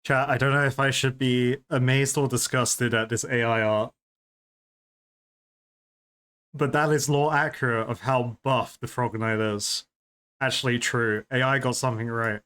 Chat, I don't know if I should be amazed or disgusted at this AI art, but that is law accurate of how buff the Frog Knight is. Actually true. AI got something right.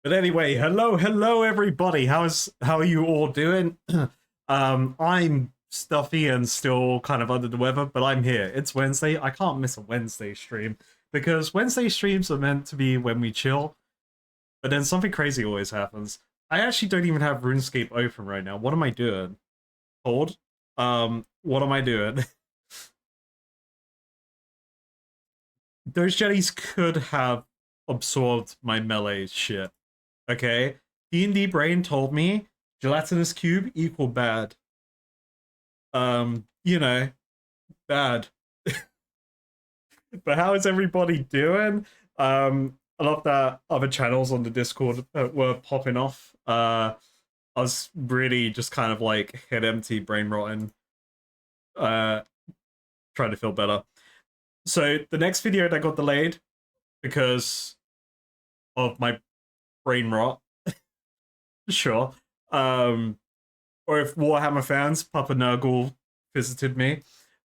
But anyway, hello everybody. How are you all doing? I'm stuffy and still kind of under the weather, but I'm here. It's Wednesday. I can't miss a Wednesday stream because Wednesday streams are meant to be when we chill, but then something crazy always happens. I actually don't even have RuneScape open right now. What am I doing? Hold. What am I doing? Those jellies could have absorbed my melee shit. Okay? D&D brain told me gelatinous cube equal bad. You know, bad. But how is everybody doing? I love that other channels on the Discord were popping off. I was really just kind of like head empty, brain rotten, trying to feel better. So the next video that got delayed because of my brain rot. Sure. Or if Warhammer fans, Papa Nurgle visited me.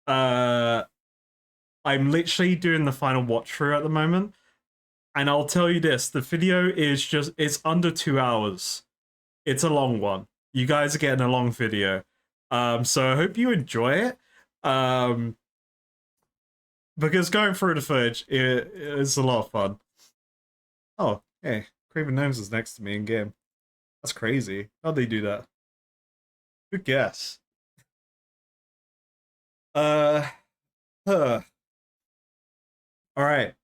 I'm literally doing the final watch through at the moment. And I'll tell you this, the video is it's under 2 hours. It's a long one. You guys are getting a long video. So I hope you enjoy it. Because going through the footage is a lot of fun. Oh, hey, Craven Gnomes is next to me in game. That's crazy. How'd they do that? Good guess. Huh. Alright,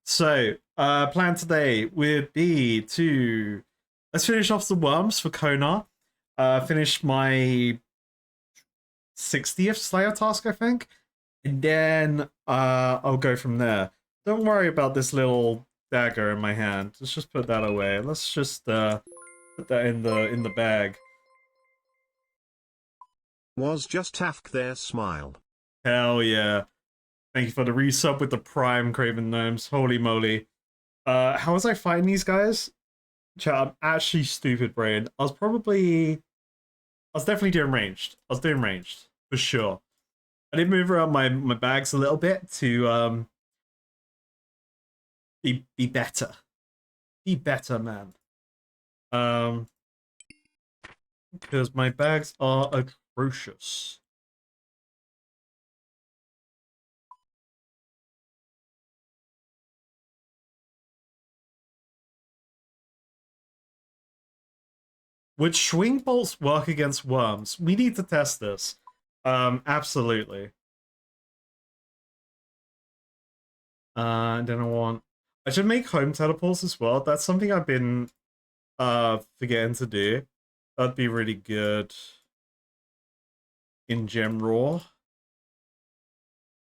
so plan today would be to let's finish off the worms for Kona. Finish my 60th Slayer task, I think. And then I'll go from there. Don't worry about this little dagger in my hand. Let's just put that away. Let's just put that in the bag. Was just Tafk there smile. Hell yeah. Thank you for the resub with the Prime Craven Gnomes. Holy moly. How was I fighting these guys? Chat, I'm actually stupid brain. I was definitely doing ranged. I was doing ranged, for sure. I did move around my bags a little bit to be better. Be better, man. Because my bags are atrocious. Would swing bolts work against worms? We need to test this. Absolutely. And then I should make home teleports as well. That's something I've been forgetting to do. That'd be really good in general.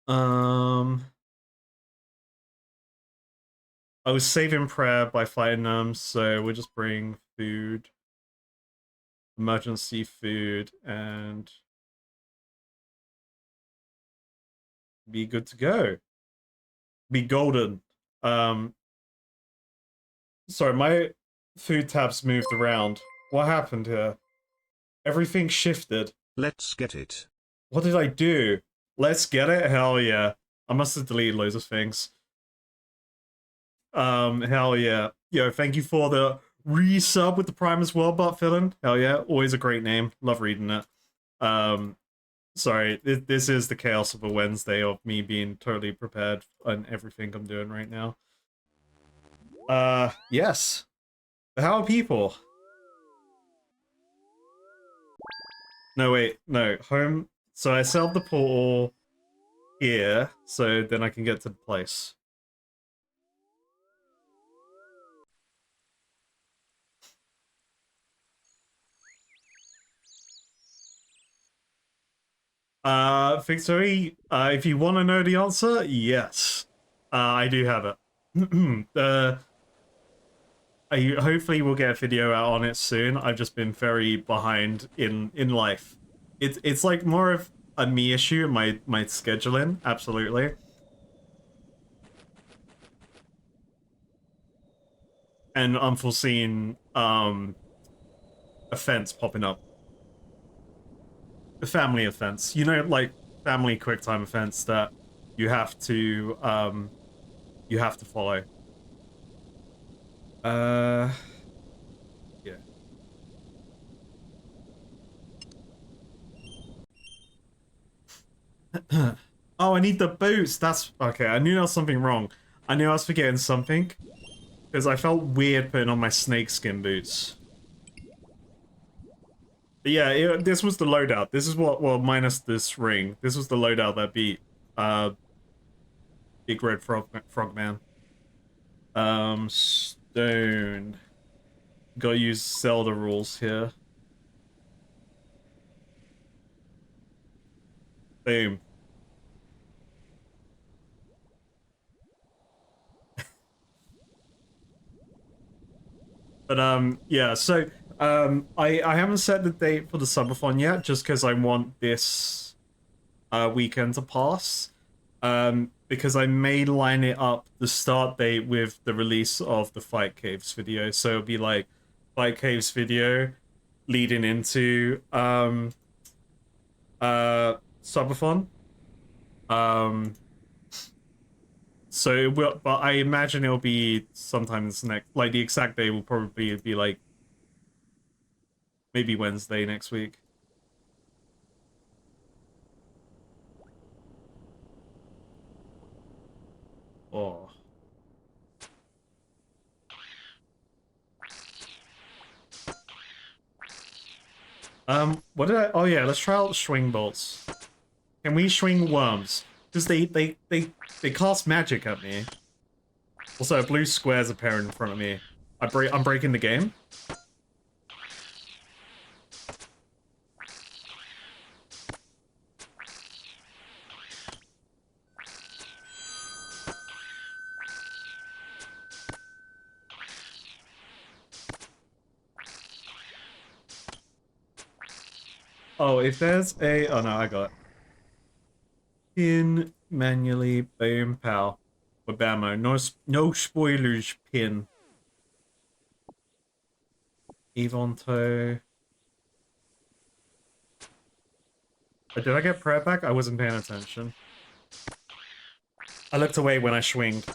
I was saving prayer by fighting them, so we'll just bring food, emergency food, and be good to go. Be golden. Sorry, my food tabs moved around. What happened here? Everything shifted. Let's get it. What did I do? Let's get it? Hell yeah. I must have deleted loads of things. Hell yeah. Yo, thank you for the resub with the Prime as well, Bart Villain. Hell yeah, always a great name. Love reading it. Sorry, this is the chaos of a Wednesday of me being totally prepared on everything I'm doing right now. Yes. How are people? No, wait, no. Home. So I set up the portal here, so then I can get to the place. Victory, if you want to know the answer, yes. I do have it. I hopefully we'll get a video out on it soon. I've just been very behind in life. It's like more of a me issue, my scheduling, absolutely. And unforeseen offense popping up. The family offense. You know, like family QuickTime offense that you have to follow. Yeah. Oh, I need the boots. That's okay. I knew there was something wrong. I knew I was forgetting something because I felt weird putting on my snakeskin boots. But yeah, this was the loadout. This is what, well, minus this ring. This was the loadout that beat Big Red Frogman. Stone. Gotta use Zelda rules here. Boom. But yeah, so I haven't set the date for the subathon yet, just because I want this weekend to pass. Because I may line it up the start date with the release of the Fight Caves video. So it'll be like Fight Caves video leading into subathon. So it will, but I imagine it'll be sometime this next, like the exact day will probably be like maybe Wednesday next week. Oh. What did I? Oh yeah, let's try out swing bolts. Can we swing worms? Because they cast magic at me. Also, a blue square's appearing in front of me. I'm breaking the game. Oh, if there's a... Oh no, I got it. Pin manually, boom, pow. Wabamo. No spoilers, pin. Evonto. Oh, did I get prayer back? I wasn't paying attention. I looked away when I swinged.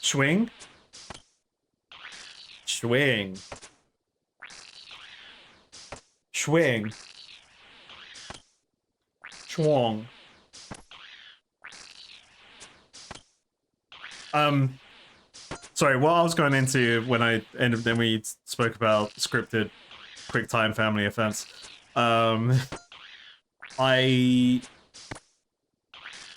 Swing. Swing. Swing. Schwong. Sorry, what I was going into when I ended, then we spoke about scripted QuickTime family offense. I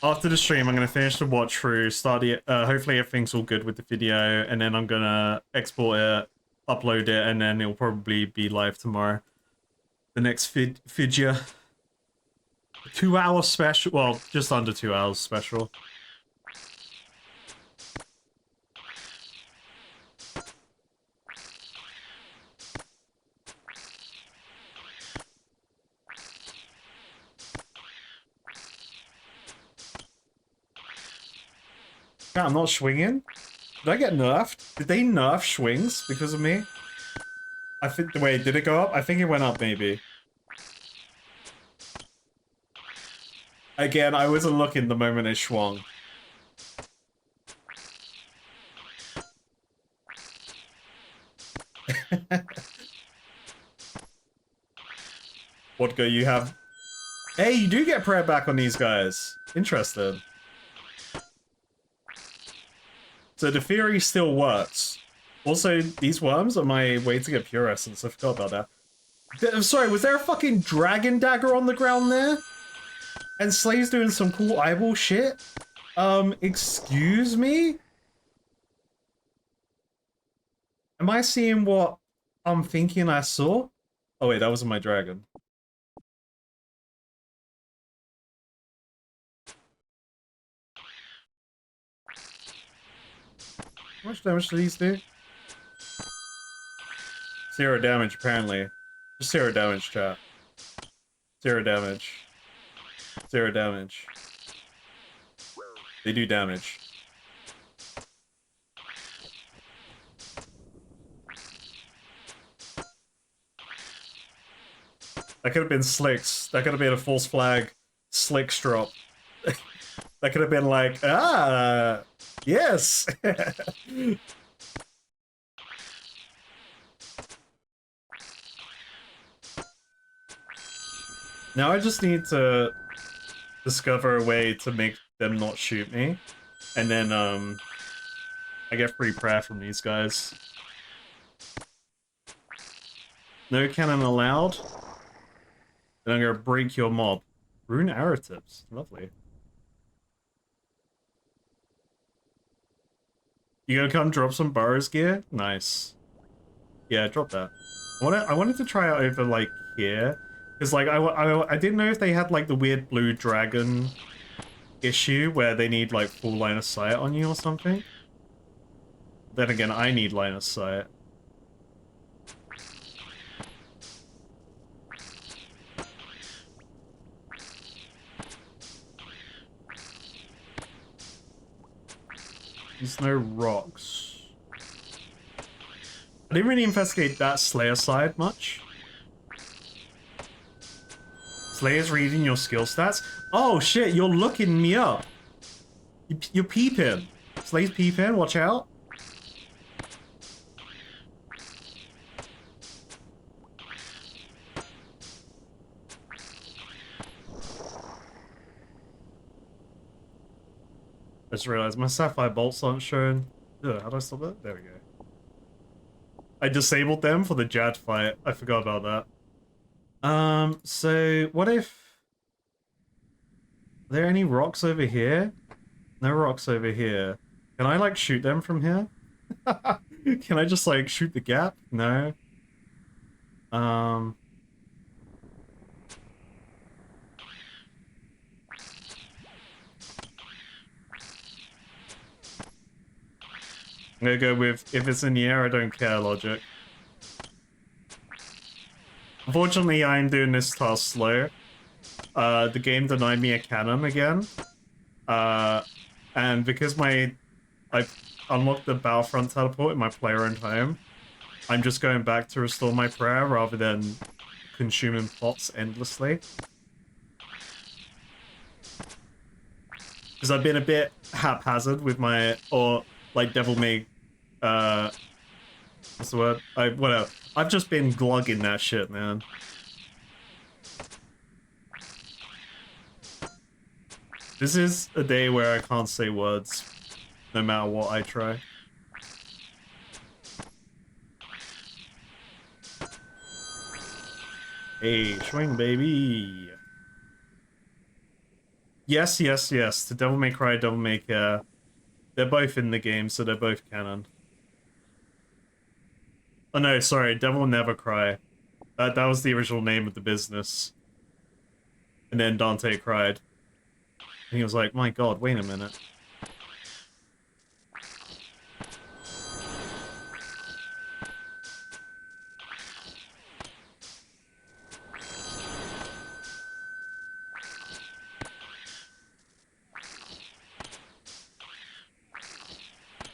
after the stream, I'm gonna finish the watch through, start the hopefully everything's all good with the video, and then I'm gonna export it, upload it, and then it'll probably be live tomorrow. The next video. 2-hour special, well, just under 2 hours special. Yeah, I'm not swinging. Did I get nerfed? Did they nerf swings because of me? I think, wait, did it go up? I think it went up, maybe. Again, I wasn't looking the moment it swung. What go you have? Hey, you do get prayer back on these guys. Interesting. So the theory still works. Also, these worms are my way to get pure essence. I forgot about that. I'm sorry, was there a fucking dragon dagger on the ground there? And Slay's doing some cool eyeball shit? Excuse me? Am I seeing what I'm thinking I saw? Oh wait, that wasn't my dragon. How much damage do these do? 0 damage, apparently. Just 0 damage, chat. 0 damage. 0 damage. They do damage. That could have been Slicks. That could have been a false flag Slicks drop. That could have been like, ah, yes. Now I just need to discover a way to make them not shoot me. And then, I get free prayer from these guys. No cannon allowed. Then I'm gonna break your mob. Rune arrow tips. Lovely. You gonna come drop some Burrows gear? Nice. Yeah, drop that. I wanted to try it over, like, here. Because, like, I didn't know if they had, like, the weird blue dragon issue where they need, like, full line of sight on you or something. Then again, I need line of sight. There's no rocks. I didn't really investigate that Slayer side much. Slayer's reading your skill stats? Oh shit, you're looking me up. You're peeping. Slayer's peeping, watch out. I just realized my sapphire bolts aren't shown. Ugh, how do I stop that? There we go. I disabled them for the Jad fight. I forgot about that. So what if... Are there any rocks over here? No rocks over here. Can I, like, shoot them from here? Can I just, like, shoot the gap? No. I'm gonna go with, if it's in the air, I don't care logic. Unfortunately, I'm doing this task slow. The game denied me a cannon again. And because I unlocked the Battlefront teleport in my player-owned home, I'm just going back to restore my prayer rather than consuming pots endlessly. Because I've been a bit haphazard with my, or like Devil May, what's the word? Whatever. I've just been glugging that shit, man. This is a day where I can't say words, no matter what I try. Hey, swing, baby. Yes, yes, yes. The Devil May Cry, Devil May Care. They're both in the game, so they're both canon. Oh no, sorry, Devil Never Cry. That was the original name of the business. And then Dante cried. And he was like, my god, wait a minute.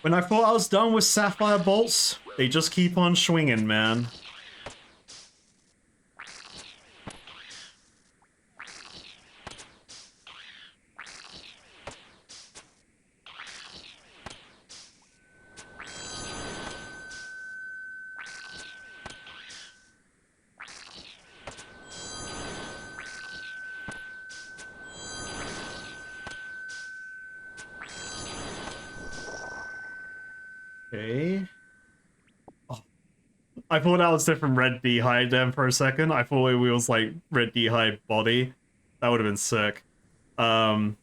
When I thought I was done with Sapphire Bolts, they just keep on swinging, man. Okay. Oh. I thought that was different Red D-Hide then for a second. I thought it was like Red D-Hide body. That would have been sick. Well,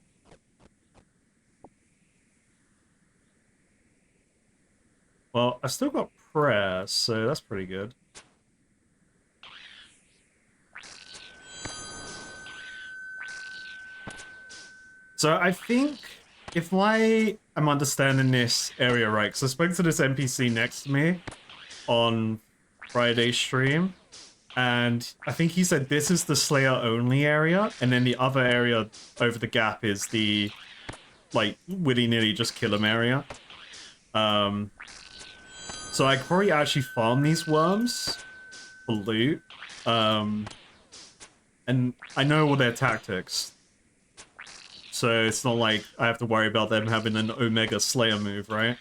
I still got prayer, so that's pretty good. So I think if I am understanding this area right, because I spoke to this NPC next to me on Friday's stream, and I think he said this is the Slayer only area, and then the other area over the gap is the, like, willy-nilly just kill him area. So I could probably actually farm these worms for loot. And I know all their tactics. So it's not like I have to worry about them having an Omega Slayer move, right?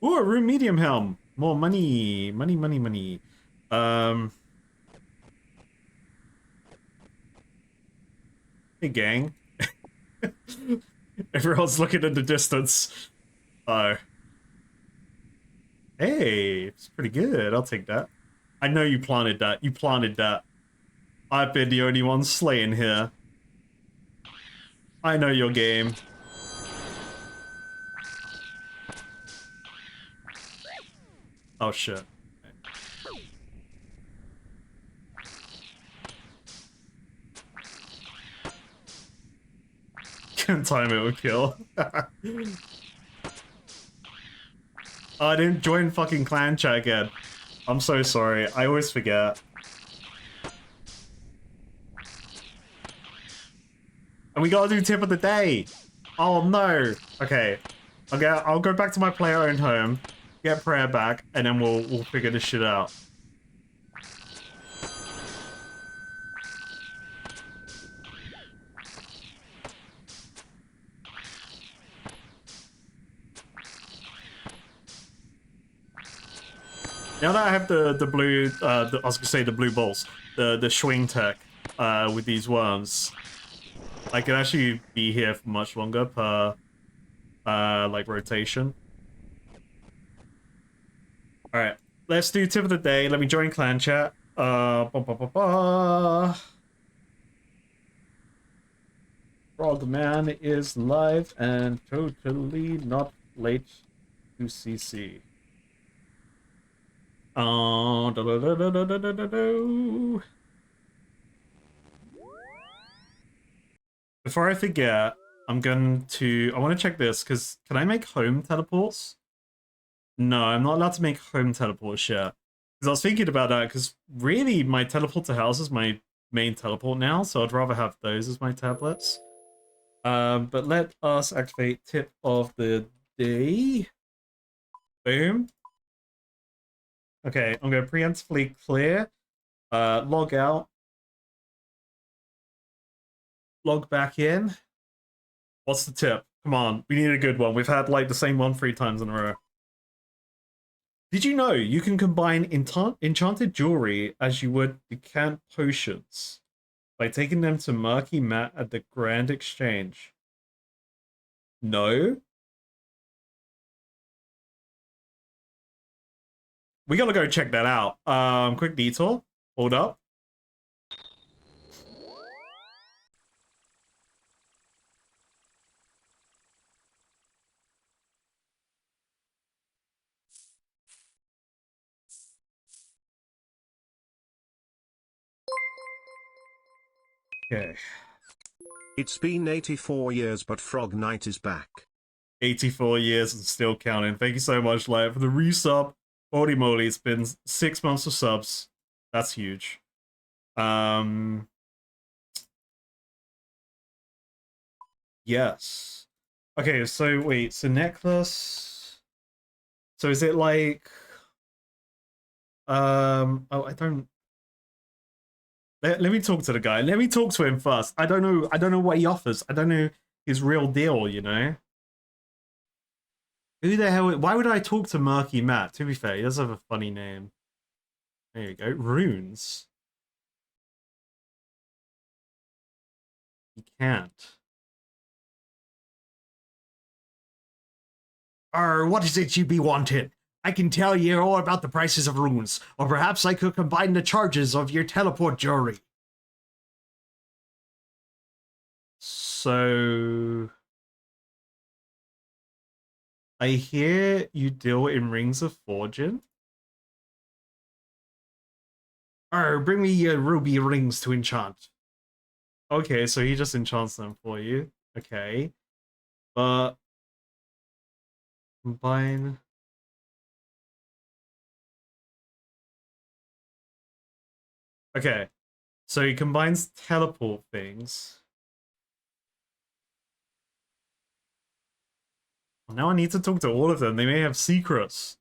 Ooh, a Rune Medium Helm. More money. Money, money, money. Hey, gang. Everyone's looking in the distance. Oh. Hey, it's pretty good. I'll take that. I know you planted that. You planted that. I've been the only one slaying here. I know your game. Oh, shit. Can't time it with kill. I didn't join fucking clan chat again. I'm so sorry. I always forget. And we gotta do tip of the day. Oh no. Okay. I'll go back to my player-owned home, get prayer back, and then we'll figure this shit out. Now that I have the blue, I was gonna say the blue balls, the swing tech, with these worms, I can actually be here for much longer per, like, rotation. Alright, let's do tip of the day. Let me join clan chat. Frogman is live and totally not late to CC. Before I forget, I want to check this, because can I make home teleports? No, I'm not allowed to make home teleports yet. Because I was thinking about that, because really my teleport to house is my main teleport now, so I'd rather have those as my tablets. But let us activate tip of the day. Boom. Okay, I'm going to preemptively clear, log out, log back in. What's the tip? Come on, we need a good one. We've had like the same one 3 times in a row. Did you know you can combine enchanted jewelry as you would decant potions by taking them to Murky Matt at the Grand Exchange? No? We gotta go check that out. Quick detour. Hold up. Okay. It's been 84 years, but Frog Knight is back. 84 years and still counting. Thank you so much, Light, for the resub. Holy moly, it's been 6 months of subs. That's huge. Yes. Okay, so wait, so necklace. So is it like oh, I don't. Let me talk to the guy. Let me talk to him first. I don't know what he offers. I don't know his real deal, you know? Who the hell? Why would I talk to Murky Matt? To be fair, he does have a funny name. There you go. Runes. He can't. What is it you be wanting? I can tell you all about the prices of runes, or perhaps I could combine the charges of your teleport jewelry. So I hear you deal in rings of fortune. Bring me your ruby rings to enchant. Okay, so he just enchants them for you. Okay. But combine. Okay. So he combines teleport things. Well, now I need to talk to all of them. They may have secrets.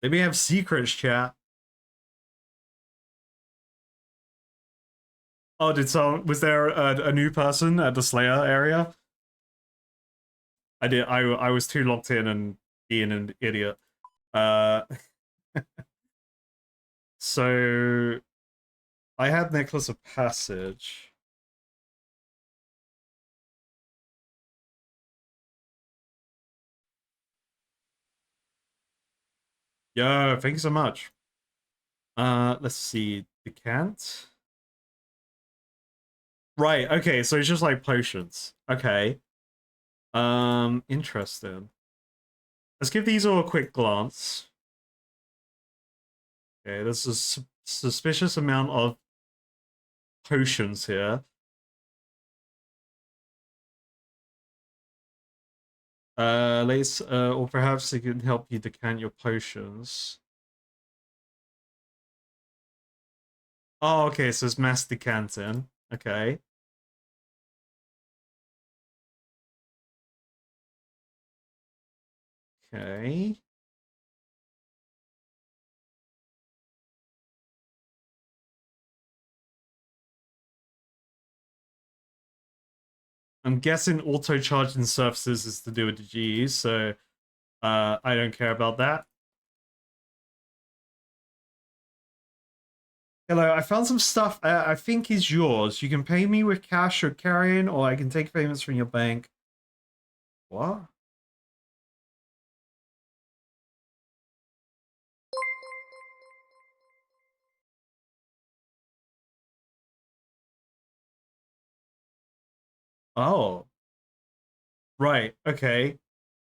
They may have secrets, chat. Oh, was there a new person at the Slayer area? I was too locked in and being an idiot. Uh so I had Necklace of Passage. Yo, thank you so much. Let's see. Decant. Right, okay, so it's just like potions. Okay. Interesting. Let's give these all a quick glance. Okay, there's a suspicious amount of potions here. Let's or perhaps it can help you decant your potions. Oh, okay, so it's mass decanting. Okay. Okay. I'm guessing auto charging surfaces is to do with the G's, so I don't care about that. Hello, I found some stuff I think is yours. You can pay me with cash or carrying, or I can take payments from your bank. What? Oh. Right, okay.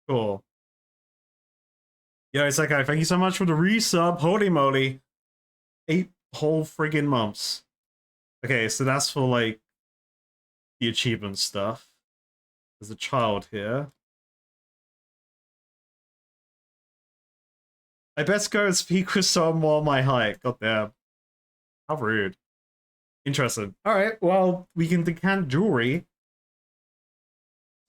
Cool. Yeah, it's okay. Thank you so much for the resub. Holy moly. 8 whole friggin' months. Okay, so that's for like the achievement stuff. There's a child here. I best go and speak with someone while my hike. God damn. How rude. Interesting. Alright, well, we can decant jewelry.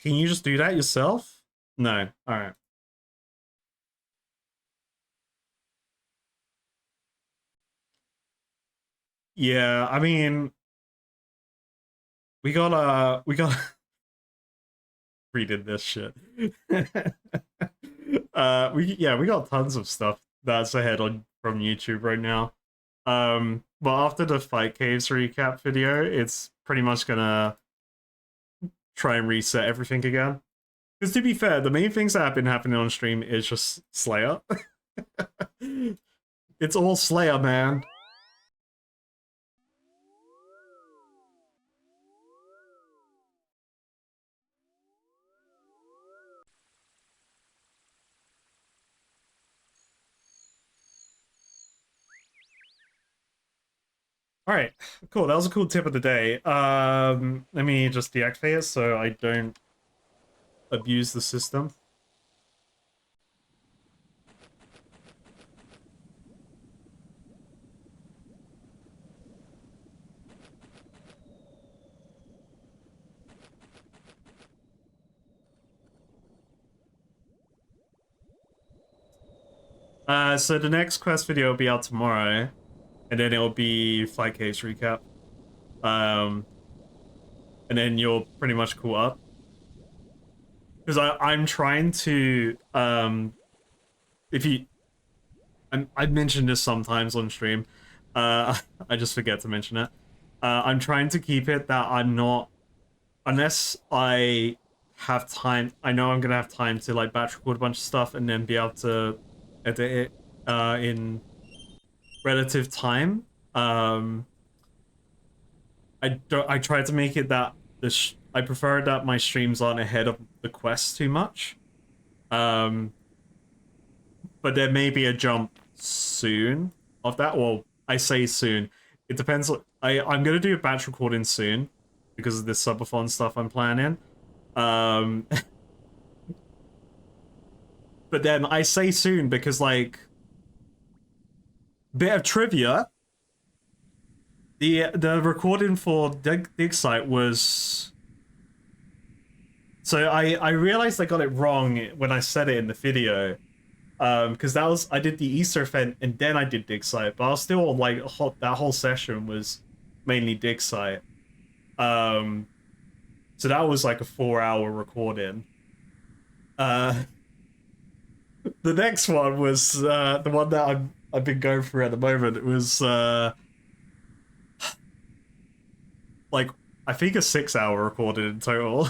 Can you just do that yourself? No. Alright. Yeah, I mean, we gotta redid this shit. We got tons of stuff that's ahead on from YouTube right now. But after the Fight Caves recap video, it's pretty much gonna try and reset everything again. Because to be fair, the main things that have been happening on stream is just Slayer. It's all Slayer, man. All right, cool. That was a cool tip of the day. Let me just deactivate it so I don't abuse the system. So the next quest video will be out tomorrow, and then it'll be Flight Case recap. Um, and then you're pretty much caught up. Because I'm trying to if you I mentioned this sometimes on stream. I just forget to mention it. I'm trying to keep it that I'm not unless I have time. I know I'm gonna have time to like batch record a bunch of stuff and then be able to edit it in relative time. I try to make it that I prefer that my streams aren't ahead of the quest too much. Um, but there may be a jump soon of that. Well, I say soon. It depends. I'm gonna do a batch recording soon. because of this subathon stuff I'm planning. But then I say soon because, like, bit of trivia. The recording for Dig Site was... So I realized I got it wrong when I said it in the video. Because I did the Easter event and then I did Dig Site, but I was still like that whole session was mainly Dig Site. So that was like a 4-hour recording. The next one was the one that I've been going through at the moment. It was like I think a 6-hour recording in total.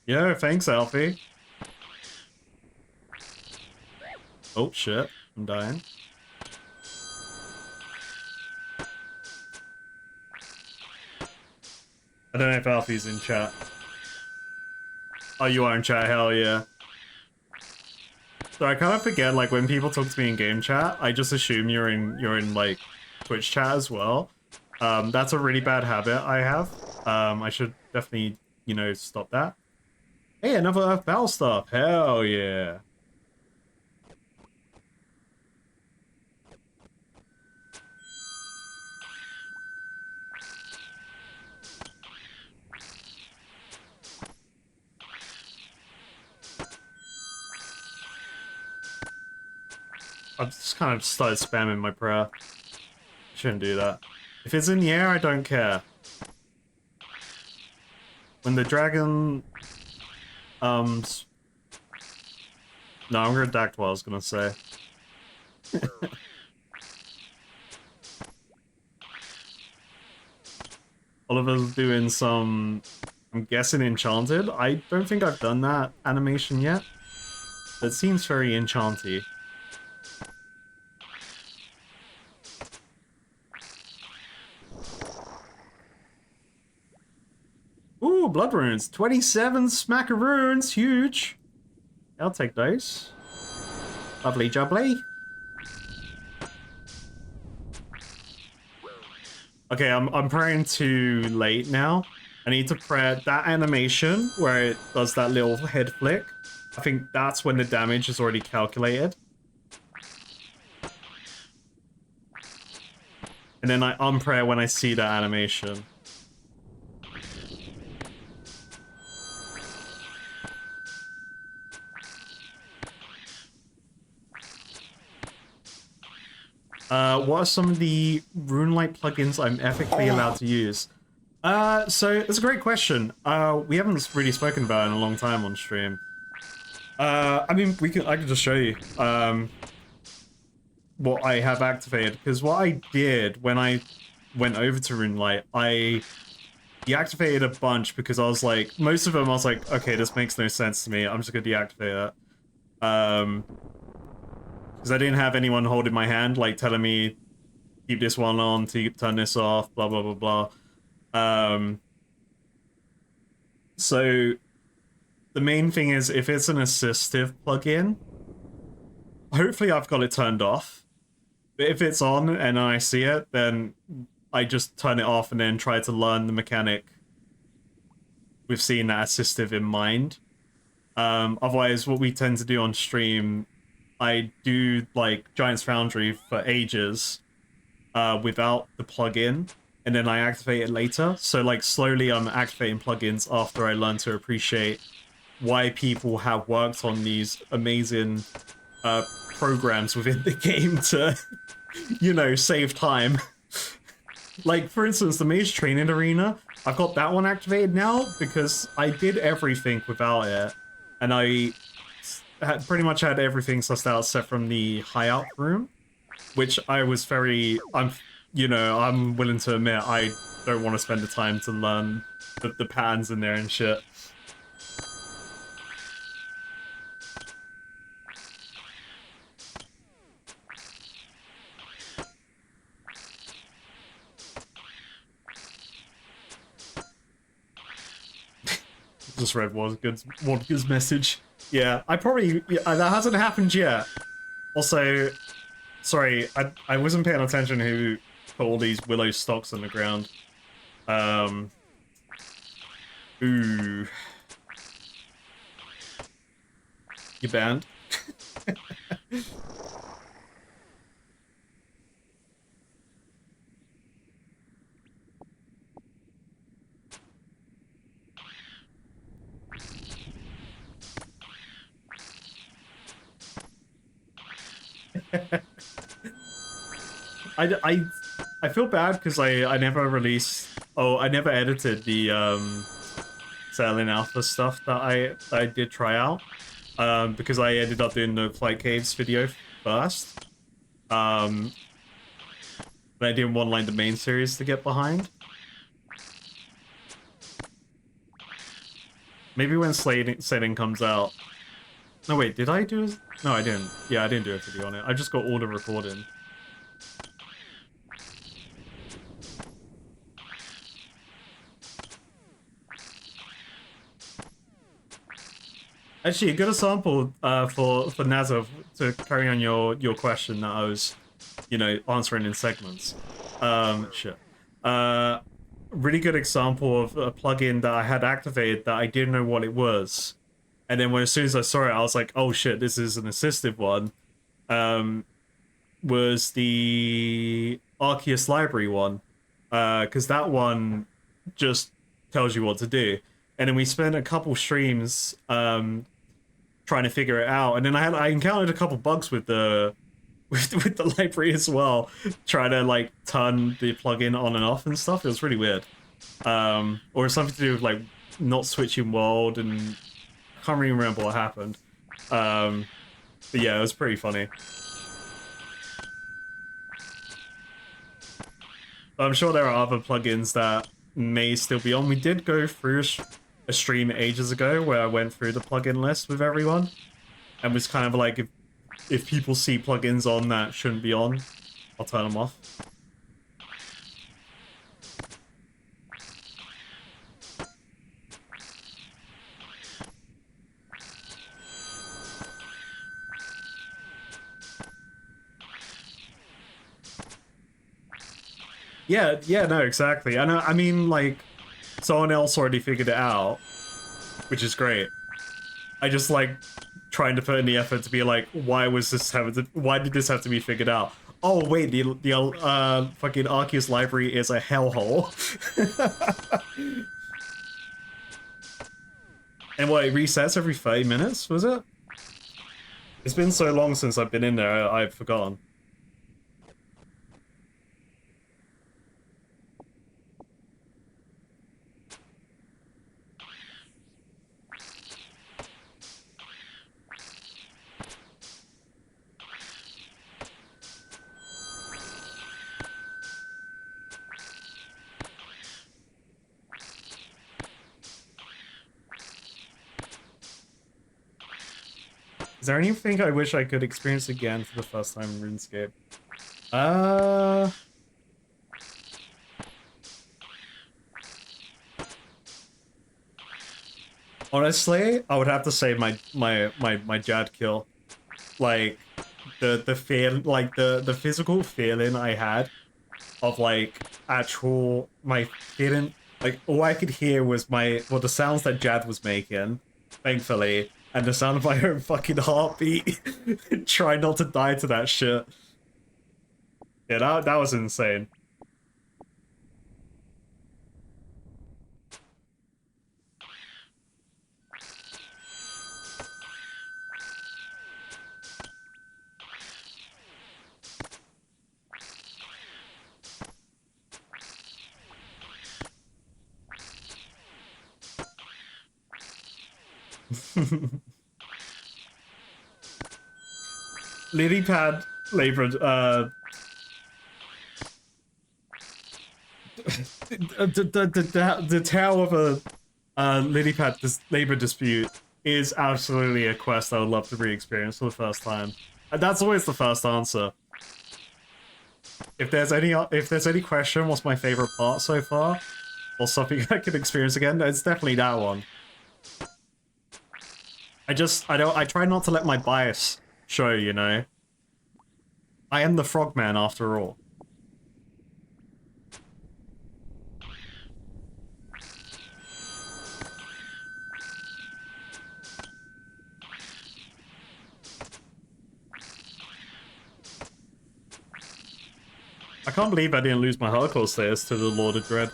Yo, thanks, Alfie. Oh shit, I'm dying. I don't know if Alfie's in chat. Oh, you are in chat, hell yeah. So I kind of forget, like, when people talk to me in game chat, I just assume you're in like Twitch chat as well. That's a really bad habit I have. I should definitely, you know, stop that. Hey, another Earth Battle stuff. Hell yeah. I've just kind of started spamming my prayer. Shouldn't do that. If it's in the air, I don't care. When the dragon... No, I'm gonna redact what I was gonna say. Oliver's doing some... I'm guessing Enchanted. I don't think I've done that animation yet. It seems very enchanty. Ooh, blood runes. 27 smackaroons. Huge. I'll take those. Lovely jubbly. Okay, I'm praying too late now. I need to pray that animation where it does that little head flick. I think that's when the damage is already calculated. And then I unprayer when I see that animation. What are some of the RuneLite plugins I'm ethically allowed to use? So it's a great question. We haven't really spoken about it in a long time on stream. I mean, I can just show you what I have activated, because what I did when I went over to RuneLite, I deactivated a bunch because I was like, most of them I was like, okay, this makes no sense to me. I'm just gonna deactivate it. Because I didn't have anyone holding my hand, like telling me keep this one on, to turn this off, blah blah blah blah. So the main thing is, if it's an assistive plugin, hopefully I've got it turned off. But if it's on and I see it, then I just turn it off and then try to learn the mechanic with seeing that assistive in mind. Otherwise, what we tend to do on stream, I do like Giant's Foundry for ages without the plugin, and then I activate it later. So like slowly I'm activating plugins after I learn to appreciate why people have worked on these amazing programs within the game to, you know, save time. Like, for instance, the Mage Training Arena, I've got that one activated now because I did everything without it, and I had pretty much had everything sussed out except from the hideout room, which I was you know, I'm willing to admit I don't want to spend the time to learn the patterns in there and shit. Just read Wodka's message. Yeah, I probably... Yeah, that hasn't happened yet. Also, sorry, I wasn't paying attention who put all these willow stalks on the ground. Ooh. You banned? I feel bad because I never released... Oh, I never edited the Sailing Alpha stuff that I did try out. Because I ended up doing the Flight Caves video first. But I didn't want like the main series to get behind. Maybe when Sailing comes out. No wait, did I do? No, I didn't. Yeah, I didn't do a video on it. I just got all the recording. Actually, a good example for Nazov to carry on your question that I was, you know, answering in segments. Shit. Really good example of a plugin that I had activated that I didn't know what it was, and then as soon as I saw it, I was like, oh shit, this is an assistive one. Was the Arceus library one, because that one just tells you what to do. And then we spent a couple streams trying to figure it out, and then I encountered a couple bugs with the with the library as well, trying to like turn the plugin on and off and stuff. It was really weird. Or something to do with like not switching world, and I can't really remember what happened. But yeah, it was pretty funny. I'm sure there are other plugins that may still be on. We did go through a stream ages ago where I went through the plugin list with everyone, and was kind of like, if people see plugins on that shouldn't be on, I'll turn them off. Yeah, no, exactly. I mean, like, someone else already figured it out, which is great. I just like trying to put in the effort to be like, why did this have to be figured out? Oh wait, the fucking Arceus library is a hellhole. And what, it resets every 30 minutes, was it? It's been so long since I've been in there, I've forgotten. Is there anything I wish I could experience again for the first time in RuneScape? Honestly, I would have to say my Jad kill. Like the feel, like the physical feeling I had of like my feeling, like all I could hear was the sounds that Jad was making, thankfully, and the sound of my own fucking heartbeat. Try not to die to that shit. Yeah, that was insane. Lilypad labor, the tale of a Lilypad labor dispute is absolutely a quest I would love to re-experience for the first time. And that's always the first answer. If there's any question, what's my favorite part so far, or something I could experience again, it's definitely that one. I try not to let my bias show, you know? I am the frogman after all. I can't believe I didn't lose my hardcore stairs to the Lord of Dread.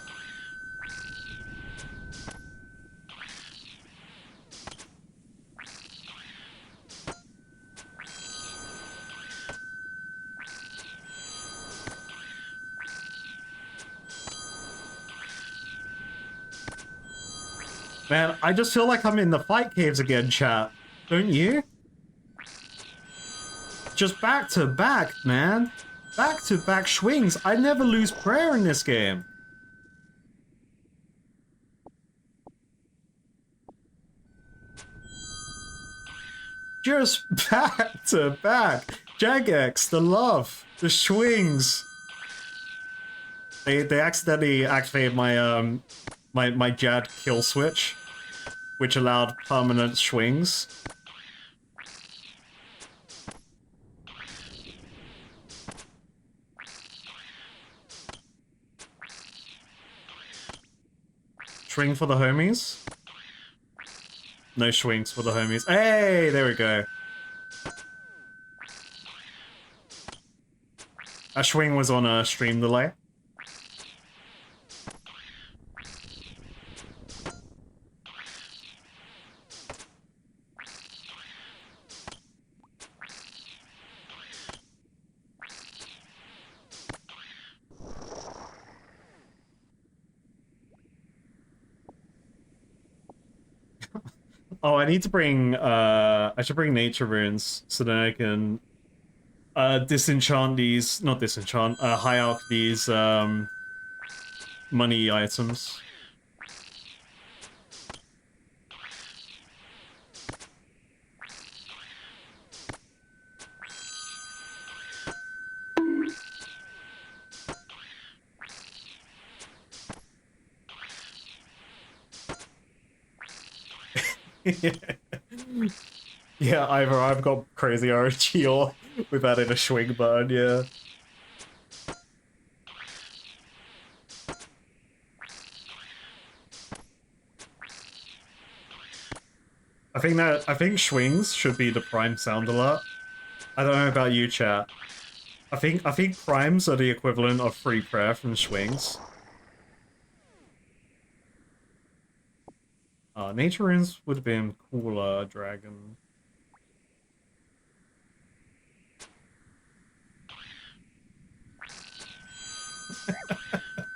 Man, I just feel like I'm in the fight caves again, chat. Don't you? Just back to back, man. Back to back swings. I never lose prayer in this game. Just back to back. Jagex, the love, the swings. They accidentally activated my my Jad kill switch, which allowed permanent swings. Swing for the homies. No swings for the homies. Hey, there we go. That swing was on a stream delay. Oh, I need to bring I should bring nature runes so that I can disenchant these, not disenchant, high arc these money items. Yeah, either I've got crazy RNG or we've added a swing button, yeah. I think swings should be the prime sound alert. I don't know about you, chat. I think primes are the equivalent of free prayer from swings. Nature runes would have been cooler, dragon.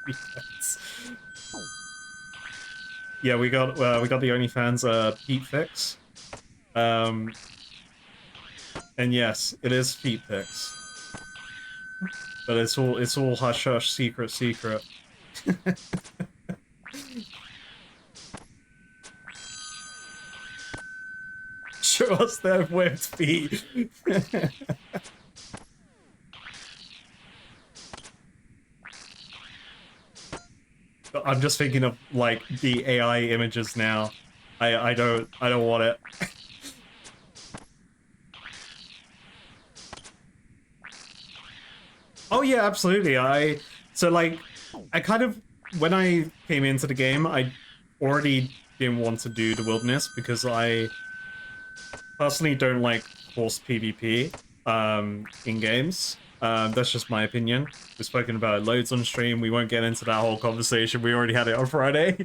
Yes. Yeah, we got the OnlyFans Pete fix. And yes, it is feet pics. But it's all hush hush, secret. Show us their webbed feet. I'm just thinking of like the AI images now. I don't want it. Oh yeah, absolutely. I kind of, when I came into the game, I already didn't want to do the wilderness because I personally don't like forced PvP in games. That's just my opinion. We've spoken about it loads on stream. We won't get into that whole conversation. We already had it on Friday.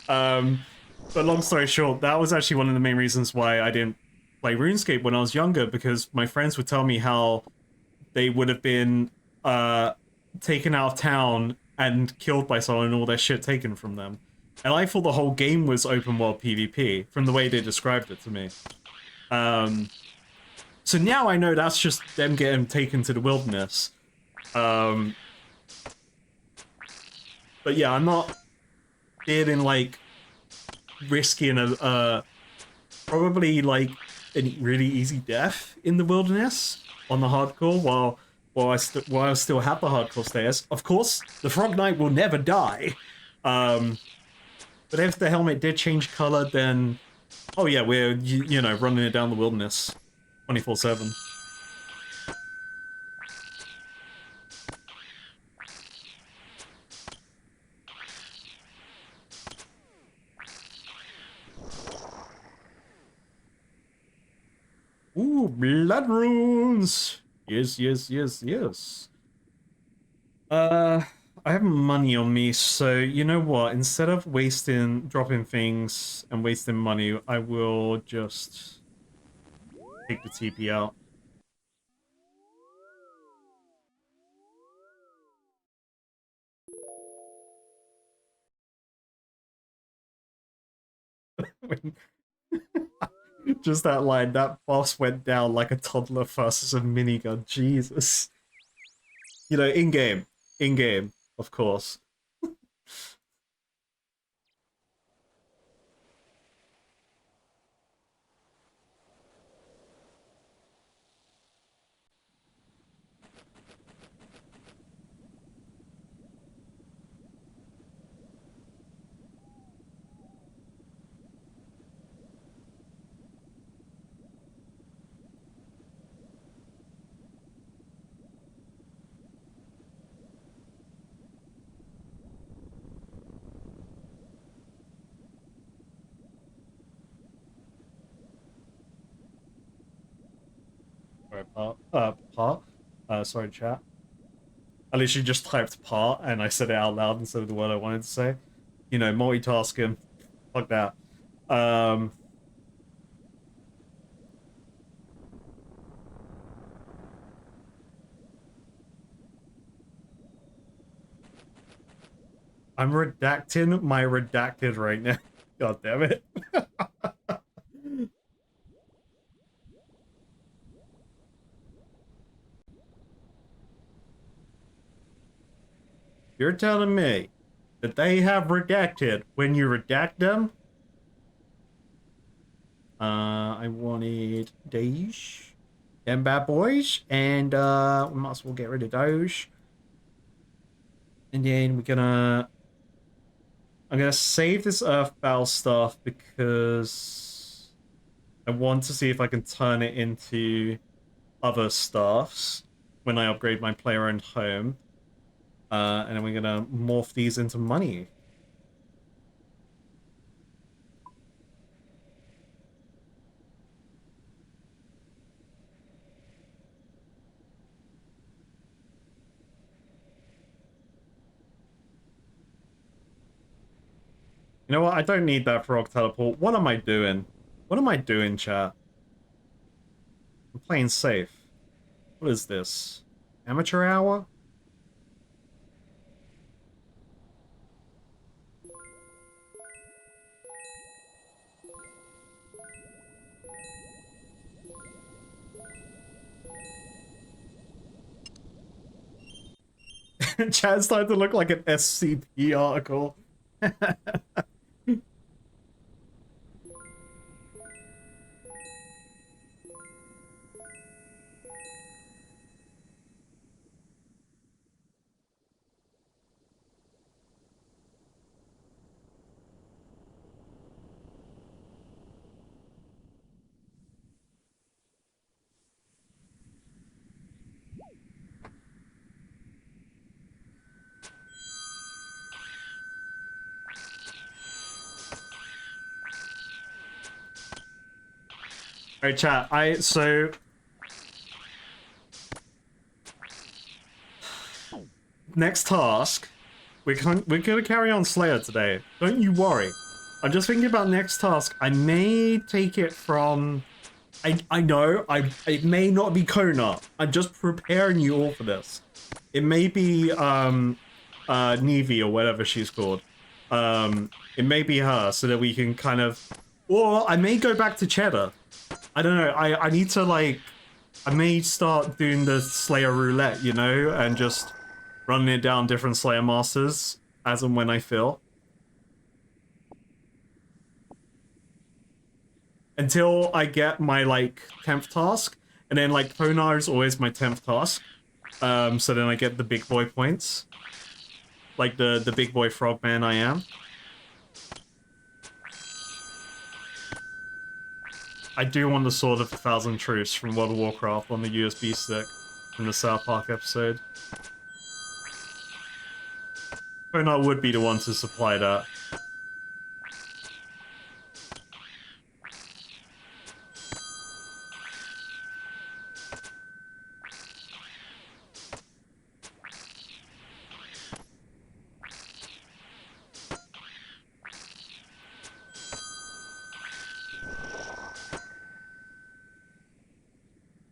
But long story short, that was actually one of the main reasons why I didn't play RuneScape when I was younger, because my friends would tell me how they would have been taken out of town and killed by someone and all their shit taken from them. And I thought the whole game was open world PvP from the way they described it to me. So now I know that's just them getting taken to the wilderness. But yeah, I'm not feeling like risking a probably like a really easy death in the wilderness on the hardcore while I still have the hardcore stairs. Of course, the Frog Knight will never die. But if the helmet did change color, then Oh yeah, we're, you know, running it down the wilderness 24/7. Ooh, blood runes! Yes, yes, yes, yes. Uh, I have money on me, so you know what? Instead of dropping things and wasting money, I will just take the TP out. Just that line, that boss went down like a toddler versus a minigun. Jesus. You know, in game, of course. Sorry, sorry, chat. I literally just typed part and I said it out loud instead of the word I wanted to say. You know, multitasking. Fuck that. Um, I'm redacting my redacted right now. God damn it. You're telling me that they have redacted when you redact them? I wanted these. Them bad boys. And we might as well get rid of those. And then I'm gonna save this Earth Battle stuff because I want to see if I can turn it into other stuffs when I upgrade my player-owned home. And then we're gonna morph these into money. You know what? I don't need that frog teleport. What am I doing? What am I doing, chat? I'm playing safe. What is this? Amateur hour? Chat's starting to look like an SCP article. Alright, chat. Next task. We're gonna carry on Slayer today. Don't you worry. I'm just thinking about next task. I may take it from. I know it may not be Kona. I'm just preparing you all for this. It may be Nevi or whatever she's called. It may be her, so that we can kind of. Or I may go back to Cheddar. I don't know. I need to like. I may start doing the Slayer roulette, you know, and just running it down different Slayer masters as and when I feel. Until I get my like 10th task, and then like Konar is always my 10th task. So then I get the big boy points, like the big boy frogman I am. I do want the Sword of a Thousand Truths from World of Warcraft on the USB stick from the South Park episode. Phonar would be the one to supply that.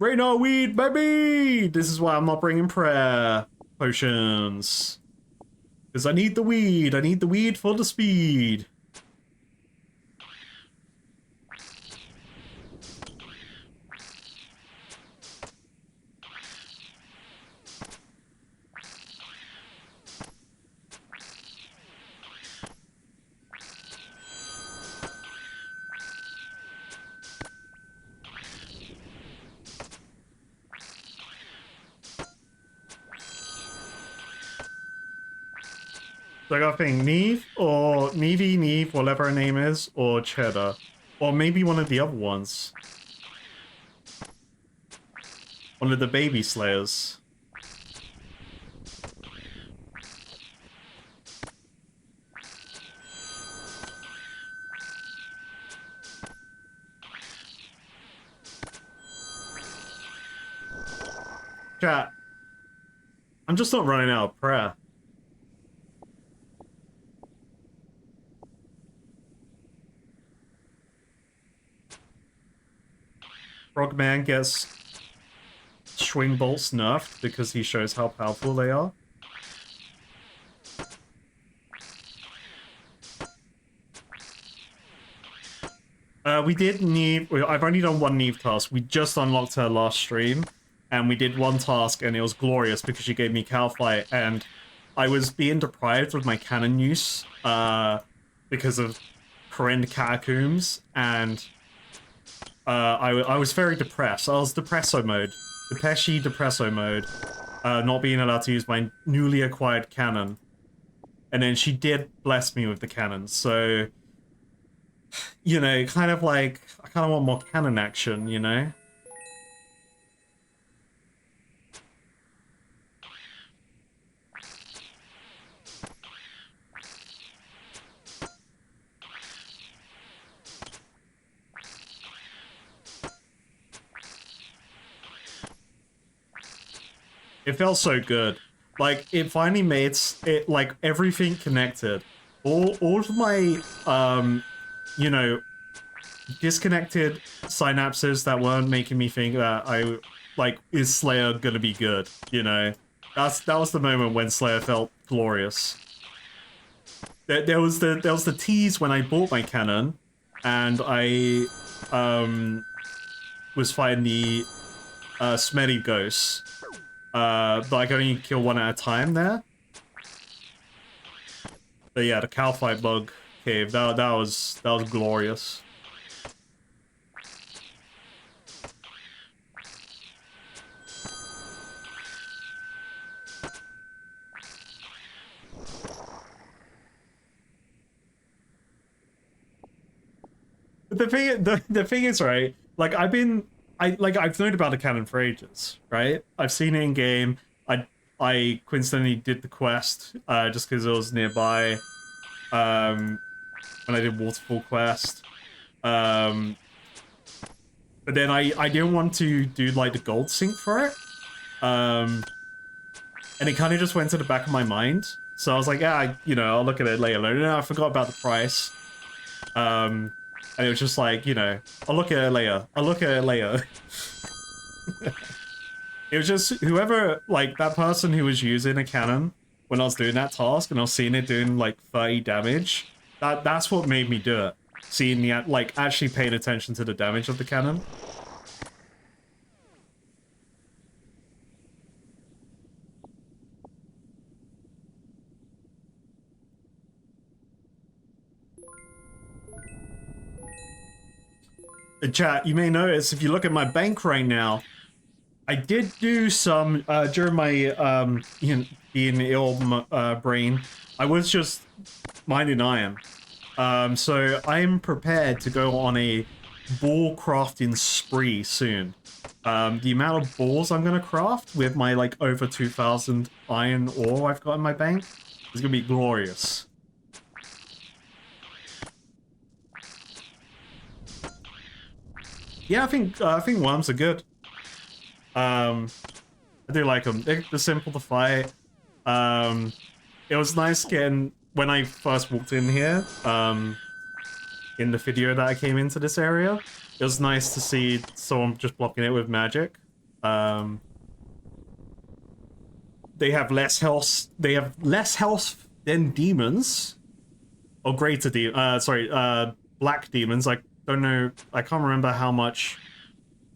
Raynor weed, baby! This is why I'm not bringing prayer potions. Because I need the weed. I need the weed for the speed. So I gotta think Neve or Neve, whatever her name is, or Cheddar. Or maybe one of the other ones. One of the baby slayers. Chat. I'm just not running out of prayer. Frogman gets swing bolts nerfed because he shows how powerful they are. We did Neve. I've only done one Neve task. We just unlocked her last stream, and we did one task, and it was glorious because she gave me Cow Fight, and I was being deprived of my cannon use because of Corinne Catacombs, and I was very depressed. I was Depresso mode. Depresso mode. Not being allowed to use my newly acquired cannon. And then she did bless me with the cannon, so... You know, kind of like... I kind of want more cannon action, you know? It felt so good. Like, it finally made it, like, everything connected. All of my, you know, disconnected synapses that weren't making me think that is Slayer gonna be good, you know? That was the moment when Slayer felt glorious. There was the tease when I bought my cannon, and I, was fighting the, smelly ghosts. But I can only kill one at a time there. But yeah, the cow fight bug cave, that was glorious. But the thing is, right, like I've known about the cannon for ages, right? I've seen it in game. I coincidentally did the quest just because it was nearby when I did Waterfall quest. But then I didn't want to do like the gold sync for it. And it kind of just went to the back of my mind. So I was like, yeah, you know, I'll look at it later. No, I forgot about the price. And it was just like, you know, I'll look at it later. It was just whoever, like, that person who was using a cannon when I was doing that task, and I was seeing it doing, like, 30 damage. That's what made me do it. Seeing the, like, actually paying attention to the damage of the cannon. Chat, you may notice if you look at my bank right now, I did do some during my you know, being ill brain. I was just minding iron. So I'm prepared to go on a ball crafting spree soon. The amount of balls I'm gonna craft with my like over 2,000 iron ore I've got in my bank is gonna be glorious. Yeah, I think worms are good. I do like them. They're simple to fight. It was nice getting when I first walked in here. In the video that I came into this area, it was nice to see someone just blocking it with magic. They have less health. They have less health than demons, or greater black demons. I don't know. I can't remember how much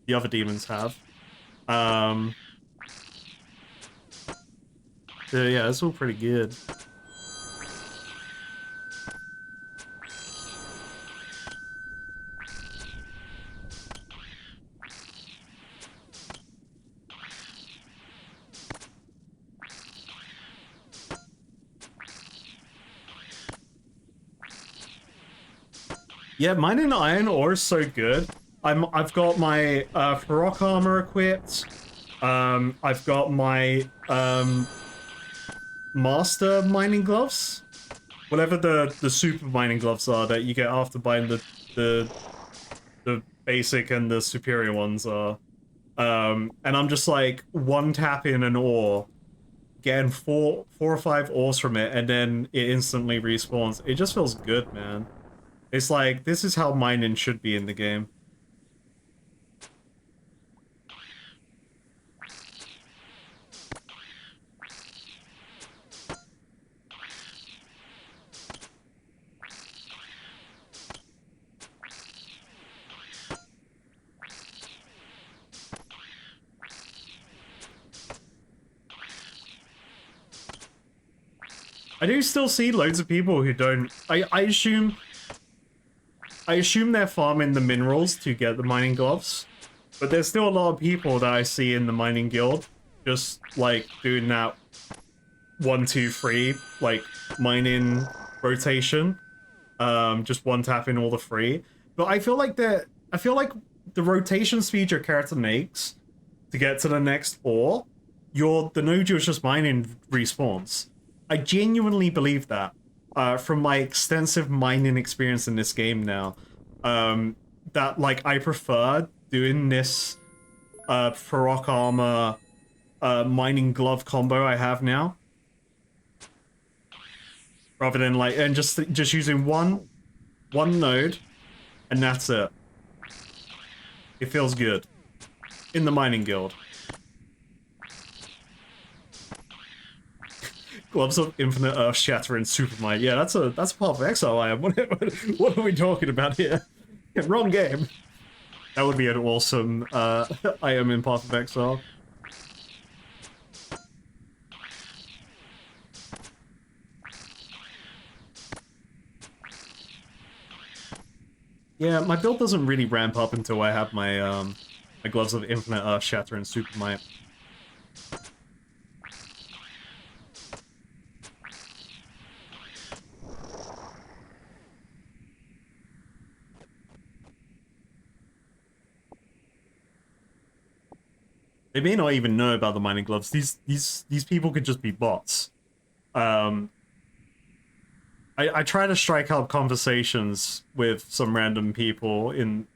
the other demons have. So yeah, it's all pretty good. Yeah, mining iron ore is so good. I've got my rock armor equipped. I've got my master mining gloves, whatever the super mining gloves are that you get after buying the basic and the superior ones are. And I'm just like one tap in an ore, getting four or five ores from it, and then it instantly respawns. It just feels good, man. It's like, this is how mining should be in the game. I do still see loads of people who don't... I assume they're farming the minerals to get the mining gloves, but there's still a lot of people that I see in the mining guild just like doing that 1, 2, 3 like mining rotation, just one tapping all the free. But I feel like the rotation speed your character makes to get to the next ore, the node you're just mining respawns. I genuinely believe that. From my extensive mining experience in this game now, that like I prefer doing this Farrock armor mining glove combo I have now, rather than like just using one node, and that's it. It feels good in the mining guild. Gloves of Infinite Earth Shatter and Supermind. Yeah, that's part of Exile I am. What are we talking about here? Wrong game. That would be an awesome I am in Path of Exile. Yeah, my build doesn't really ramp up until I have my my Gloves of Infinite Earth Shatter and Supermind. They may not even know about the mining gloves. These people could just be bots. I try to strike up conversations with some random people in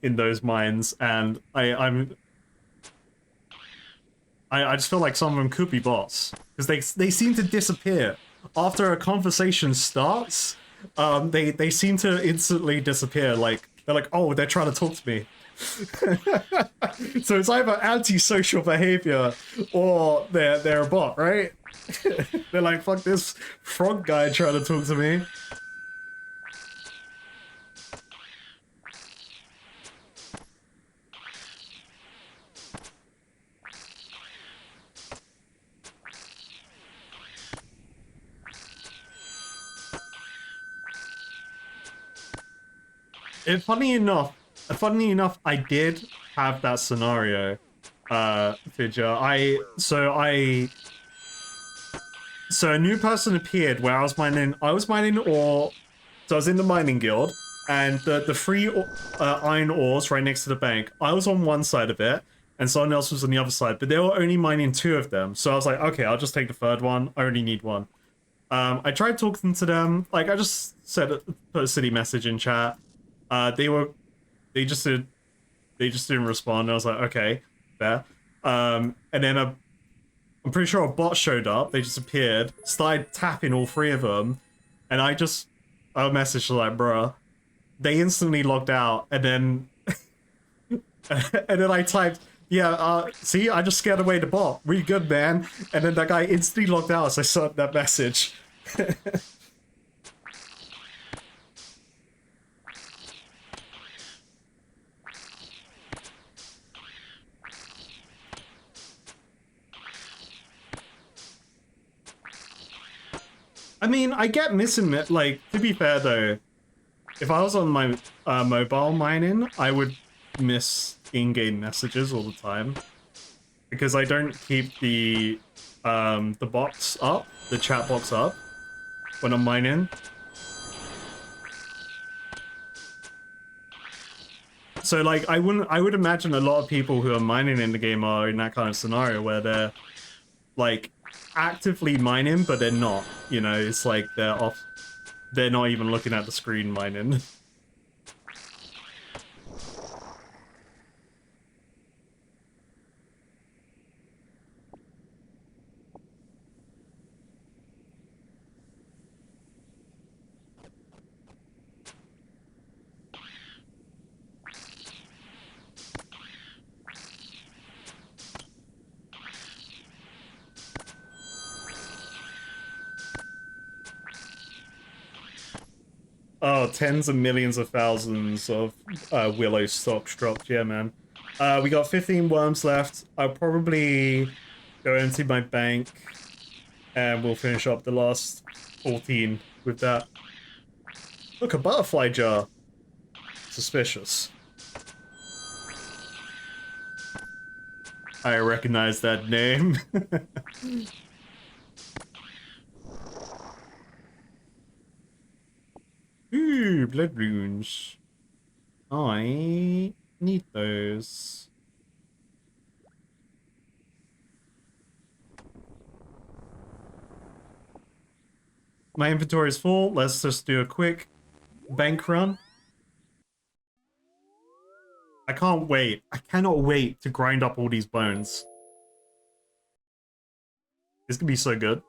those mines, and I just feel like some of them could be bots because they seem to disappear after a conversation starts. They seem to instantly disappear. Like they're like, oh, they're trying to talk to me. So it's either antisocial behavior or they're a bot, right? They're like, fuck this frog guy trying to talk to me. And funny enough, I did have that scenario, Fidger. So a new person appeared where I was mining ore. So I was in the mining guild, and the three iron ores right next to the bank. I was on one side of it, and someone else was on the other side, but they were only mining two of them. So I was like, okay, I'll just take the third one. I only need one. I tried talking to them. Like I just put a silly message in chat. They just didn't respond. I was like, okay, fair. And then I'm pretty sure a bot showed up. They just appeared, started tapping all three of them, and I messaged like, bruh. They instantly logged out, and then and then I typed, yeah, see, I just scared away the bot. Really good, man. And then that guy instantly logged out as I saw that message. I mean, I get missing it. Like, to be fair though, if I was on my mobile mining, I would miss in-game messages all the time because I don't keep the box up, the chat box up when I'm mining. So like I would imagine a lot of people who are mining in the game are in that kind of scenario where they're like actively mining but they're not, you know, it's like they're not even looking at the screen mining. Oh, tens of millions of thousands of Willow stocks dropped. Yeah, man. We got 15 worms left. I'll probably go empty my bank and we'll finish up the last 14 with that. Look, a butterfly jar. Suspicious. I recognize that name. Ooh, blood runes. I need those. My inventory is full. Let's just do a quick bank run. I can't wait. I cannot wait to grind up all these bones. It's gonna be so good.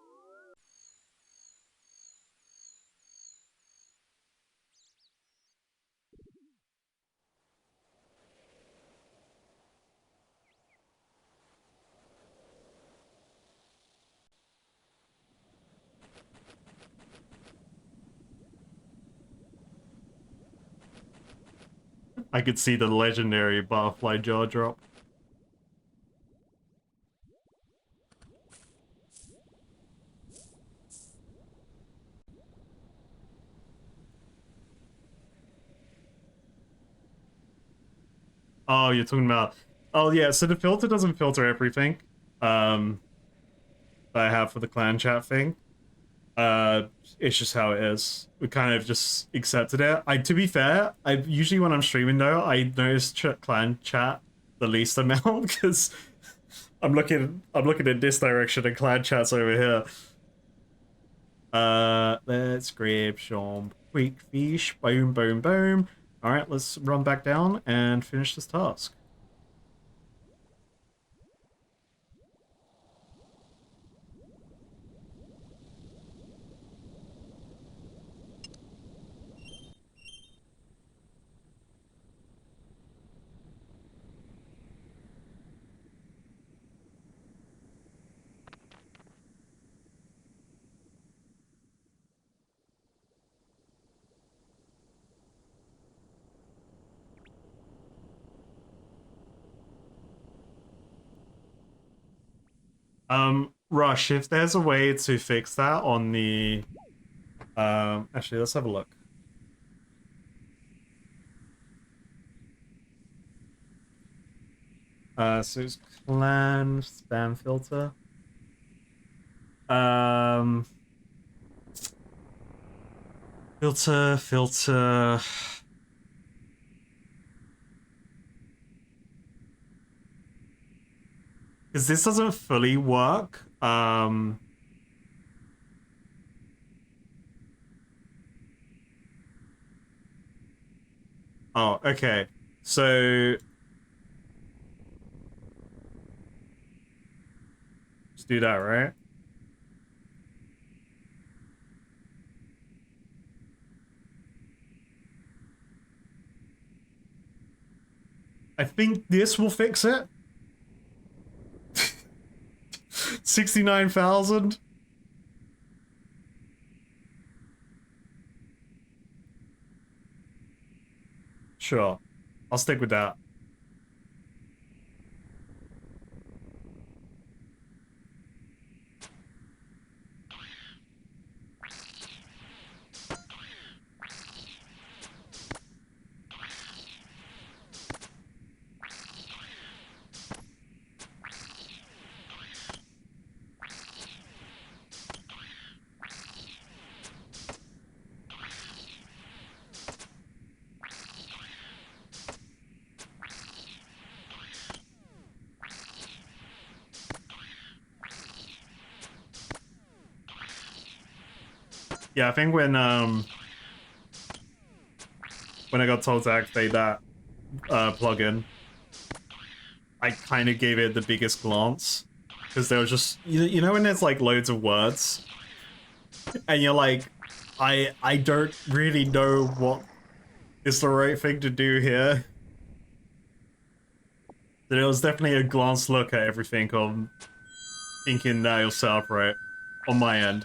I could see the legendary butterfly jaw drop. Oh, you're talking about... Oh, yeah, so the filter doesn't filter everything. That I have for the clan chat thing. It's just how it is. We kind of just accepted it. To be fair, I usually when I'm streaming though, I notice clan chat the least amount because I'm looking in this direction and clan chat's over here. Let's grab some quick fish. Boom, boom, boom. All right, let's run back down and finish this task. Rush, if there's a way to fix that on the... actually, let's have a look. So it's clan spam filter. Filter. because this doesn't fully work. Oh, okay. So let's do that, right? I think this will fix it. 69,000. Sure. I'll stick with that. Yeah, I think when I got told to activate that plugin, I kind of gave it the biggest glance because there was just you know when there's like loads of words and you're like, I don't really know what is the right thing to do here. There was definitely a glance look at everything on thinking that you'll set up right on my end.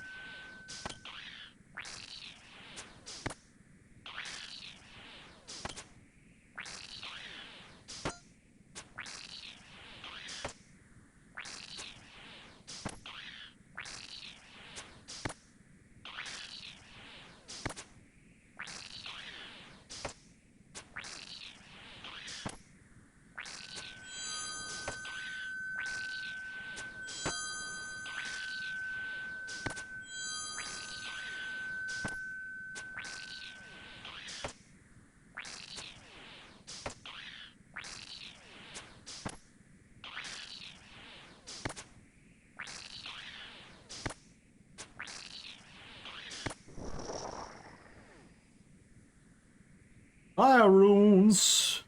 Fire runes.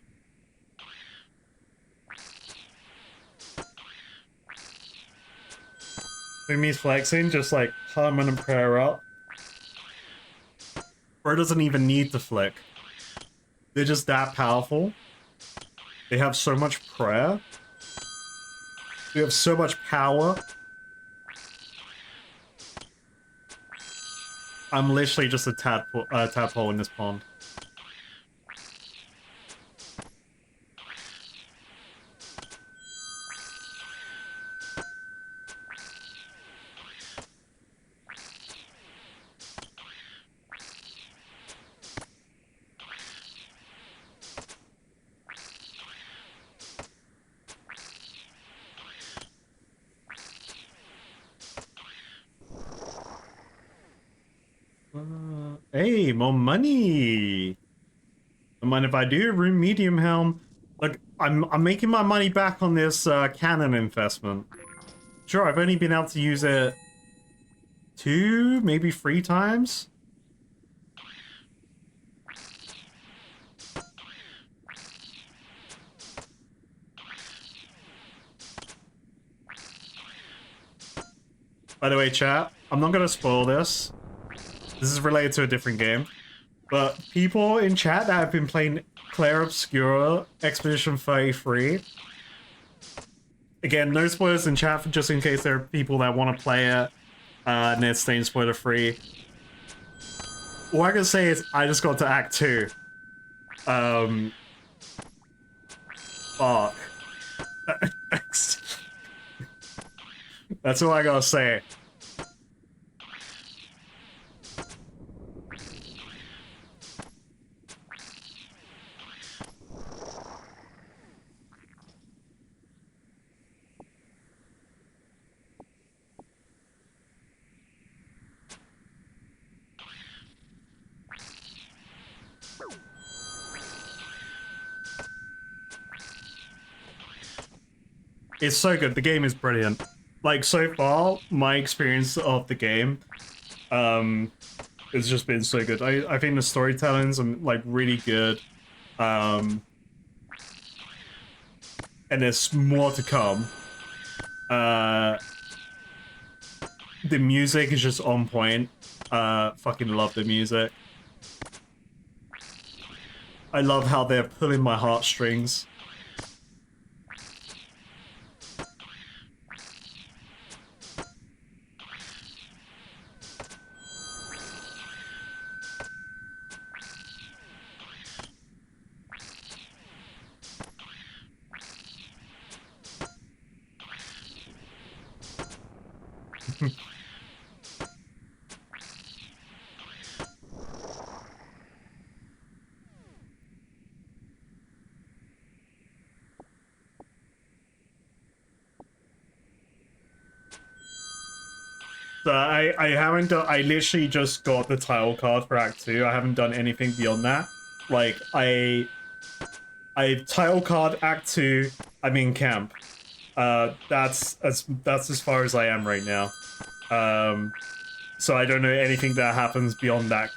Lumi's flexing, just like permanent prayer up. Bro doesn't even need to flick. They're just that powerful. They have so much prayer. They have so much power. I'm literally just a tadpole in this pond. Hey, more money. Don't mind if I do. Room medium helm. Look, I'm making my money back on this cannon investment. Sure, I've only been able to use it 2, maybe 3 times. By the way, chat, I'm not gonna spoil this. This is related to a different game. But people in chat that have been playing Clair Obscura Expedition 33. Again, no spoilers in chat, just in case there are people that want to play it. And it's staying spoiler free. All I can say is I just got to Act 2. Fuck. That's all I gotta say. It's so good. The game is brilliant. Like, so far, my experience of the game, it's just been so good. I think the storytelling's like really good. And there's more to come. The music is just on point. Fucking love the music. I love how they're pulling my heartstrings. So I haven't done. I literally just got the title card for Act 2. I haven't done anything beyond that. Like I title card Act 2. I'm in camp. That's as far as I am right now. So I don't know anything that happens beyond that.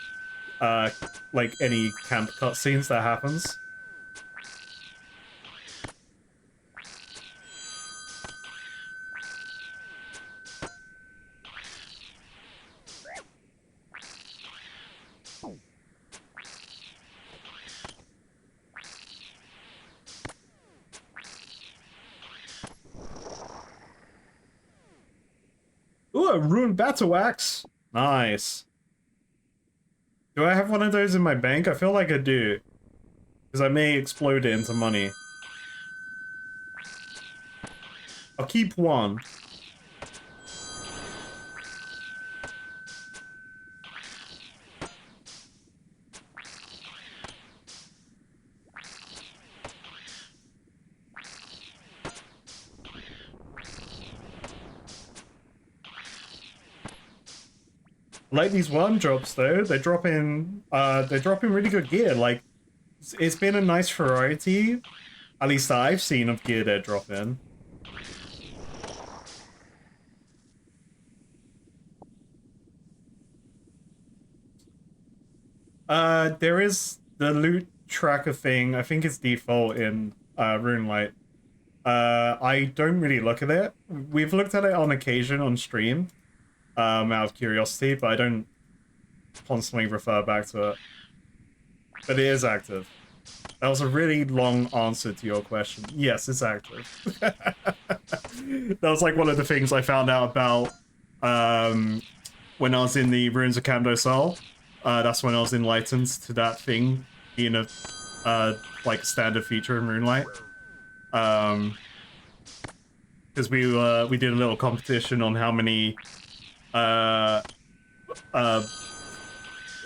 Like any camp cutscenes that happens. Ooh, a ruined battle axe. Nice. Do I have one of those in my bank? I feel like I do. Because I may explode it into money. I'll keep one. I like these worm drops though. They're dropping really good gear. Like it's been a nice variety, at least that I've seen, of gear they're dropping. There is the loot tracker thing. I think it's default in Runelight. I don't really look at it. We've looked at it on occasion on stream, out of curiosity, but I don't constantly refer back to it. But it is active. That was a really long answer to your question. Yes, it's active. That was like one of the things I found out about when I was in the Ruins of Camdo Sol. That's when I was enlightened to that thing being a like standard feature in Moonlight. Because we did a little competition on how many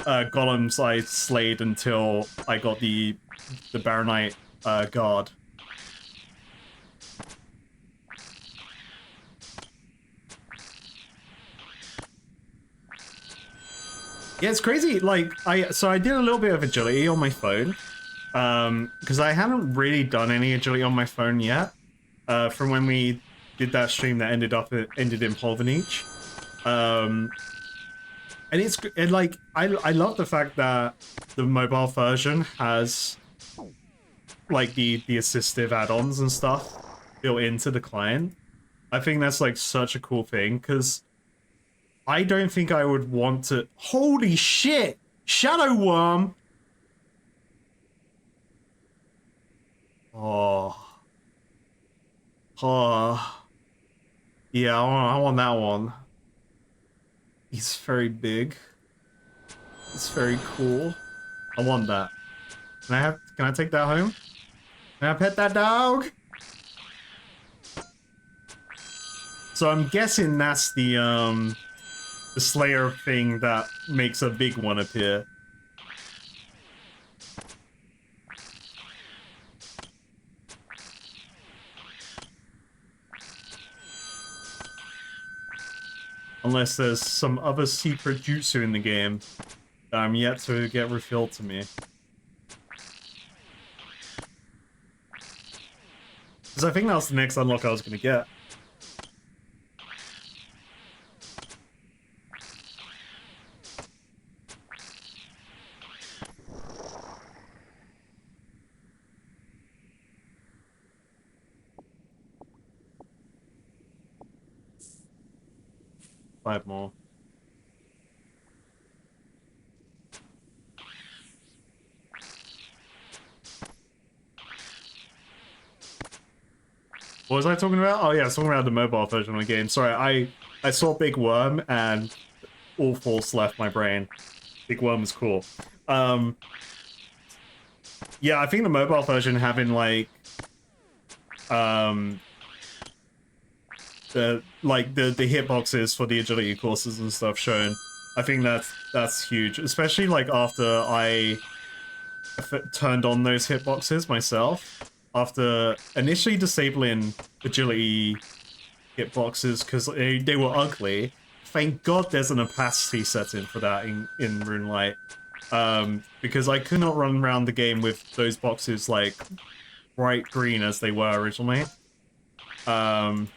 golems I slayed until I got the Baronite guard. Yeah, it's crazy. Like I did a little bit of agility on my phone, because I hadn't really done any agility on my phone yet. From when we did that stream that ended in Polvanich. And like I love the fact that the mobile version has like the assistive add-ons and stuff built into the client. I think that's like such a cool thing because I don't think I would want to. Holy shit! Shadow Worm! Oh. Oh. Yeah, I want that one. He's very big. It's very cool. I want that. Can I take that home? Can I pet that dog? So I'm guessing that's the Slayer thing that makes a big one appear. Unless there's some other secret jutsu in the game that I'm yet to get revealed to me. Because I think that was the next unlock I was going to get. Five more. What was I talking about? Oh yeah, I was talking about the mobile version of the game. Sorry, I saw Big Worm and all force left my brain. Big Worm was cool. Yeah, I think the mobile version having like the hitboxes for the agility courses and stuff shown. I think that's huge, especially like after I turned on those hitboxes myself. After initially disabling agility hitboxes because they were ugly. Thank God there's an opacity setting for that in Runelight. Because I could not run around the game with those boxes like bright green as they were originally. But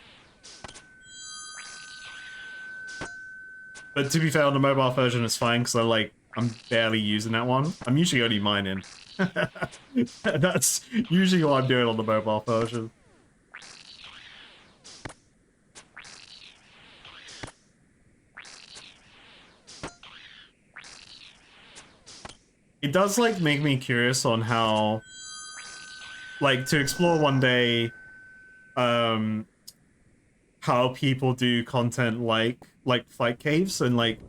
to be fair, on the mobile version, it's fine because I'm barely using that one. I'm usually only mining. That's usually what I'm doing on the mobile version. It does like make me curious on how, like, to explore one day, how people do content like fight caves and like,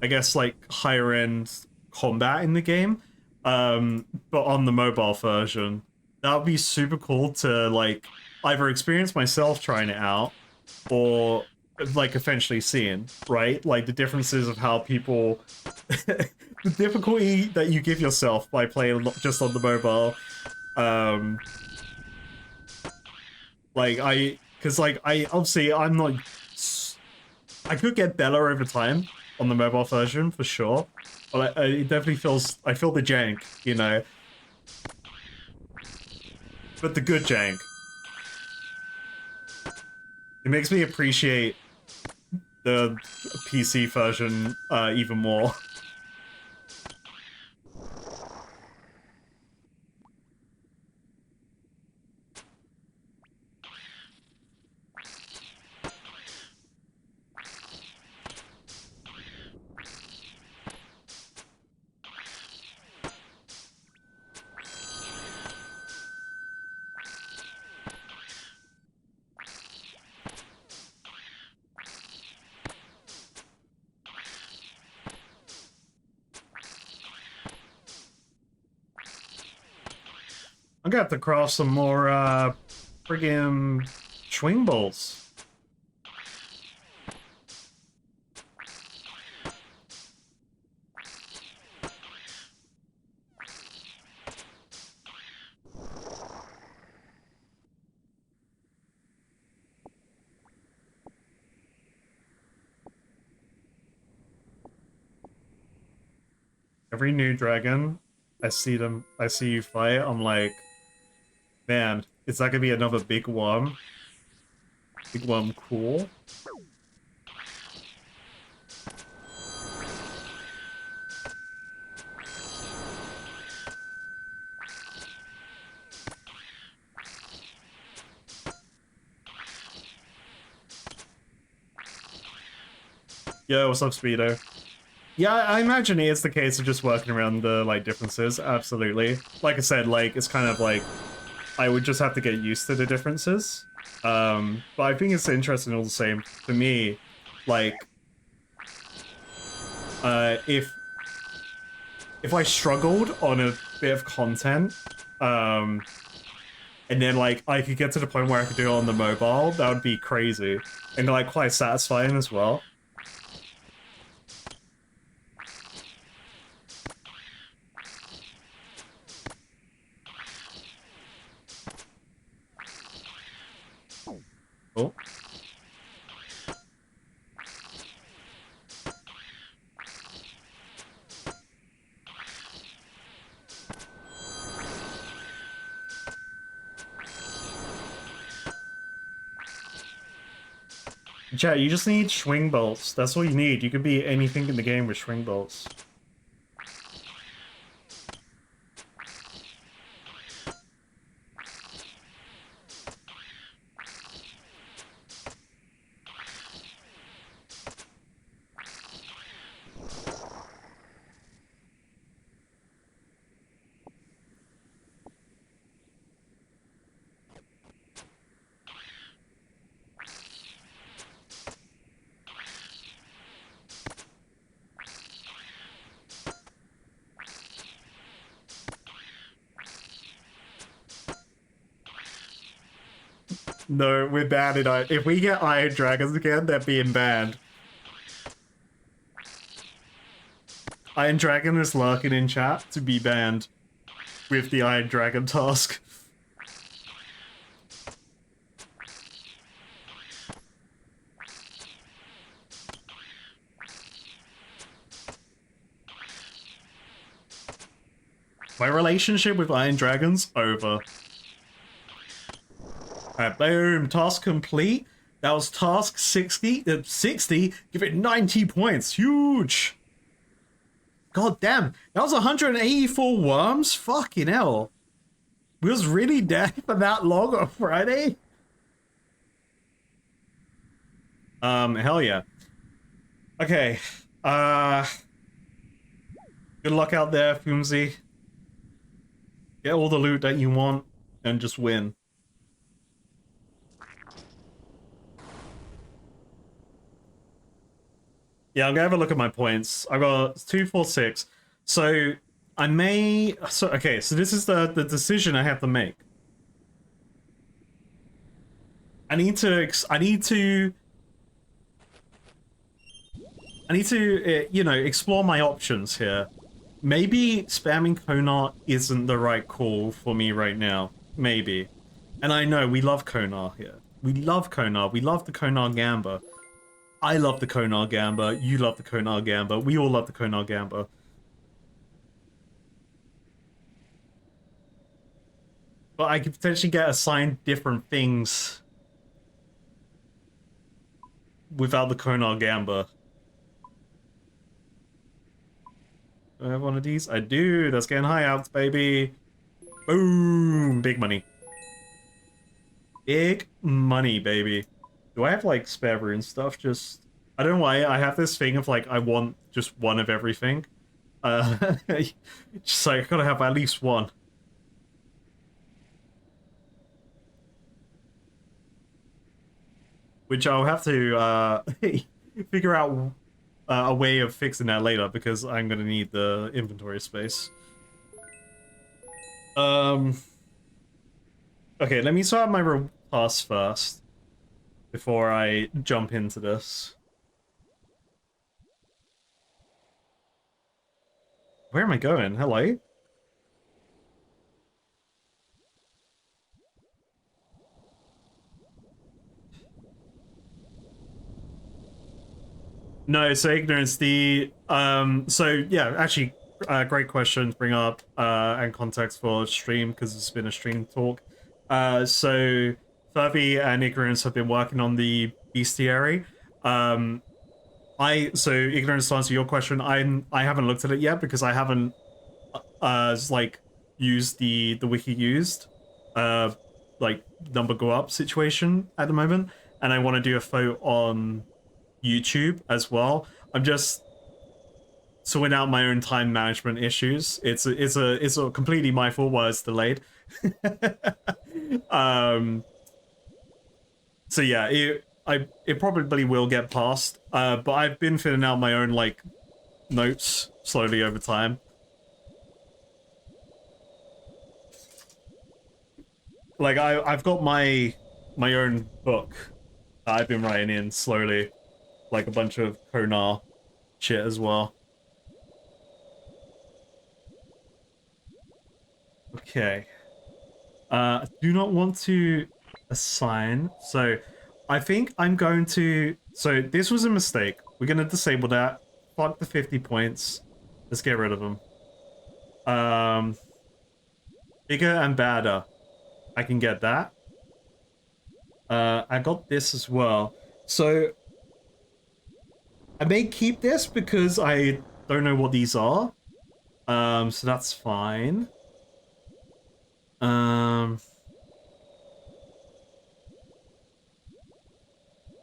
I guess like higher end combat in the game, but on the mobile version. That would be super cool to like either experience myself trying it out or like eventually seeing, right? Like the differences of how people the difficulty that you give yourself by playing just on the mobile. Because like I obviously I'm not. I could get better over time on the mobile version for sure, but it definitely feels. I feel the jank, you know, but the good jank. It makes me appreciate the PC version even more. I'm gonna have to craft some more friggin' swing balls. Every new dragon, I see you fight, I'm like, man, is that gonna be another big worm? Big worm cool? Yo, what's up, Speedo? Yeah, I imagine it is the case of just working around the, like, differences, absolutely. Like I said, like, it's kind of like, I would just have to get used to the differences. But I think it's interesting all the same. For me, like, if I struggled on a bit of content, and then, like, I could get to the point where I could do it on the mobile, that would be crazy. And, like, quite satisfying as well. Oh. Chat, you just need swing bolts. That's all you need. You could be anything in the game with swing bolts. No, we're banned in Iron. If we get Iron Dragons again, they're being banned. Iron Dragon is lurking in chat to be banned with the Iron Dragon task. My relationship with Iron Dragons over. Alright, boom, task complete. That was task 60. 60? Give it 90 points. Huge! God damn, that was 184 worms? Fucking hell. We was really dead for that long on Friday? Hell yeah. Okay, good luck out there, Fumzi. Get all the loot that you want and just win. Yeah, I'm gonna have a look at my points. I got 246. So I may. So okay. So this is the decision I have to make. I need to. You know, explore my options here. Maybe spamming Konar isn't the right call for me right now. Maybe. And I know we love Konar here. We love Konar. We love the Konar Gamba. I love the Konar Gamba. You love the Konar Gamba. We all love the Konar Gamba. But I could potentially get assigned different things without the Konar Gamba. Do I have one of these? I do. That's getting high outs, baby. Boom. Big money. Big money, baby. Do I have, like, spare rune stuff? Just... I don't know why. I have this thing of, like, I want just one of everything. Just like, I gotta have at least one. Which I'll have to, figure out a way of fixing that later, because I'm gonna need the inventory space. Okay, let me sort out my tasks first before I jump into this. Where am I going? Hello? No, so ignorance, so yeah, actually, great question to bring up, and context for stream, because it's been a stream talk. So Furby and Ignorance have been working on the bestiary. So Ignorance, to answer your question, I haven't looked at it yet because I haven't, like, used the wiki used, like, number go up situation at the moment, and I want to do a vote on YouTube as well. I'm just sorting out my own time management issues. It's a completely my fault why it's delayed. So yeah, it probably will get passed. But I've been filling out my own, like, notes slowly over time. Like, I've got my own book that I've been writing in slowly. Like a bunch of Konar shit as well. Okay. Do not want to assign. So I think I'm going to... So this was a mistake. We're going to disable that. Fuck the 50 points. Let's get rid of them. Bigger and badder. I can get that. I got this as well. So I may keep this because I don't know what these are. So that's fine.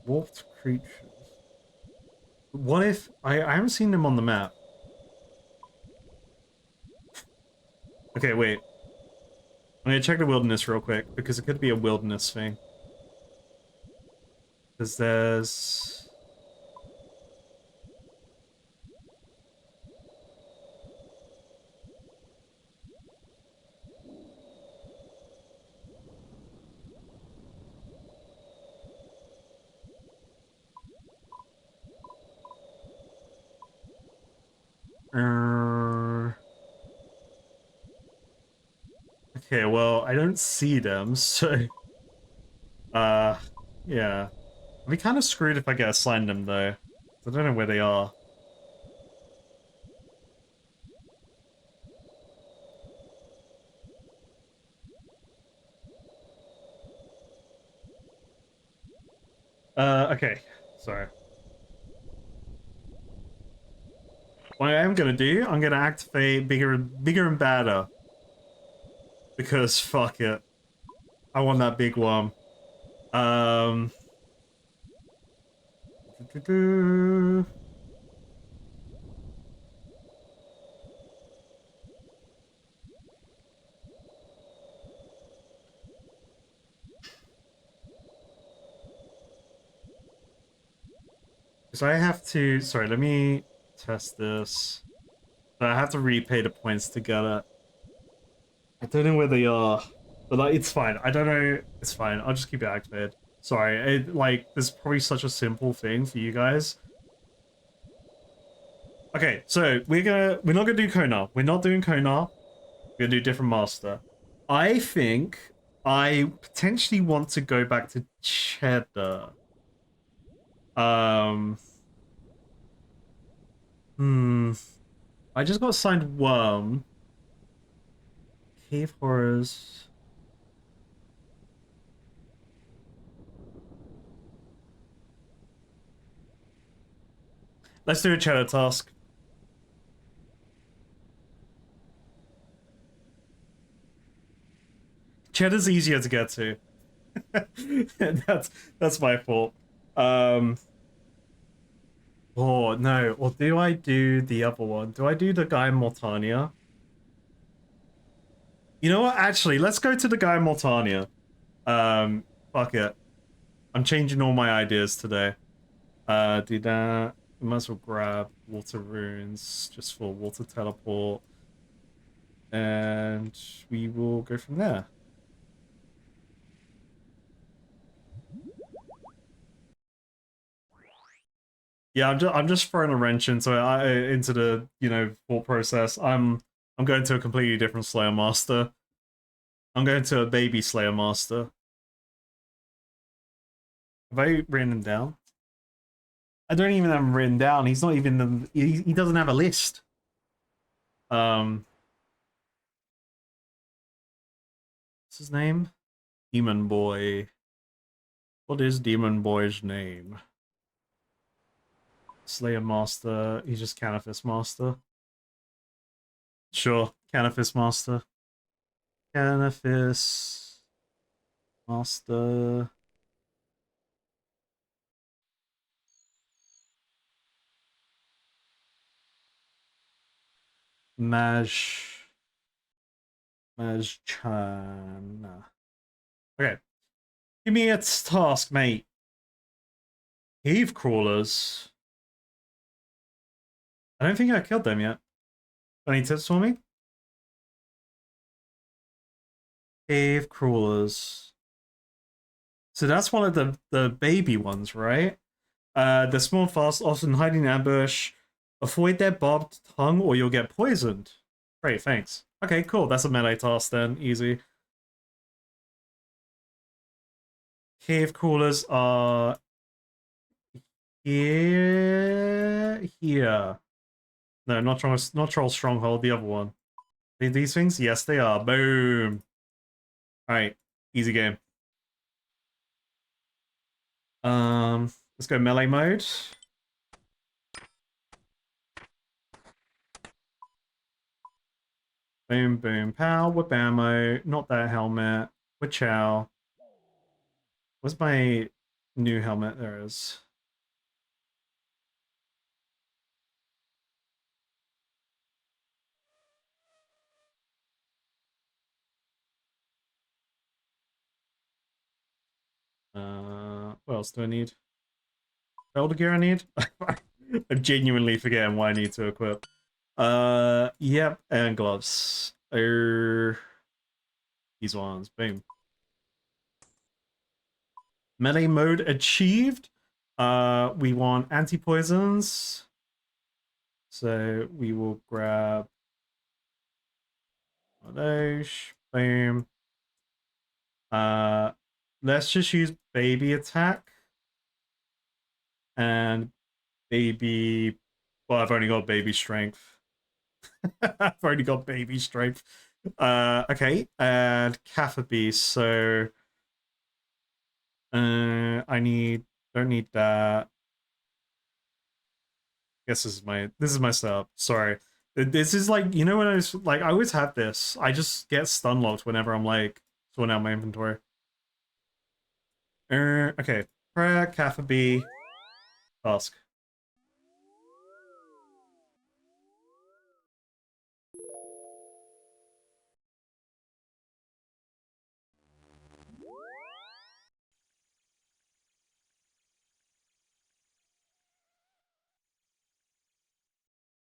Warped creatures. What if I haven't seen them on the map? Okay, wait. I'm gonna check the wilderness real quick because it could be a wilderness thing. Because there's okay, well, I don't see them, so uh yeah. I'll be kind of screwed if I get assigned them though. I don't know where they are. Okay. Sorry. What I am gonna do, I'm gonna activate bigger and badder. Because fuck it. I want that big one. Um So I have to sorry, let me test this. I have to repay the points to get it. I don't know where they are. But like it's fine. I don't know. It's fine. I'll just keep it activated. Sorry, like this is probably such a simple thing for you guys. Okay, so we're not gonna do Konar. We're not doing Konar. We're gonna do different master. I think I potentially want to go back to Cheddar. Um hmm. I just got assigned Worm. Cave Horrors. Let's do a Cheddar task. Cheddar's easier to get to. that's my fault. Um Oh no, or do I do the other one? Do I do the guy in Mortania? You know what? Actually, let's go to the guy in Mortania. Fuck it. I'm changing all my ideas today. Do that. We might as well grab water runes just for water teleport. And we will go from there. Yeah, I'm just throwing a wrench into the thought process. I'm going to a completely different Slayer Master. I'm going to a baby Slayer Master. Have I written him down? I don't even have him written down. He's not even he doesn't have a list. What's his name? Demon Boy. What is Demon Boy's name? Slayer Master. He's just Canifis Master. Sure, Canifis Master. Canifis Master. Maj. Maj-chan. Okay. Give me a task, mate. Cave crawlers. I don't think I killed them yet. Any tips for me? Cave crawlers. So that's one of the baby ones, right? They're small and fast, often hiding in ambush. Avoid their barbed tongue or you'll get poisoned. Great, thanks. Okay, cool. That's a melee task then. Easy. Cave crawlers are here. No, not Troll Stronghold, the other one. These things? Yes, they are. Boom. Alright, easy game. Let's go melee mode. Boom, boom, pow, whip ammo. Not that helmet. Which chow. Where's my new helmet? There it is. What else do I need? Elder gear I need? I'm genuinely forgetting what I need to equip. Yep, and gloves. These ones. Boom. Melee mode achieved. We want anti-poisons. So we will grab one of those. Boom. Uh, let's just use baby attack and baby. Well, I've only got baby strength. I've already got baby strength. Okay, and Kappa Beast. So, don't need that. Guess this is my setup. Sorry, this is like when I was like I always have this. I just get stun locked whenever I'm like sorting out my inventory. Okay, prayer, Kappa B, task.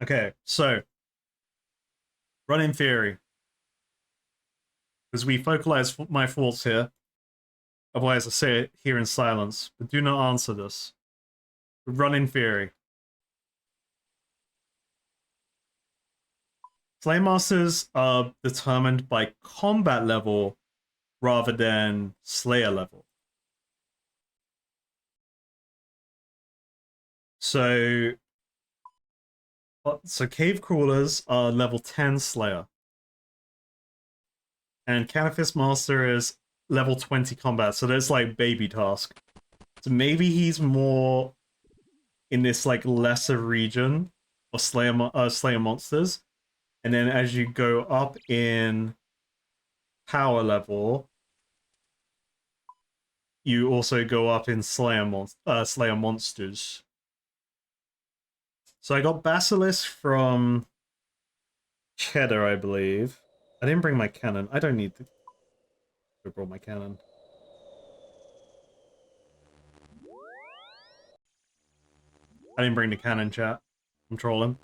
Okay, so run in theory because we focalize my faults here. Otherwise, I say it here in silence. But do not answer this. Run in theory. Slayer Masters are determined by combat level rather than Slayer level. So, Cave Crawlers are level 10 Slayer. And Canifist Master is level 20 combat. So there's like baby task. So maybe he's more in this like lesser region of Slayer monsters. And then as you go up in power level, you also go up in Slayer monsters. So I got Basilisk from Cheddar, I believe. I didn't bring my cannon. I don't need to go brought my cannon. I didn't bring the cannon, chat. I'm trolling.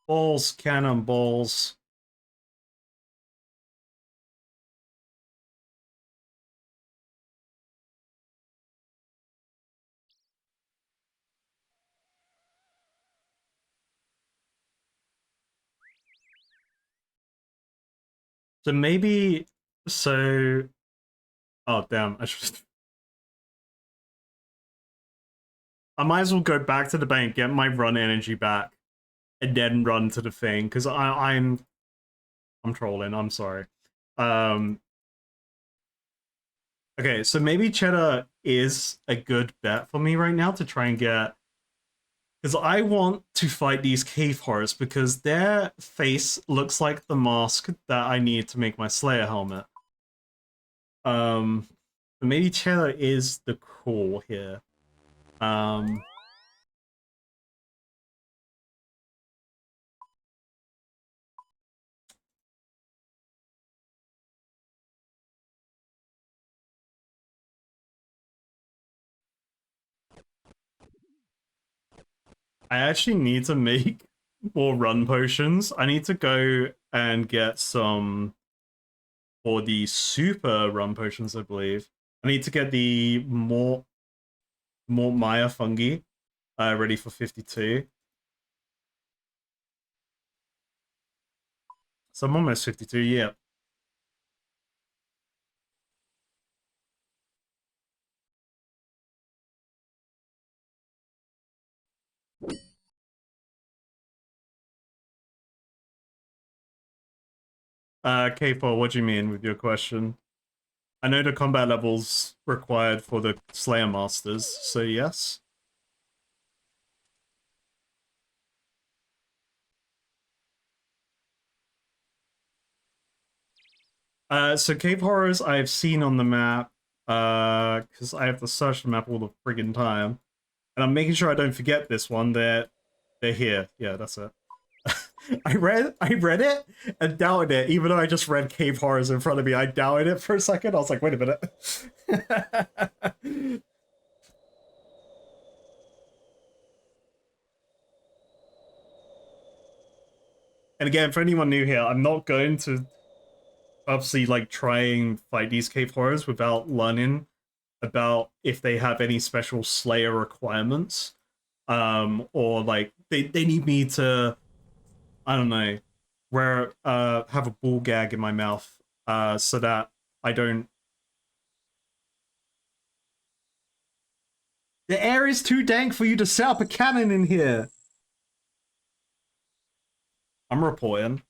Balls, cannon, balls. So maybe so oh damn, I might as well go back to the bank, get my run energy back, and then run to the thing, because I'm trolling, I'm sorry. Um okay, so maybe Cheddar is a good bet for me right now to try and get because I want to fight these cave horrors because their face looks like the mask that I need to make my Slayer helmet. But maybe Cheddar is the call here. Um, I actually need to make more run potions. I need to go and get some for the super run potions, I believe. I need to get the more Maya fungi ready for 52. So I'm almost 52, yeah. K4, what do you mean with your question? I know the combat levels required for the Slayer Masters, so yes. So cave horrors I've seen on the map, because I have to search the map all the friggin' time, and I'm making sure I don't forget this one. They're here. Yeah, that's it. I read it and doubted it, even though I just read cave horrors in front of me. I doubted it for a second. I was like, wait a minute. And again, for anyone new here, I'm not going to obviously like try and fight these cave horrors without learning about if they have any special Slayer requirements. Or like they need me to, I don't know, where have a ball gag in my mouth, so that I don't. The air is too dank for you to set up a cannon in here. I'm reporting.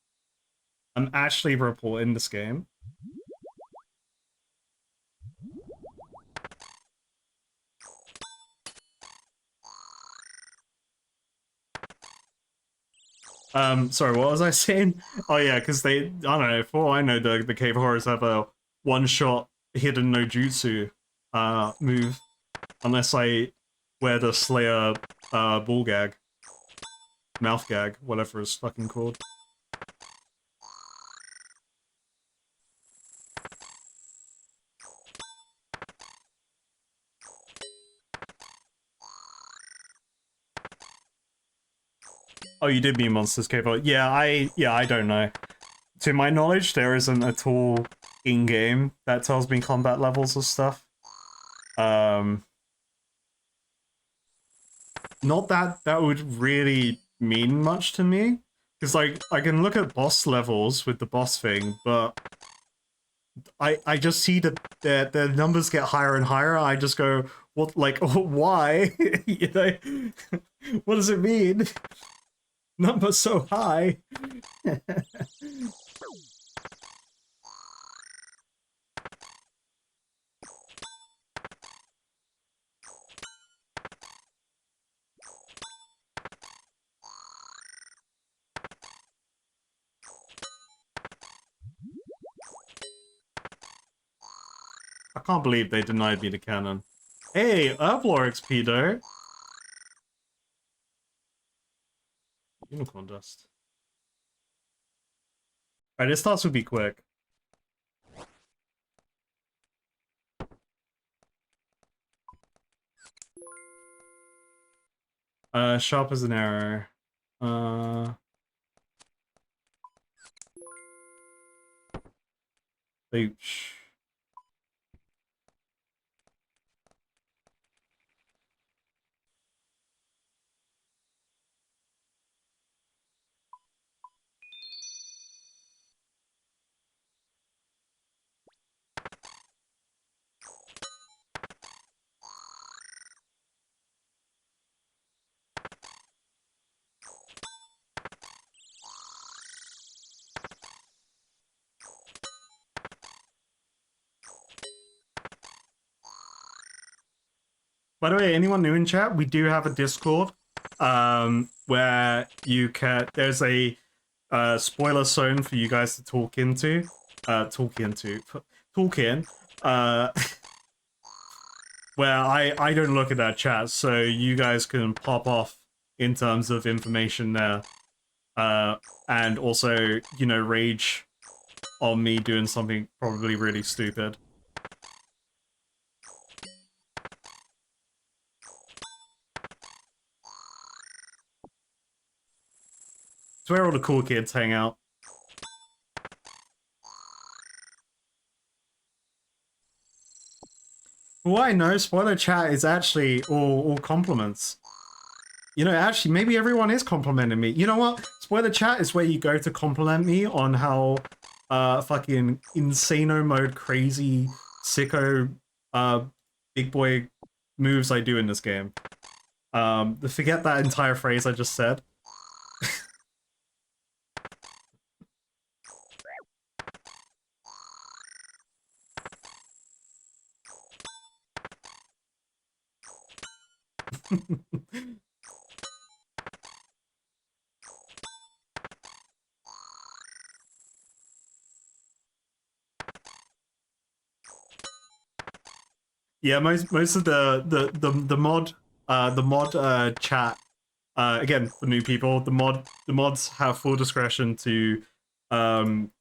I'm actually reporting this game. Sorry, what was I saying? Oh yeah, because they, I don't know, for all I know, the cave horrors have a one-shot hidden no jutsu move, unless I wear the Slayer ball gag, mouth gag, whatever it's fucking called. Oh, you did mean Monsters Cave Horror. Yeah, I don't know. To my knowledge, there isn't a tool in-game that tells me combat levels of stuff. Not that that would really mean much to me. Because, like, I can look at boss levels with the boss thing, but I just see the numbers get higher and higher. I just go, what, like, why? You know? What does it mean? Number so high. I can't believe they denied me the cannon. Hey, Herblore XP though. Unicorn dust. Alright, this starts will be quick. Sharp as an arrow. They... By the way, anyone new in chat, we do have a Discord, where you can. There's a spoiler zone for you guys to talk into, talk in, where I don't look at that chat, so you guys can pop off in terms of information there, and also, you know, rage on me doing something probably really stupid. It's where all the cool kids hang out. Well, I know, spoiler chat is actually all compliments. You know, actually, maybe everyone is complimenting me. You know what? Spoiler chat is where you go to compliment me on how fucking insano mode crazy sicko big boy moves I do in this game. Forget that entire phrase I just said. Yeah, most of the mod chat, again for new people, the mods have full discretion to um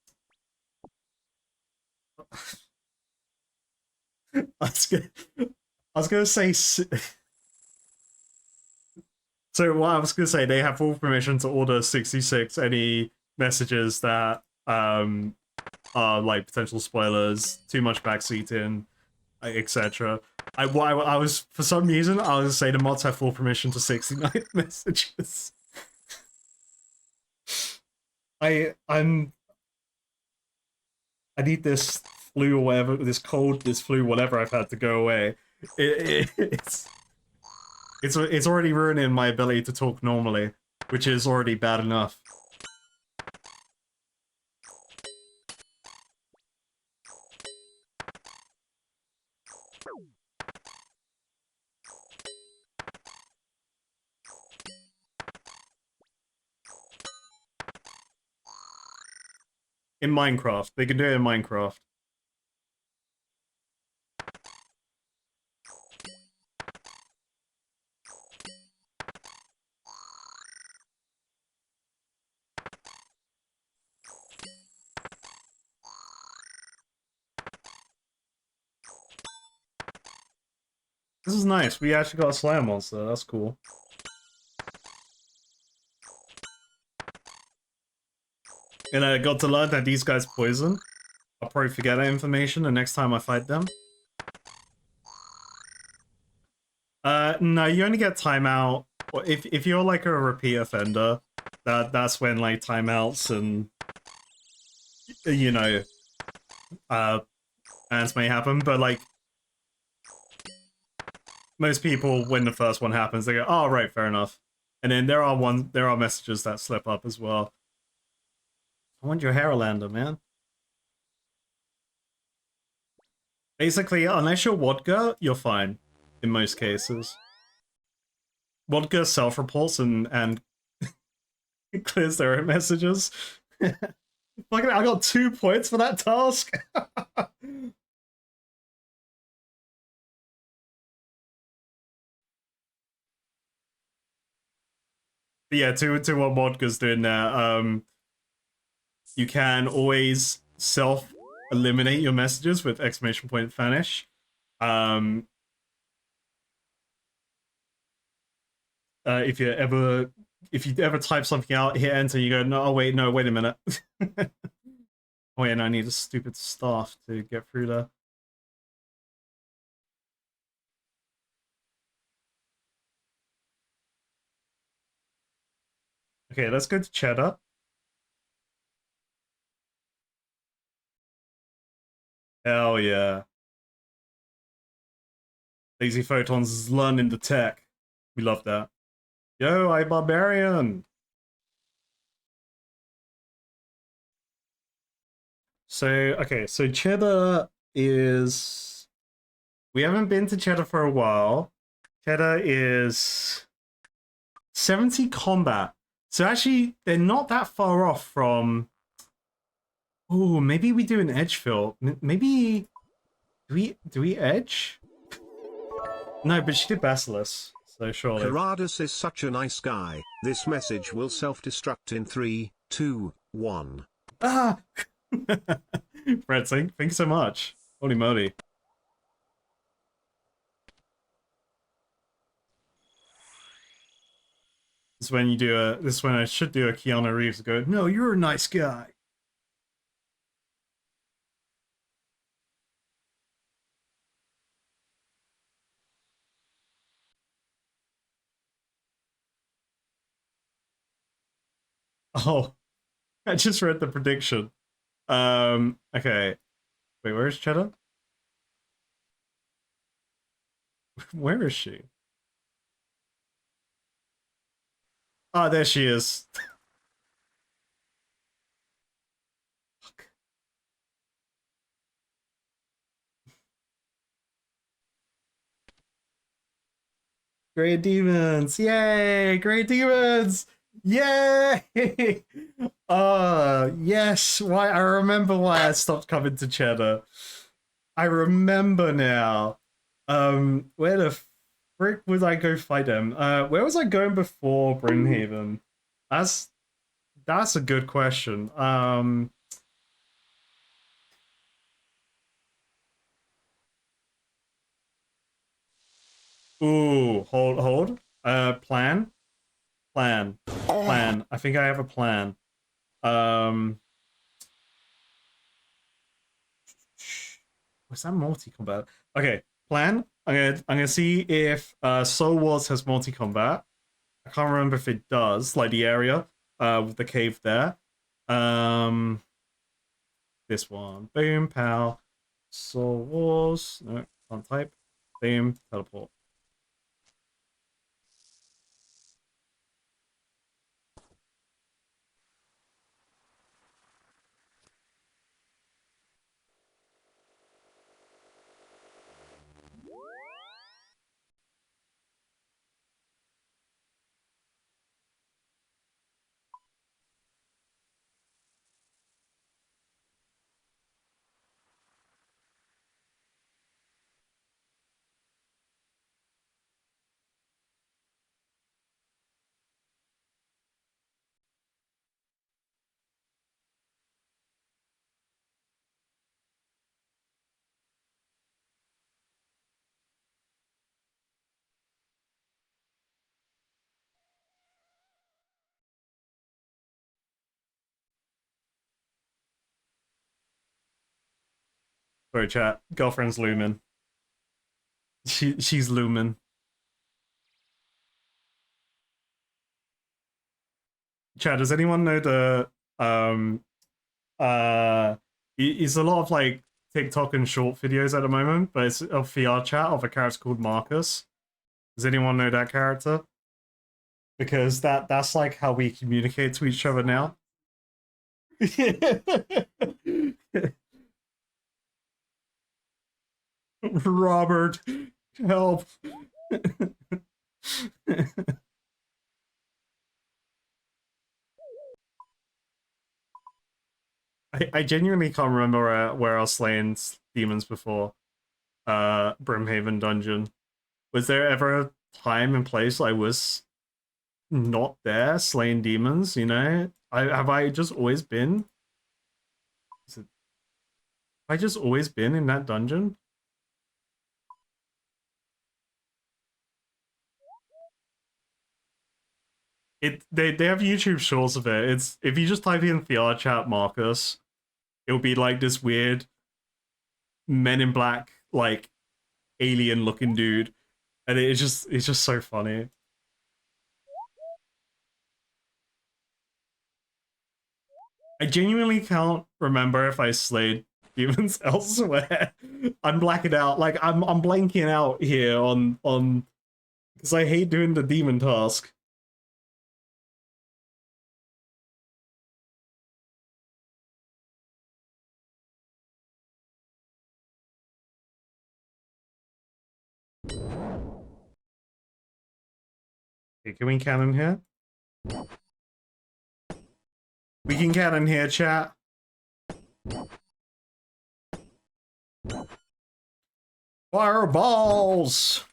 I was gonna, I was gonna say so what I was gonna say, they have full permission to order 66 any messages that are like potential spoilers, too much backseating, etc. I was, for some reason I was say the mods have full permission to 69 messages. I'm I need this flu or whatever, this cold, this flu, whatever I've had to go away. It's already ruining my ability to talk normally, which is already bad enough. In Minecraft, they can do it in Minecraft. This is nice. We actually got a Slayer monster. That's cool. And I got to learn that these guys poison. I'll probably forget that information the next time I fight them. No, you only get timeout. If you're like a repeat offender, that's when like timeouts and you know bans may happen. But like most people, when the first one happens, they go, "Oh, right, fair enough." And then there are messages that slip up as well. I want your Haralander, man. Basically, unless you're Wodka, you're fine in most cases. Wodka self-reports and clears their own messages. Fucking, I got 2 points for that task. But yeah, to what Wodka's doing there, you can always self-eliminate your messages with exclamation point vanish. If you ever type something out, hit enter, you go, no, oh wait, no, wait a minute. Oh yeah, no, I need a stupid staff to get through there. Okay, let's go to Cheddar. Hell yeah. Lazy Photons is learning the tech. We love that. Yo, I Barbarian! So, okay, so Cheddar is... We haven't been to Cheddar for a while. Cheddar is 70 combat. So actually, they're not that far off from... Oh, maybe we do an edge fill. Maybe... Do we edge? No, but she did Basilisk, so surely. Caradus is such a nice guy. This message will self-destruct in 3, 2, 1. Ah! Fred, thanks so much. Holy moly. This is when you do a. This is when I should do a Keanu Reeves go, no, you're a nice guy. Oh, I just read the prediction. Okay. Wait, where is Cheddar? Where is she? Ah, there she is. Great demons! Yay! Great demons! Yay! Yes. Why? I remember why I stopped coming to Cheddar. I remember now. Where the frick would I go fight him? Where was I going before Brimhaven? That's that's a good question. Ooh, hold. Plan. I think I have a plan. Um, was that multi-combat? Okay, plan. I'm gonna see if Soul Wars has multi-combat. I can't remember if it does, like the area with the cave there. Um, this one. Boom, pow. Soul Wars. No, can't type. Boom, teleport. Sorry, chat. Girlfriend's Lumen. She's Lumen. Chad, does anyone know the uh it's a lot of like TikTok and short videos at the moment, but it's a VR chat of a character called Marcus. Does anyone know that character? Because that's like how we communicate to each other now. Robert, help. I genuinely can't remember where I was slaying demons before Brimhaven dungeon. Was there ever a time and place I was not there slaying demons, you know? I just always been? Is it, I just always been in that dungeon? They have YouTube shorts of it. It's if you just type in VR chat Marcus, it'll be like this weird Men in Black like alien looking dude, and it's just so funny. I genuinely can't remember if I slayed demons elsewhere. I'm blacking out. Like I'm blanking out here on because I hate doing the demon task. Okay, can we cannon here? We can cannon here, chat. Fireballs!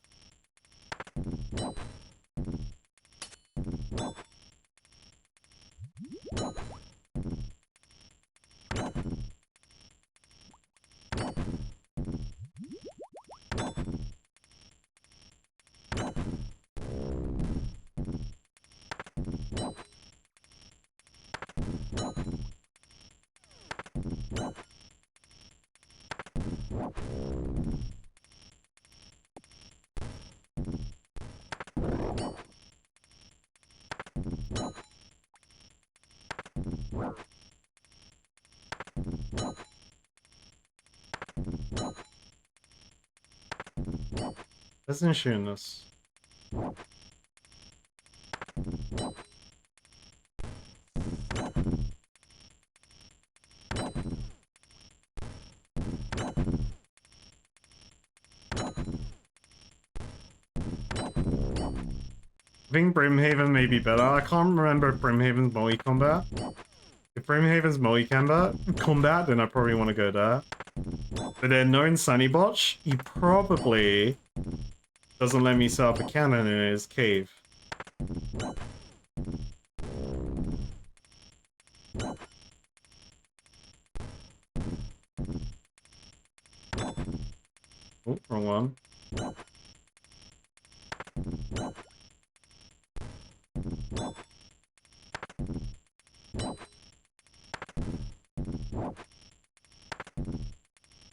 Isn't shooting us. I think Brimhaven may be better. I can't remember Brimhaven's multi-combat. If Brimhaven's multi-combat, then I probably want to go there. But then knowing Sunnybotch, he probably doesn't let me set up a cannon in his cave. Oh, wrong one.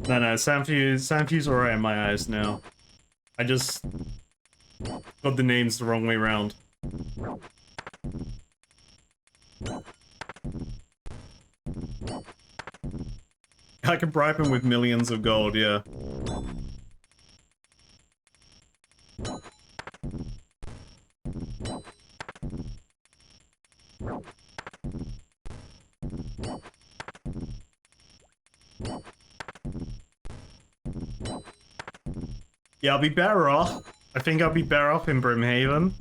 No, Sanfu's alright in my eyes now. I just got the names the wrong way around. I can bribe him with millions of gold, yeah. Yeah, I'll be better off. I think I'll be better off in Brimhaven,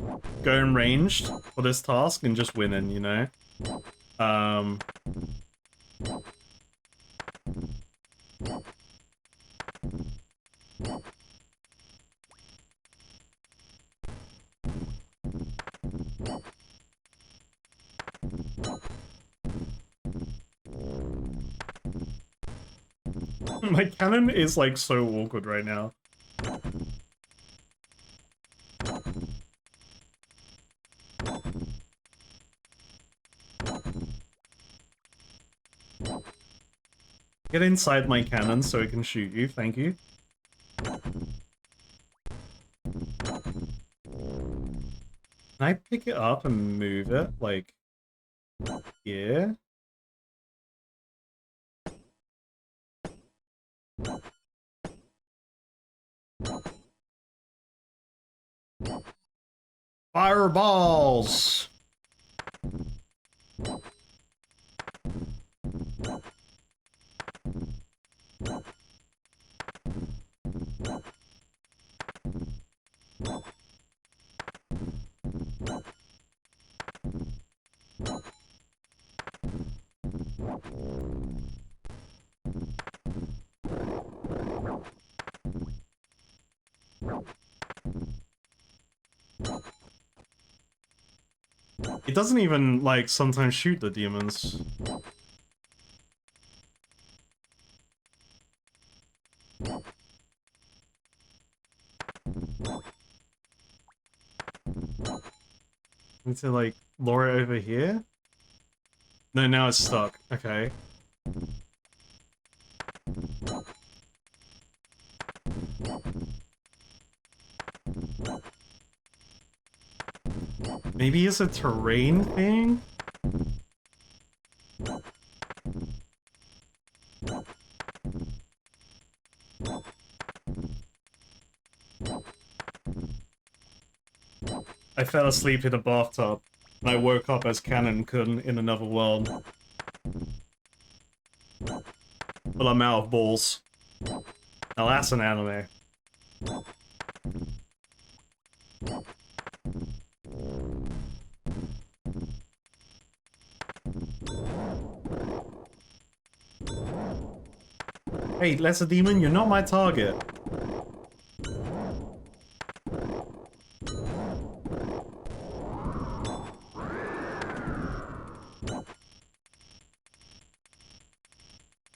going ranged for this task and just winning, you know? My cannon is like so awkward right now. Get inside my cannon so it can shoot you, thank you. Can I pick it up and move it? Like, yeah? Fireballs! It doesn't even, like, sometimes shoot the demons. Need to, like, lure it over here? No, now it's stuck. Okay. Maybe it's a terrain thing? I fell asleep in a bathtub, and I woke up as Canon-kun in another world. But I'm out of balls. Now that's an anime. Hey, Lesser Demon, you're not my target.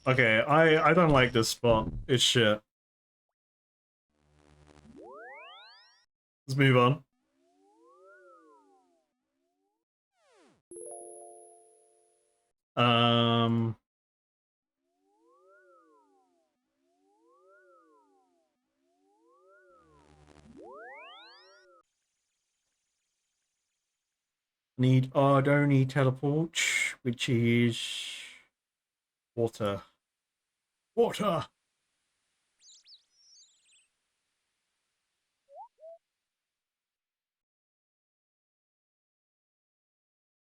Okay, I don't like this spot. It's shit. Let's move on. Don't need teleport, which is water. Water.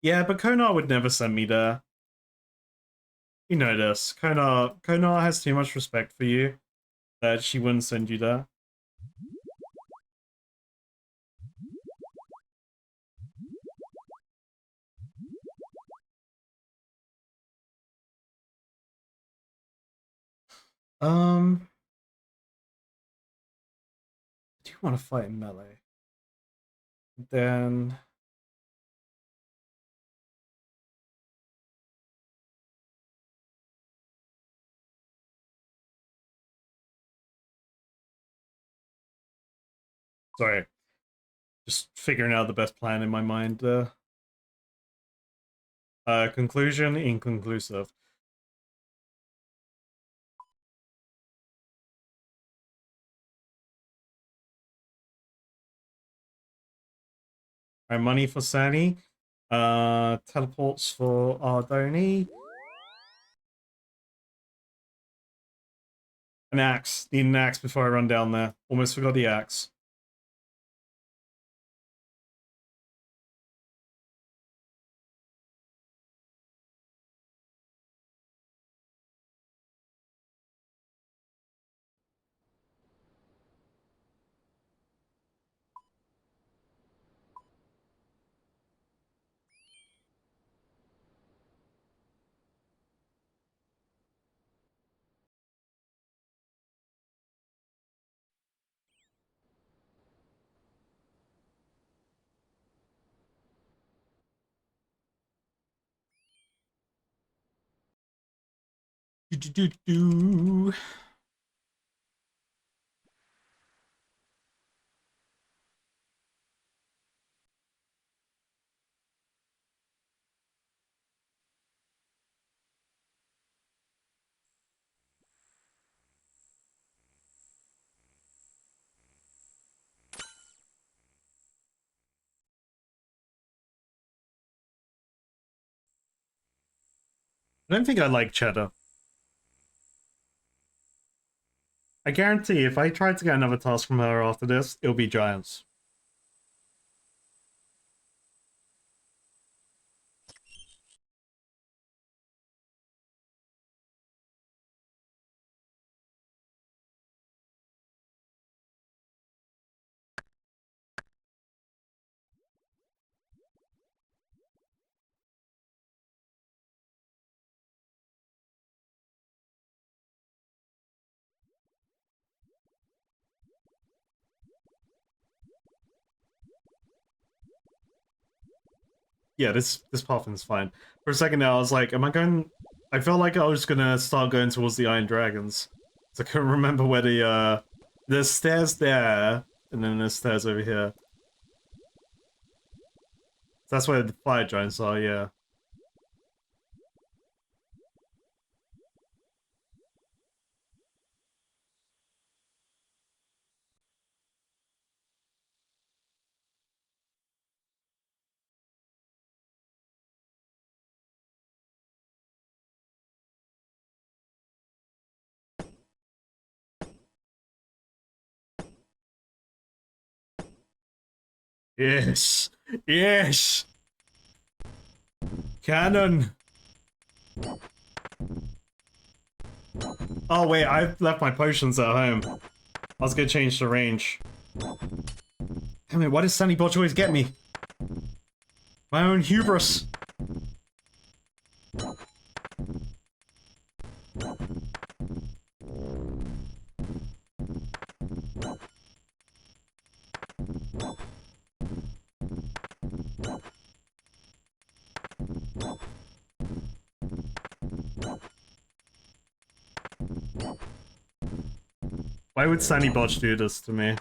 Yeah, but Konar would never send me there. You know this. Konar has too much respect for you that she wouldn't send you there. Um, do you want to fight in melee? Then sorry, just figuring out the best plan in my mind. Conclusion inconclusive. Alright, money for Sani. Teleports for Ardoni. An axe. Need an axe before I run down there. Almost forgot the axe. Do. I don't think I like Cheddar. I guarantee if I try to get another task from her after this, it'll be giants. Yeah, this Puffin's fine. For a second now, I was like, am I going... I felt like I was gonna start going towards the Iron Dragons. So I couldn't remember where the, there's stairs there, and then there's stairs over here. That's where the fire giants are, yeah. Yes! Yes! Cannon! Oh wait, I left my potions at home. I was gonna change the range. Damn it, why does Sunny Botch always get me? My own hubris! Why would Sunny Botch do this to me?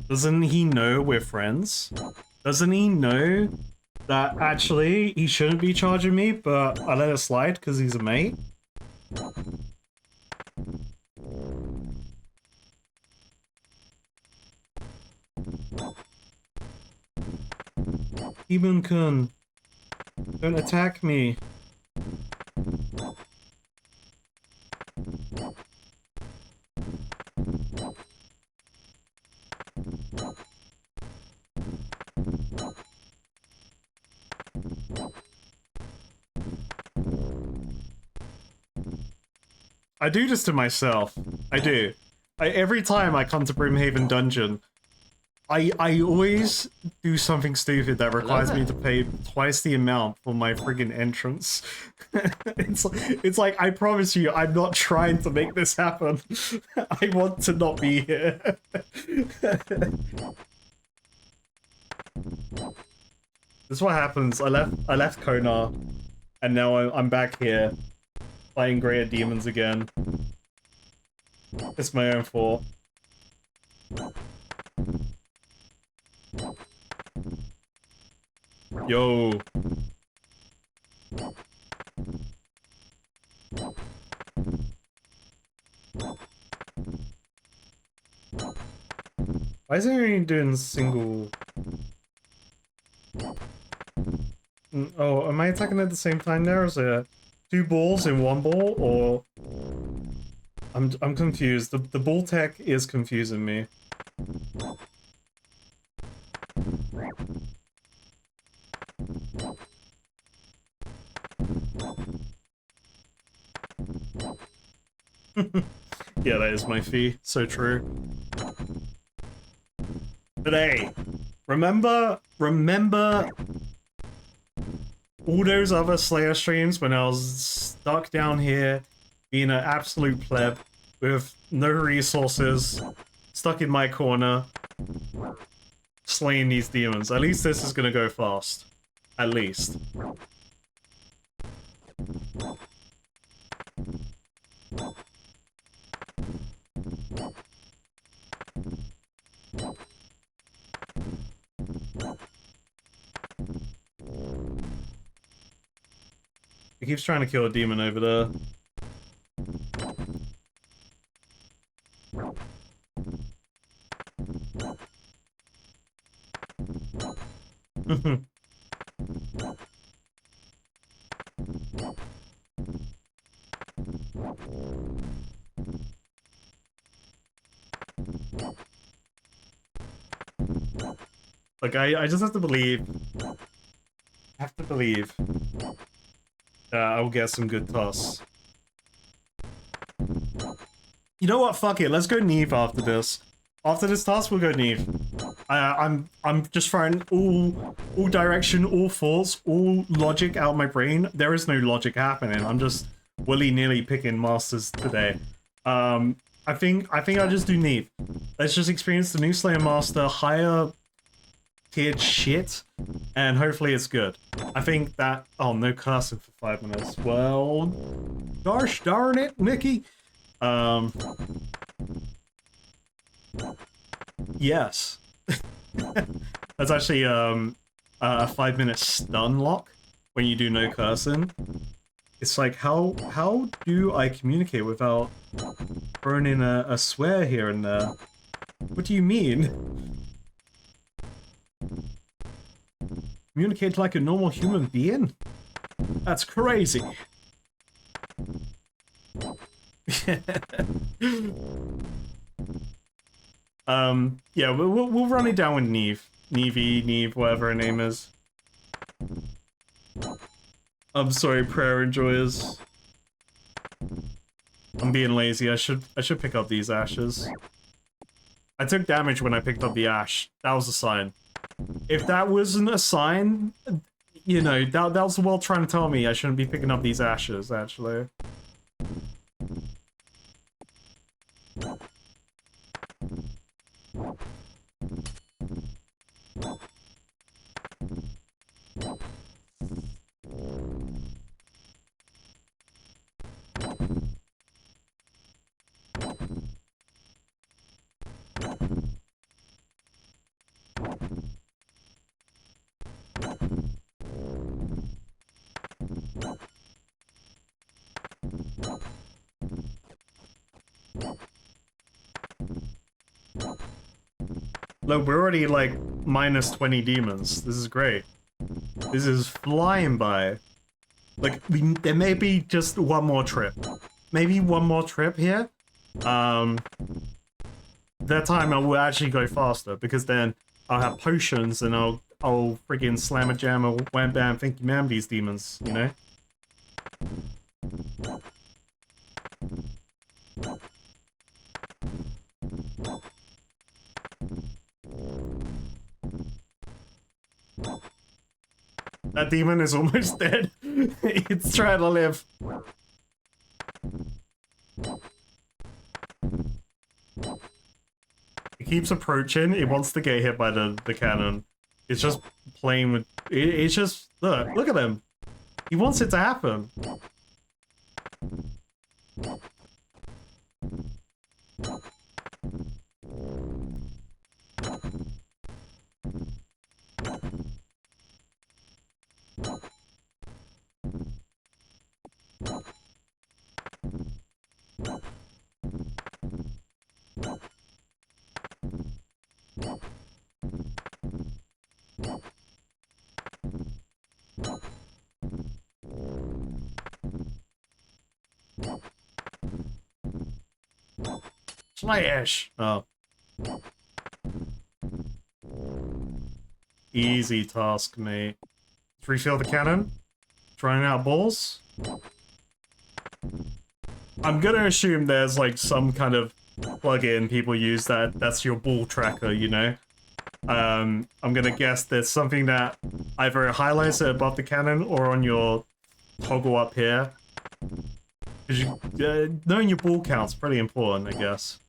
Doesn't he know we're friends? Doesn't he know that actually he shouldn't be charging me, but I let it slide because he's a mate? Demon-kun, don't attack me. I do this to myself. I do. Every time I come to Brimhaven Dungeon, I always do something stupid that requires there. me to pay twice the amount for my friggin' entrance. It's like, I promise you, I'm not trying to make this happen. I want to not be here. This is what happens. I left Konar, and now I'm back here, fighting greater demons again. It's my own fault. Yo. Why is it only doing single? Oh, am I attacking at the same time there? Is there 2 balls in 1 ball, or I'm confused. The ball tech is confusing me. Yeah, that is my fee. So true. But hey, remember all those other Slayer streams when I was stuck down here, being an absolute pleb, with no resources, stuck in my corner, slaying these demons. At least this is gonna go fast. At least. He keeps trying to kill a demon over there. Like, I just have to believe. I have to believe that I'll get some good toss. You know what? Fuck it. Let's go Neve after this. After this task, we'll go Neve. I'm just throwing all direction, all thoughts, all logic out of my brain. There is no logic happening. I'm just willy-nilly picking masters today. I think I'll just do Neve. Let's just experience the new Slayer Master, higher tiered shit, and hopefully it's good. I think that... Oh, no cursing for 5 minutes. Well, gosh darn it, Mickey. Yes. That's actually a 5-minute stun lock when you do no cursing. It's like, how do I communicate without throwing in a swear here and there? What do you mean? Communicate like a normal human being? That's crazy. Yeah, we'll run it down with Neve. Neve, whatever her name is. I'm sorry, prayer enjoyers. I'm being lazy. I should pick up these ashes. I took damage when I picked up the ash. That was a sign. If that wasn't a sign, you know, that was the world trying to tell me I shouldn't be picking up these ashes, actually. Look, we're already like minus 20 demons. This is great. This is flying by. Like, there may be just one more trip. Maybe one more trip here. That time I will actually go faster, because then I'll have potions and I'll freaking slam a jam or wham bam thank you ma'am these demons, you know? That demon is almost dead. It's trying to live. It keeps approaching. It wants to get hit by the cannon. It's just playing with... It's just... Look at him. He wants it to happen. Slash! Oh. Easy task, mate. Let's refill the cannon. Trying out balls. I'm gonna assume there's like some kind of plugin people use that's your ball tracker, you know? I'm gonna guess there's something that either highlights it above the cannon or on your toggle up here. Because knowing your ball count's pretty important, I guess.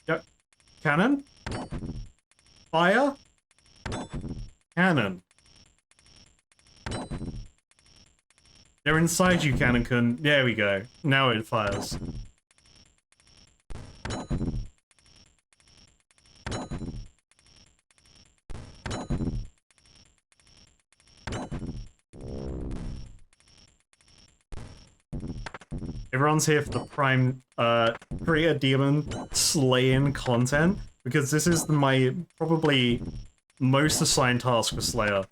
Yep. Cannon. Fire. Cannon. They're inside you, Cannon-kun. There we go. Now it fires. Everyone's here for the prime create a demon slaying content, because this is my probably most assigned task for Slayer.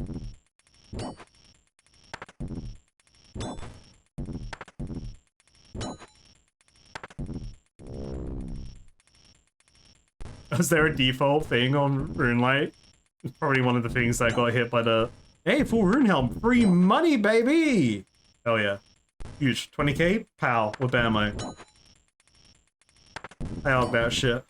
Is there a default thing on Runelight? It's probably one of the things that got hit by the... Hey, full rune helm, free money, baby! Hell yeah. Huge. 20k? Pow. With ammo. I love that shit.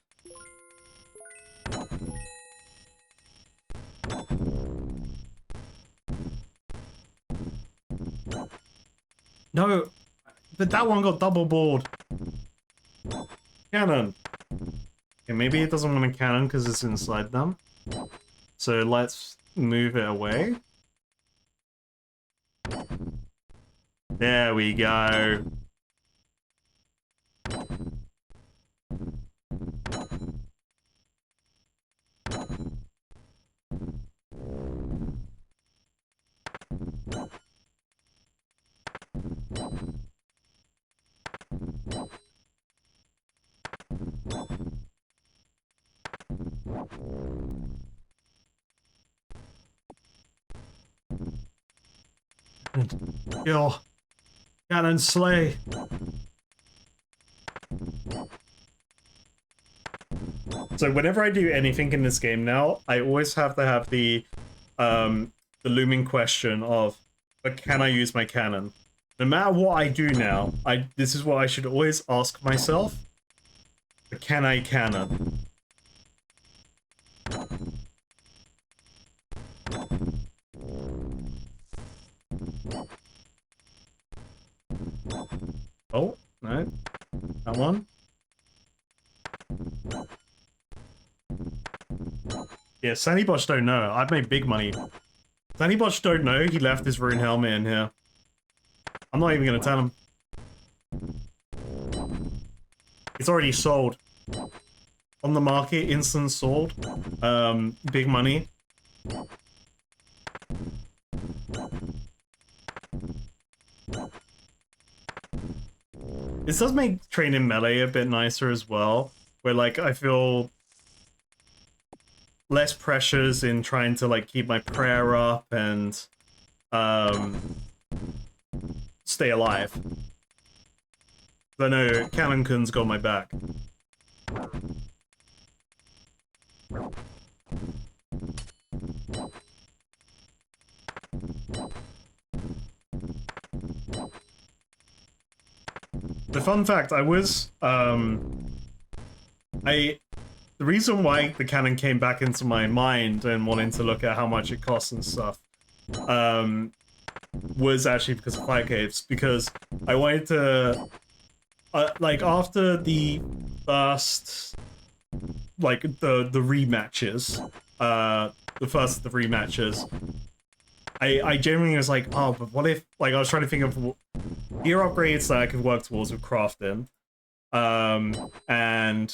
No! But that one got double balled. Cannon. Okay, maybe it doesn't want a cannon because it's inside them. So let's move it away. There we go. Kill. Cannon slay. So whenever I do anything in this game now, I always have to have the looming question of, but can I use my cannon? No matter what I do now, this is what I should always ask myself. But can I cannon? Oh, no. That one. Yeah, Sandy Bosch don't know. I've made big money. Sandy Bosch don't know he left his rune helmet in here. I'm not even gonna tell him. It's already sold. On the market, instant sold. Big money. This does make training melee a bit nicer as well, where like I feel less pressures in trying to like keep my prayer up and stay alive. I know Cannon-kun's got my back. The fun fact, I was, I the reason why the cannon came back into my mind and wanting to look at how much it costs and stuff, was actually because of Fire Caves, because I wanted to, like, after the first, like, the rematches, the first of the rematches, I genuinely was like, oh, but what if, like, I was trying to think of gear upgrades that I could work towards with crafting, and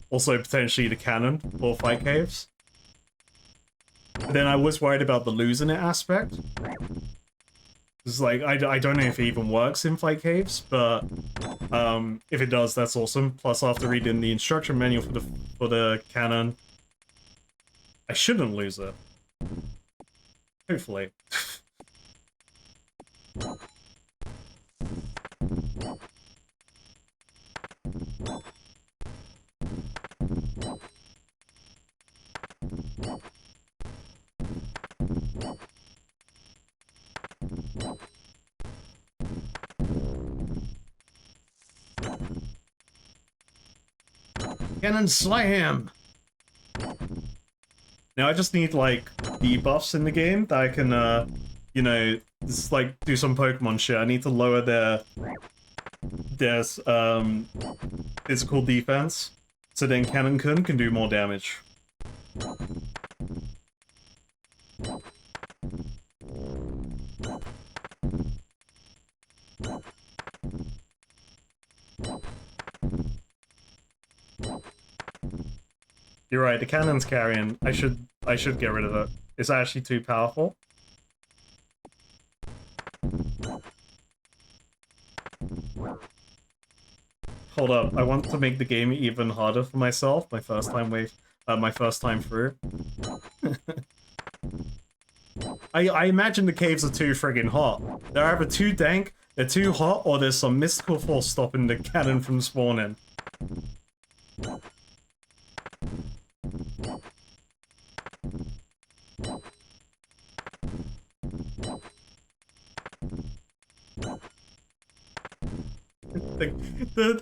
also potentially the cannon for Fight Caves. But then I was worried about the losing it aspect. It's like, I don't know if it even works in Fight Caves, but if it does, that's awesome. Plus, after reading the instruction manual for the cannon, I shouldn't lose it. Hopefully. Cannon slam! Now I just need, like, debuffs in the game that I can, you know, just, like, do some Pokemon shit. I need to lower their physical defense, so then Cannon-kun can do more damage. You're right, the cannon's carrying. I should get rid of it. It's actually too powerful. Hold up, I want to make the game even harder for myself. My first time through. I imagine the caves are too friggin' hot. They're either too dank, they're too hot, or there's some mystical force stopping the cannon from spawning.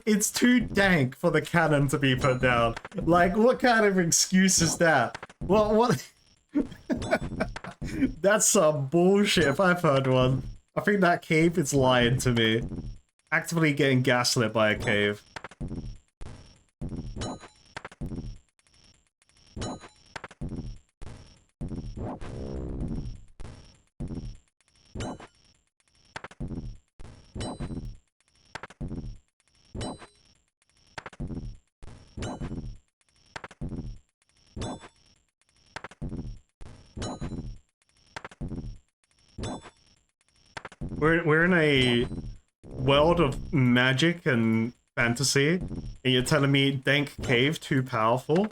It's too dank for the cannon to be put down. Like, what kind of excuse is that? What? That's some bullshit if I've heard one. I think that cave is lying to me. Actively getting gaslit by a cave. We're in a world of magic and fantasy, and you're telling me dank cave too powerful?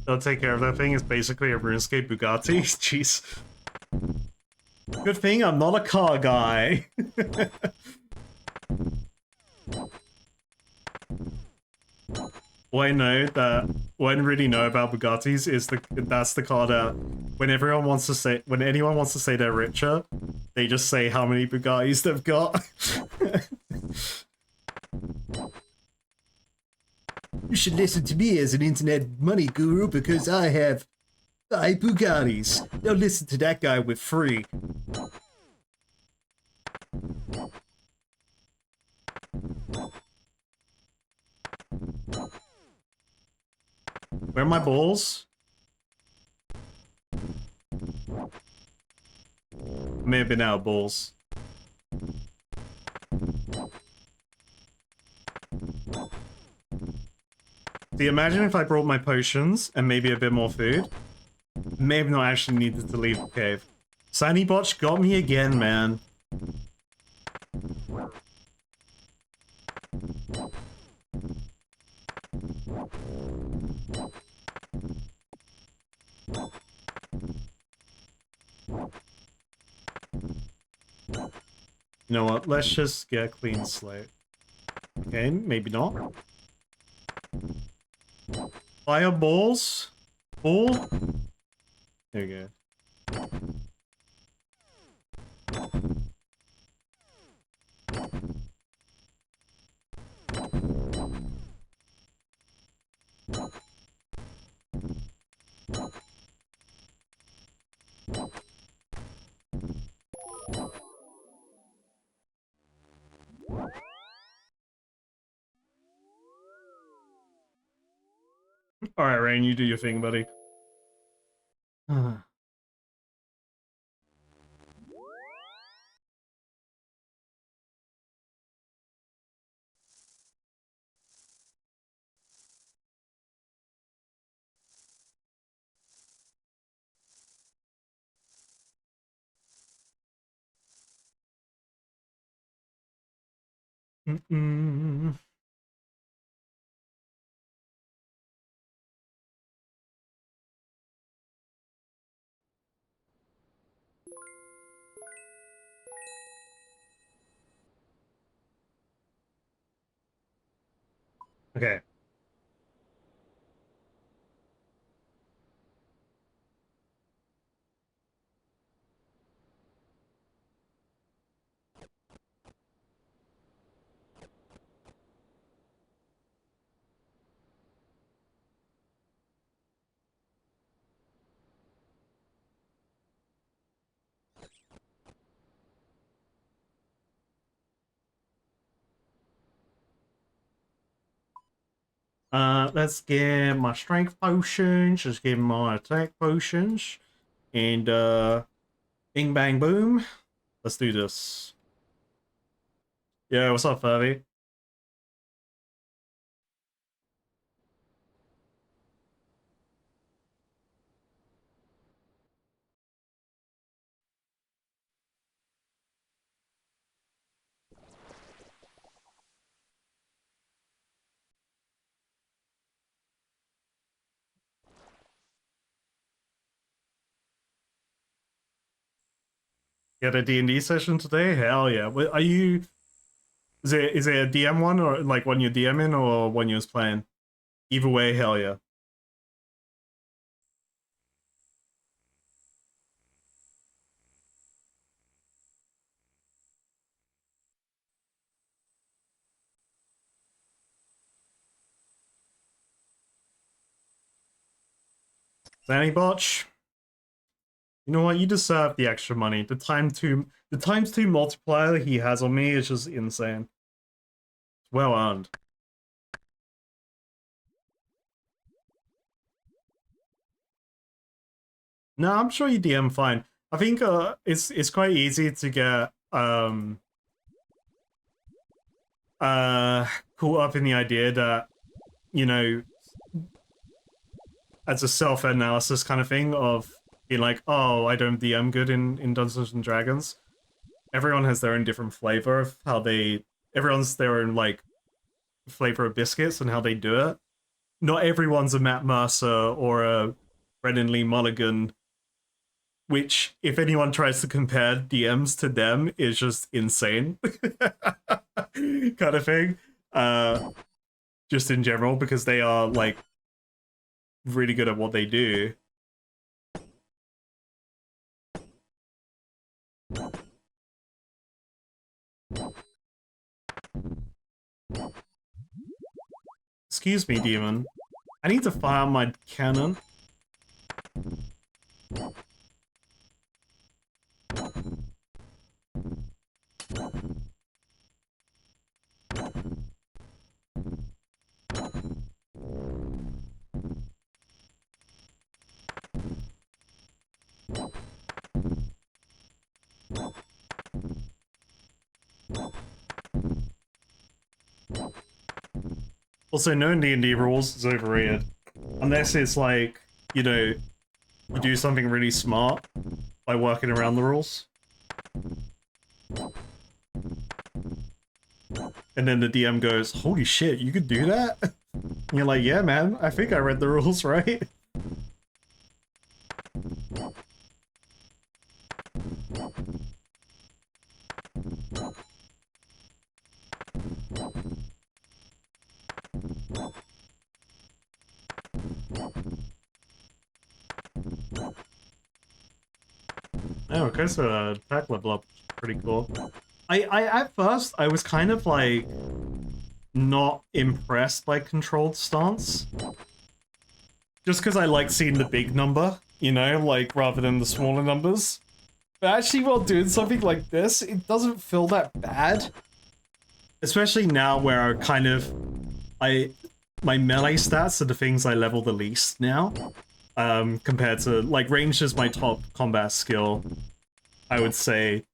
They'll take care of that thing. It's basically a RuneScape Bugatti. Jeez. Good thing I'm not a car guy. What I really know about Bugattis is that's the car that when anyone wants to say they're richer, they just say how many Bugattis they've got. You should listen to me as an internet money guru because I have 5 Bugattis. Don't listen to that guy with 3. Where are my balls? May have been out of balls. See, imagine if I brought my potions and maybe a bit more food. May have not actually needed to leave the cave. Sunny Botch got me again, man. You know what? Let's just get a clean slate. Okay, maybe not. Fireballs? Ball? There you go. Alright, Rain, you do your thing, buddy. Okay. Let's get my strength potions, just get my attack potions, and bing bang boom. Let's do this. Yeah, what's up, Furby? Get a D&D session today? Hell yeah. Are you... Is it a DM one, or like one you're DMing, or one you're playing? Either way, hell yeah. Zanny Botch, you know what? You deserve the extra money. The times two multiplier he has on me is just insane. Well earned. No, I'm sure you DM fine. I think it's quite easy to get caught up in the idea that, you know, as a self-analysis kind of thing of being like, oh, I don't DM good in Dungeons and Dragons. Everyone has their own different flavor of how they... Everyone's their own, like, flavor of biscuits and how they do it. Not everyone's a Matt Mercer or a Brendan Lee Mulligan, which, if anyone tries to compare DMs to them, is just insane. Kind of thing. Just in general, because they are, like, really good at what they do. Excuse me, demon. I need to fire my cannon. Also, knowing D&D rules is overrated. Unless it's like, you know, you do something really smart by working around the rules. And then the DM goes, holy shit, you could do that? And you're like, yeah, man, I think I read the rules right. Oh, okay, so attack level up, pretty cool. I at first I was kind of like not impressed by controlled stance, just because I like seeing the big number, you know, like rather than the smaller numbers. But actually, while doing something like this, it doesn't feel that bad, especially now where I kind of my melee stats are the things I level the least now, compared to like range is my top combat skill. I would say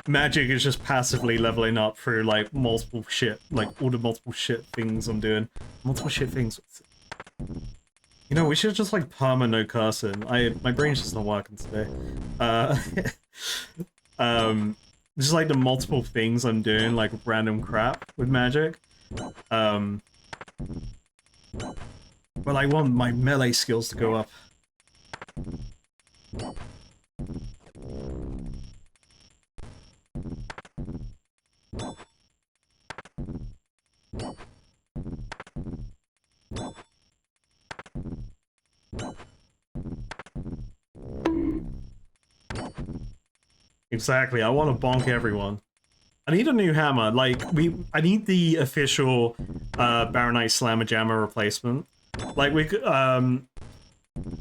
magic is just passively leveling up through like multiple shit, like all the multiple shit things I'm doing. Multiple shit things. You know, we should just like perma no cursing. My brain's just not working today. Just like the multiple things I'm doing, like random crap with magic. But I want my melee skills to go up. Exactly, I want to bonk everyone. I need a new hammer. Like, I need the official Baronite Slammer Jammer replacement. Like,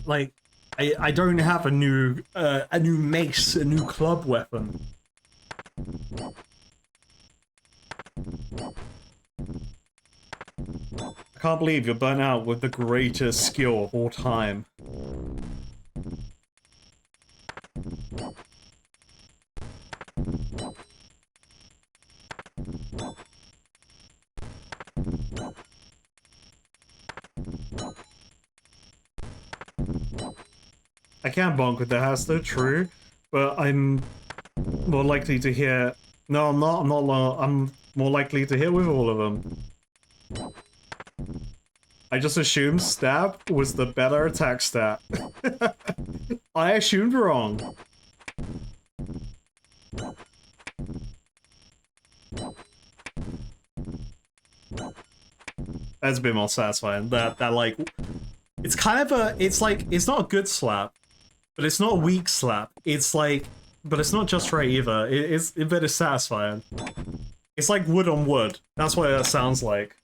like, I don't have a new mace, a new club weapon. I can't believe you're burnt out with the greatest skill of all time. I can't bonk with the Hasta, true, but I'm more likely to hear... No, I'm not, I'm more likely to hit with all of them. I just assumed stab was the better attack stat. I assumed wrong. That's a bit more satisfying. That like, it's kind of a, it's like, it's not a good slap, but it's not a weak slap. It's like, but it's not just right either. But it's satisfying. It's like wood on wood. That's what it sounds like.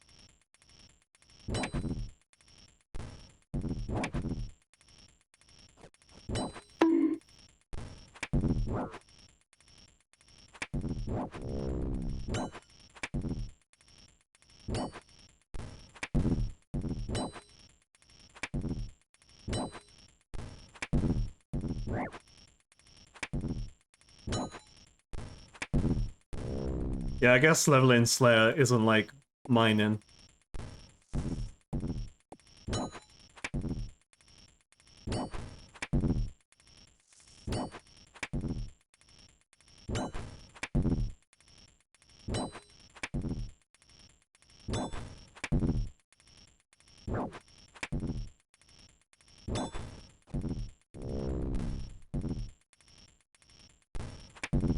Yeah, I guess leveling Slayer isn't like mining.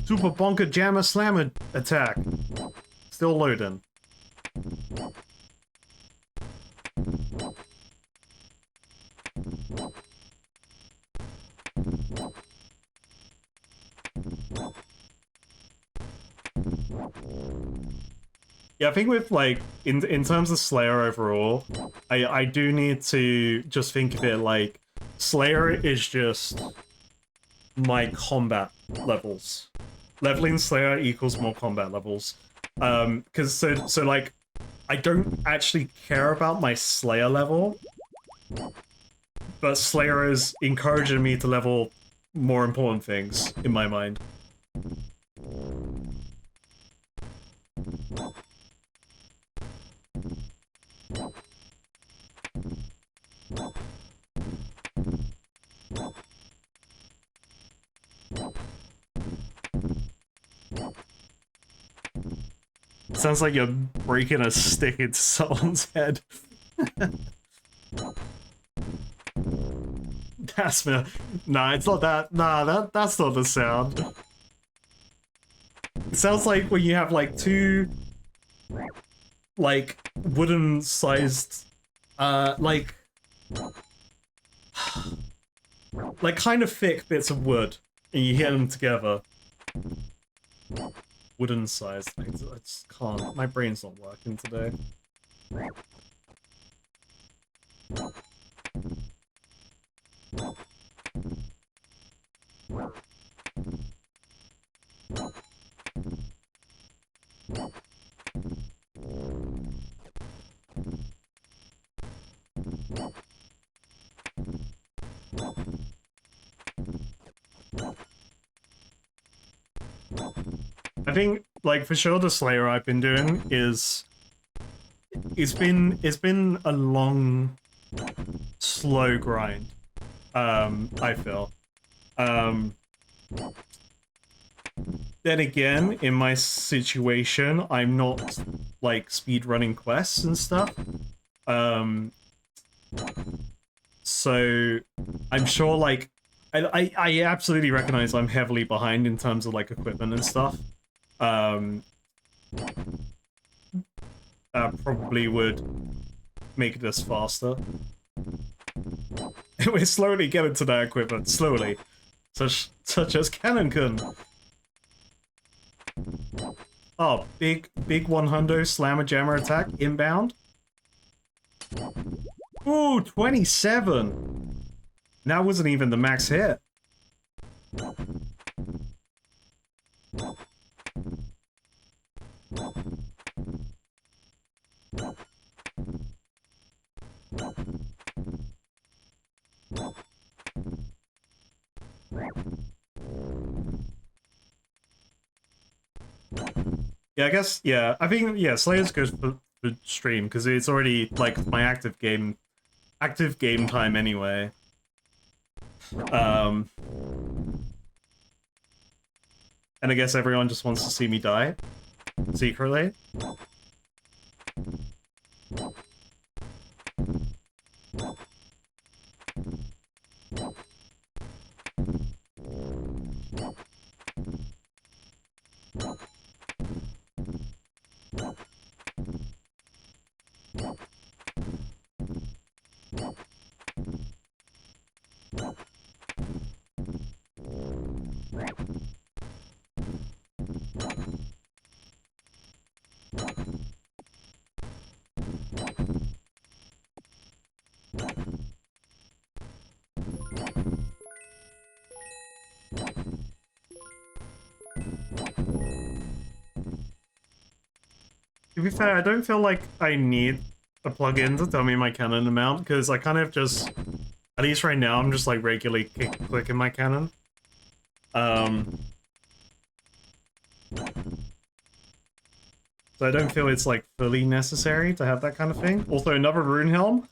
Super Bonker Jammer Slammer attack. Still loading. Yeah, I think with like in terms of Slayer overall, I do need to just think of it like Slayer is just my combat levels. Leveling Slayer equals more combat levels. Because so like I don't actually care about my Slayer level, but Slayer is encouraging me to level more important things in my mind. sounds like you're breaking a stick into someone's head. That's me. Nah, it's not that. Nah, that's not the sound. It sounds like when you have like two, like wooden-sized, like kind of thick bits of wood, and you hit them together. Wooden-sized things. I just can't. My brain's not working today. I think, like, for sure the Slayer I've been doing is... It's been a long, slow grind, I feel. Then again, in my situation, I'm not, like, speedrunning quests and stuff. So, I'm sure, like, I absolutely recognize I'm heavily behind in terms of, like, equipment and stuff. Probably would make this faster. We're slowly getting to that equipment, slowly. Such as Cannon-kun. Oh, big 100 slammer jammer attack inbound. Ooh, 27. That wasn't even the max hit. Yeah, I guess, yeah. I think, yeah, Slayer's good for stream, because it's already, like, my active game time anyway. And I guess everyone just wants to see me die, secretly. To be fair, I don't feel like I need a plugin to tell me my cannon amount, because I kind of just, at least right now, I'm just like regularly clicking my cannon. So I don't feel it's like fully necessary to have that kind of thing. Also, another rune helm.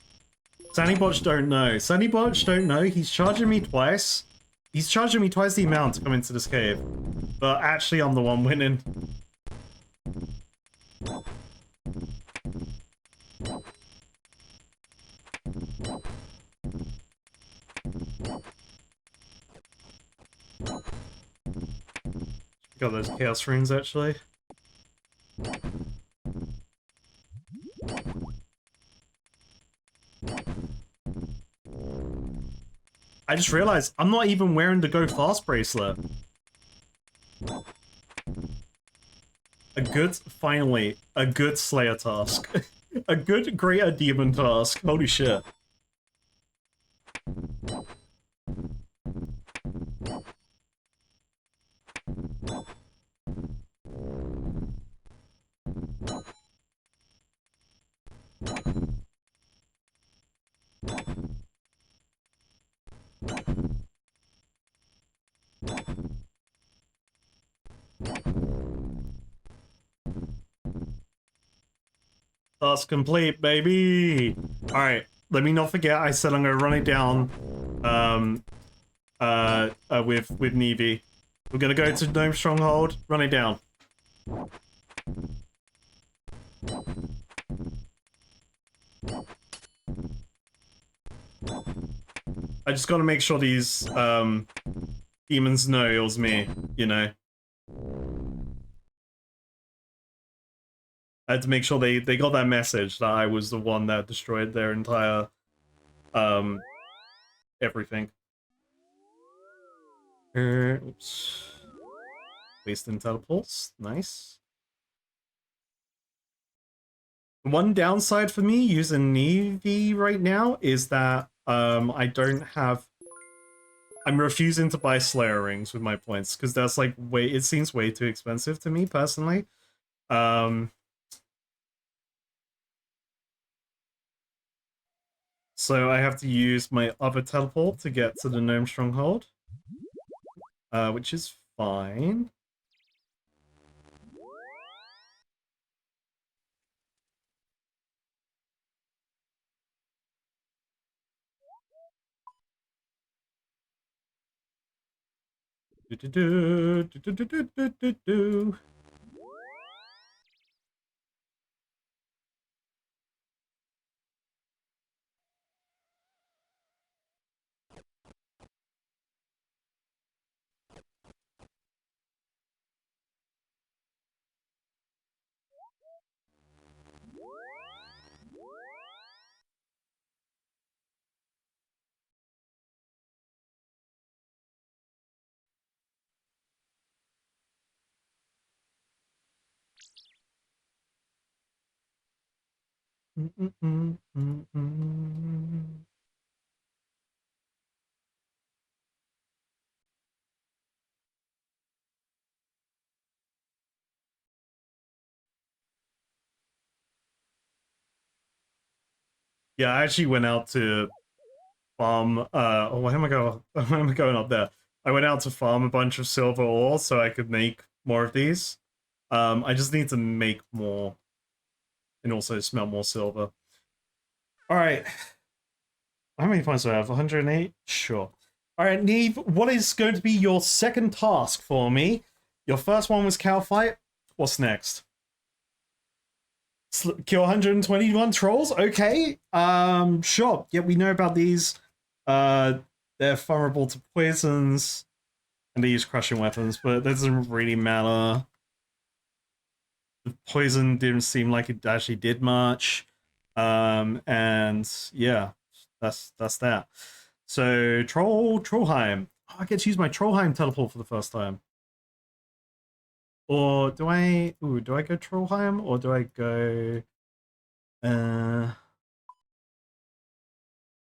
Sunnybotch don't know. Sunnybotch don't know. He's charging me twice. He's charging me twice the amount to come into this cave. But actually, I'm the one winning. Got those chaos runes, actually. I just realized I'm not even wearing the Go Fast bracelet. Finally, a good Slayer task. A good Greater Demon task. Holy shit. Task complete, baby! Alright, let me not forget I said I'm gonna run it down with Nevi. We're gonna go to Gnome Stronghold, run it down. I just gotta make sure these demons know it was me, you know. I had to make sure they got that message that I was the one that destroyed their entire everything. Oops. Wasting teleports, nice. One downside for me using Navy right now is that I don't have. I'm refusing to buy Slayer rings with my points because that's like it seems way too expensive to me personally. So I have to use my other teleport to get to the Gnome Stronghold, which is fine. Yeah, I actually went out to farm. Oh, why am I going? Why am I going up there? I went out to farm a bunch of silver ore so I could make more of these. I just need to make more and also smelt more silver. All right. How many points do I have? 108? Sure. All right, Neve, what is going to be your second task for me? Your first one was cow fight. What's next? Kill 121 trolls? Okay. Sure. Yeah, we know about these. They're vulnerable to poisons, and they use crushing weapons, but that doesn't really matter. The poison didn't seem like it actually did much. And yeah, that's that. So Trollheim. Oh, I get to use my Trollheim teleport for the first time. Or do I? Ooh, do I go Trollheim or do I go?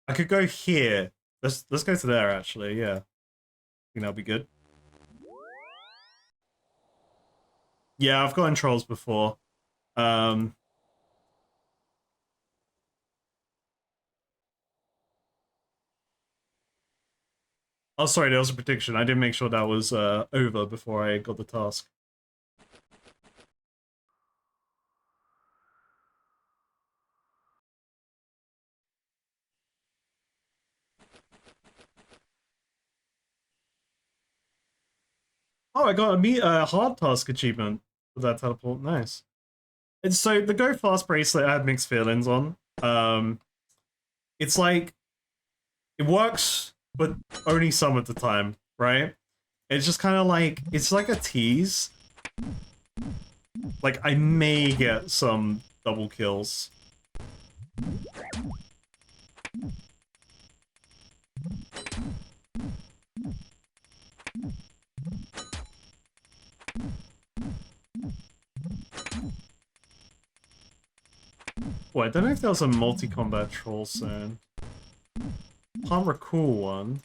I could go here. Let's go to there actually. Yeah, I think that'll be good. Yeah, I've gotten trolls before. Um. Oh, sorry, there was a prediction. I didn't make sure that was over before I got the task. Oh, I got a hard task achievement for that teleport. Nice. And so the Go Fast bracelet I had mixed feelings on. It's like it works, but only some of the time, right? It's just kind of like it's like a tease. Like I may get some double kills. Well, I don't know if there was a multi-combat troll soon. Can't recall one.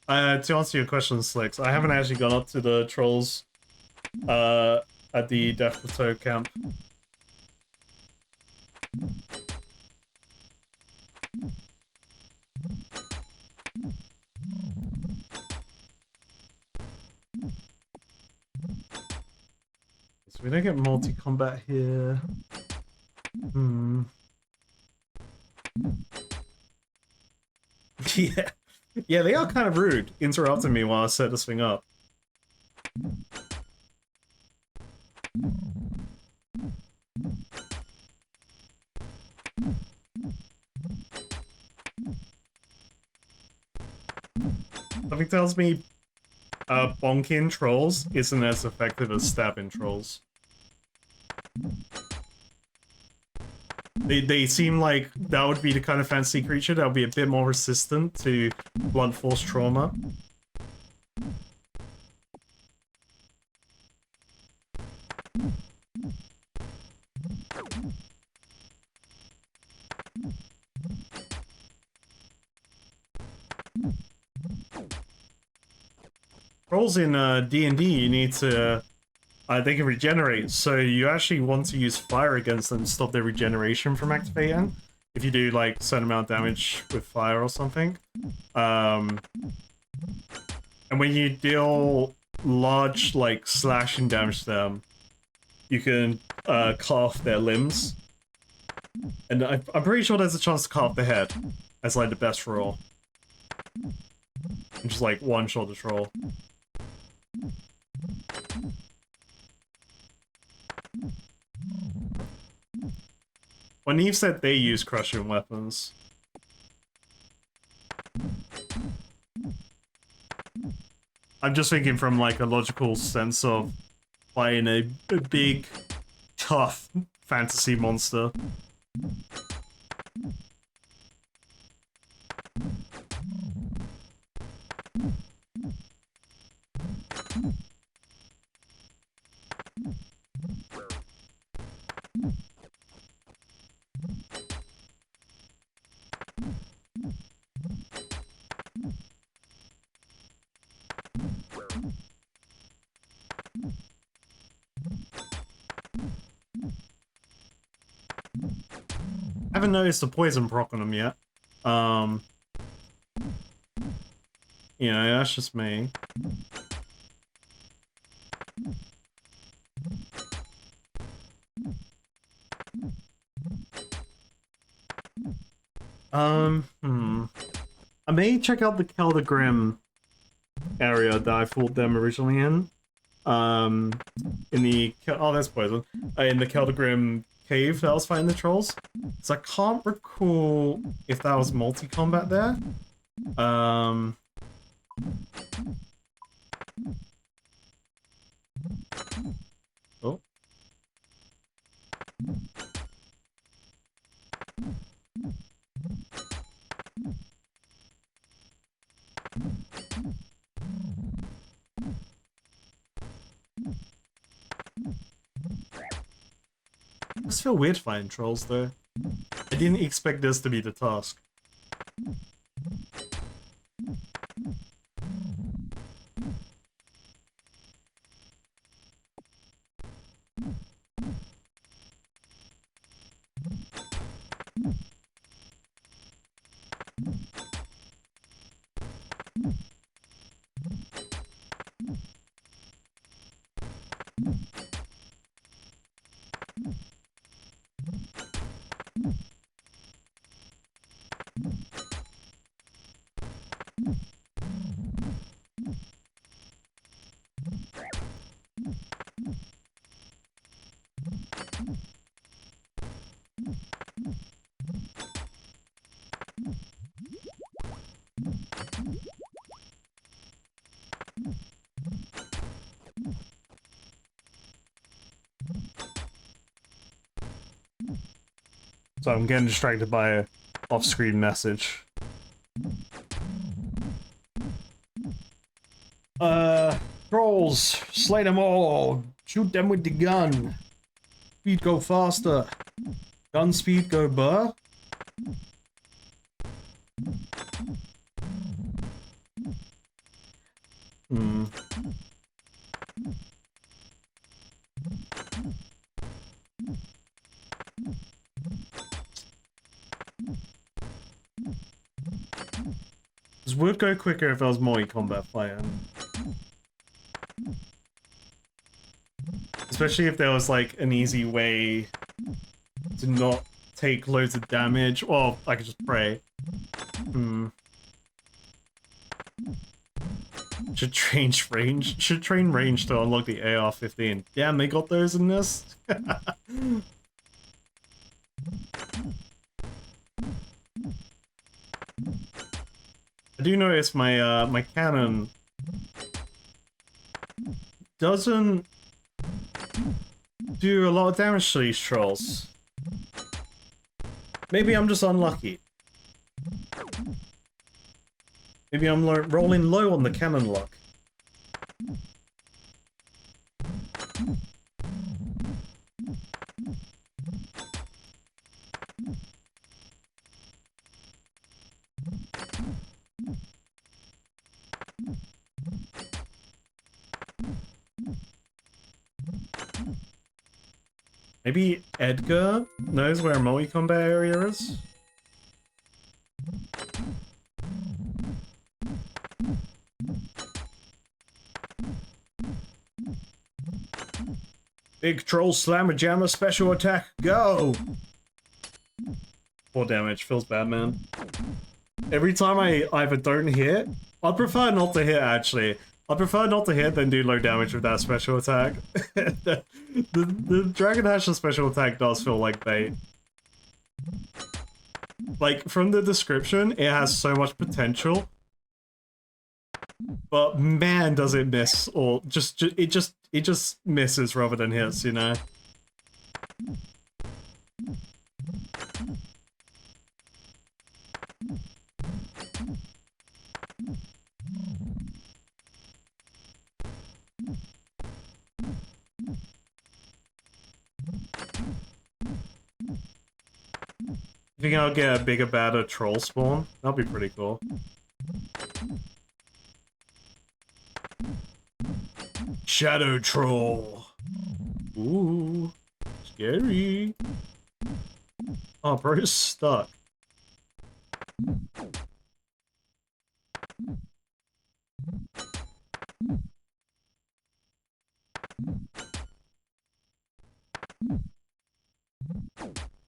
To answer your question, Slicks, I haven't actually gone up to the trolls at the Death Plateau camp. So we don't get multi-combat here. Hmm. Yeah. Yeah, they are kind of rude, interrupting me while I set this thing up. Something tells me bonking trolls isn't as effective as stabbing trolls. They seem like that would be the kind of fantasy creature that would be a bit more resistant to blunt force trauma. Trolls in D&D, you need to... they can regenerate, so you actually want to use fire against them to stop their regeneration from activating. If you do, like, a certain amount of damage with fire or something. And when you deal large, like, slashing damage to them, you can cut off their limbs. And I'm pretty sure there's a chance to cut off the head as, like, the best roll. And just, like, one-shot the troll. When Eve said they use crushing weapons, I'm just thinking from like a logical sense of fighting a big, tough fantasy monster. I haven't noticed the poison proc on them yet. You know, that's just me. I may check out the Keldergrim area that I fought them originally in. In the... Oh, that's poison. In the Keldergrim cave that I was fighting the trolls. So I can't recall if that was multi-combat there. Oh. I just feel weird fighting trolls though. I didn't expect this to be the task. So I'm getting distracted by a off-screen message. Trolls, slay them all. Shoot them with the gun. Speed go faster. Gun speed go burr. This would go quicker if I was multi-combat fighting. Especially if there was like an easy way to not take loads of damage. Well, I could just pray. Should change range. Should train range to unlock the AR-15. Damn, they got those in this. I do notice my my cannon doesn't do a lot of damage to these trolls. Maybe I'm just unlucky. Maybe I'm rolling low on the cannon luck. Maybe Edgar knows where a multi-combat area is? Big troll slammer jammer special attack, go! 4 damage, feels bad, man. Every time I either don't hit, I'd prefer not to hit actually. I'd prefer not to hit than do low damage with that special attack. the Dragon Asher special attack does feel like bait. Like, from the description, it has so much potential. But man, does it miss, or it just misses rather than hits, you know? You think I'll get a bigger, badder troll spawn? That'll be pretty cool. Shadow troll. Ooh, scary. Oh, bro, it's stuck.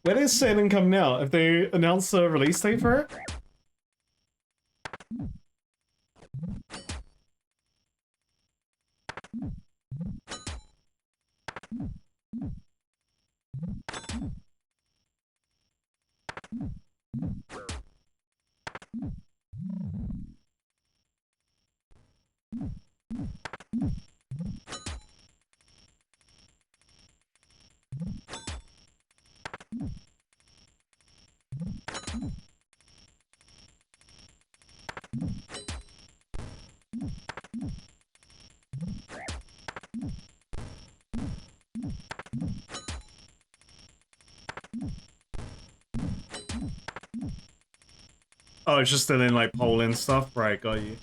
When is Sailing coming out? Have they announced the release date for it? Oh, it's just still in like Poland stuff? Right, got you.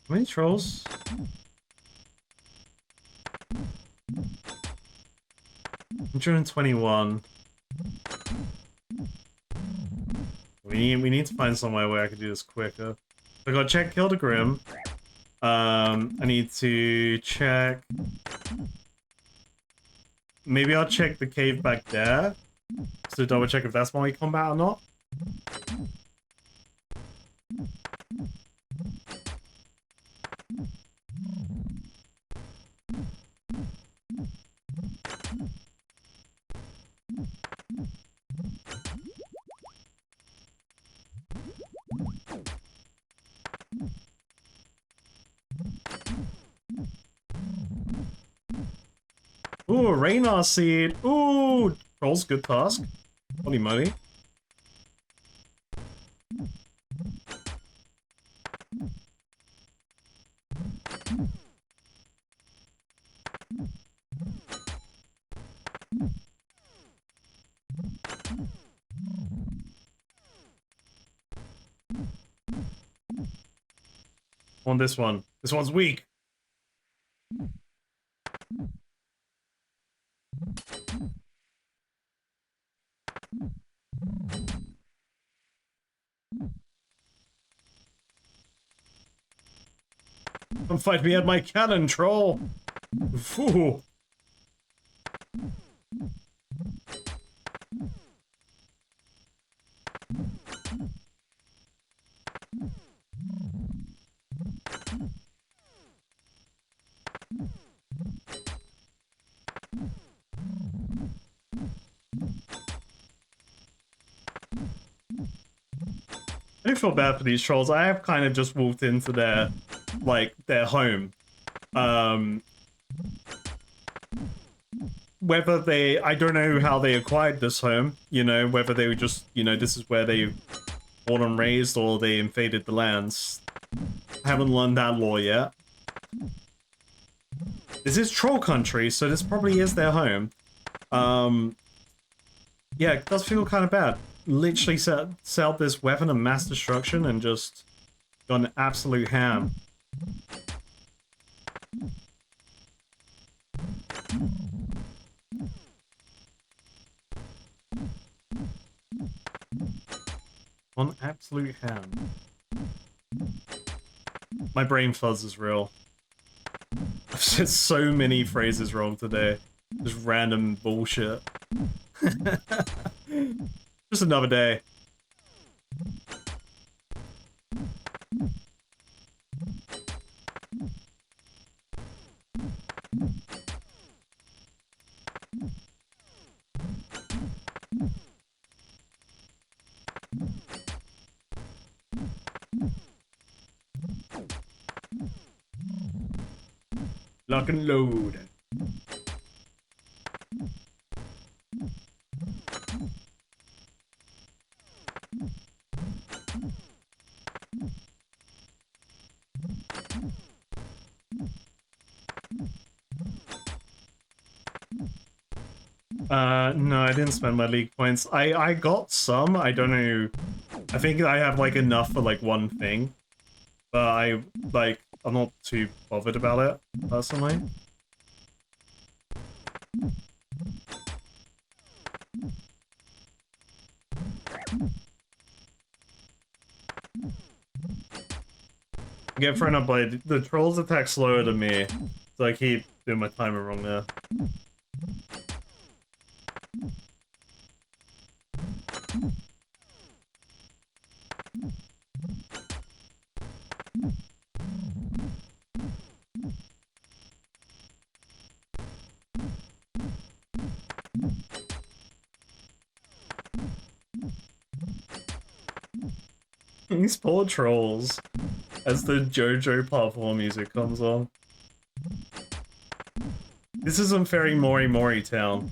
How many trolls? $121. We need to find somewhere where I can do this quicker. I gotta check Kill the Grim. I need to check. Maybe I'll check the cave back there to double check if that's multi-combat or not. Ooh, Raynar seed. Ooh, Troll's good task. Holy moly. On this one. This one's weak. Come fight me at my cannon, troll! Ooh. I do feel bad for these trolls. I have kind of just walked into their, like, their home. Whether they, I don't know how they acquired this home, you know, whether they were just, you know, this is where they born and raised, or they invaded the lands. I haven't learned that lore yet. This is troll country, so this probably is their home. Yeah, it does feel kind of bad. Literally set out this weapon of mass destruction and just gone absolute ham. On absolute ham. My brain fuzz is real. I've said so many phrases wrong today. Just random bullshit. Just another day. Lock and load. No, I didn't spend my league points. I got some, I don't know. I think I have, like, enough for, like, one thing. But I'm not too bothered about it, personally. Get friend up, blade. The trolls attack slower than me, so I keep doing my timer wrong there. These poor trolls, as the JoJo Part 4 music comes on. This isn't very Mori Mori Town.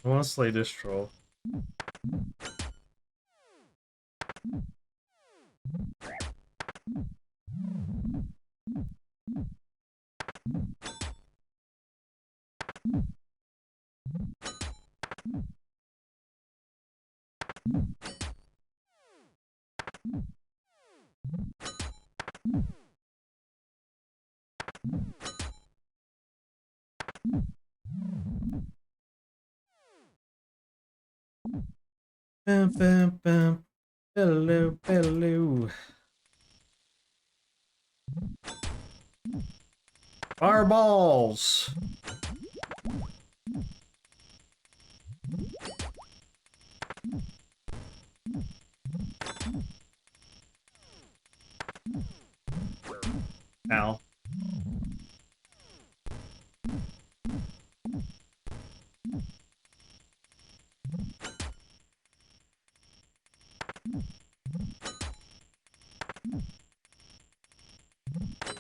I want to slay this troll. Bam, bam, bam. Hello, hello. Fireballs! Ow.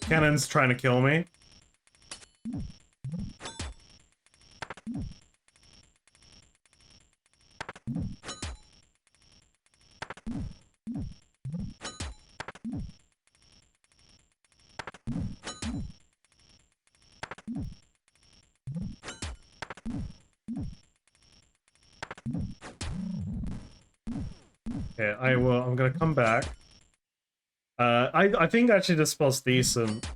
Cannon's trying to kill me. Okay, I'm gonna come back. I think actually this spell's decent.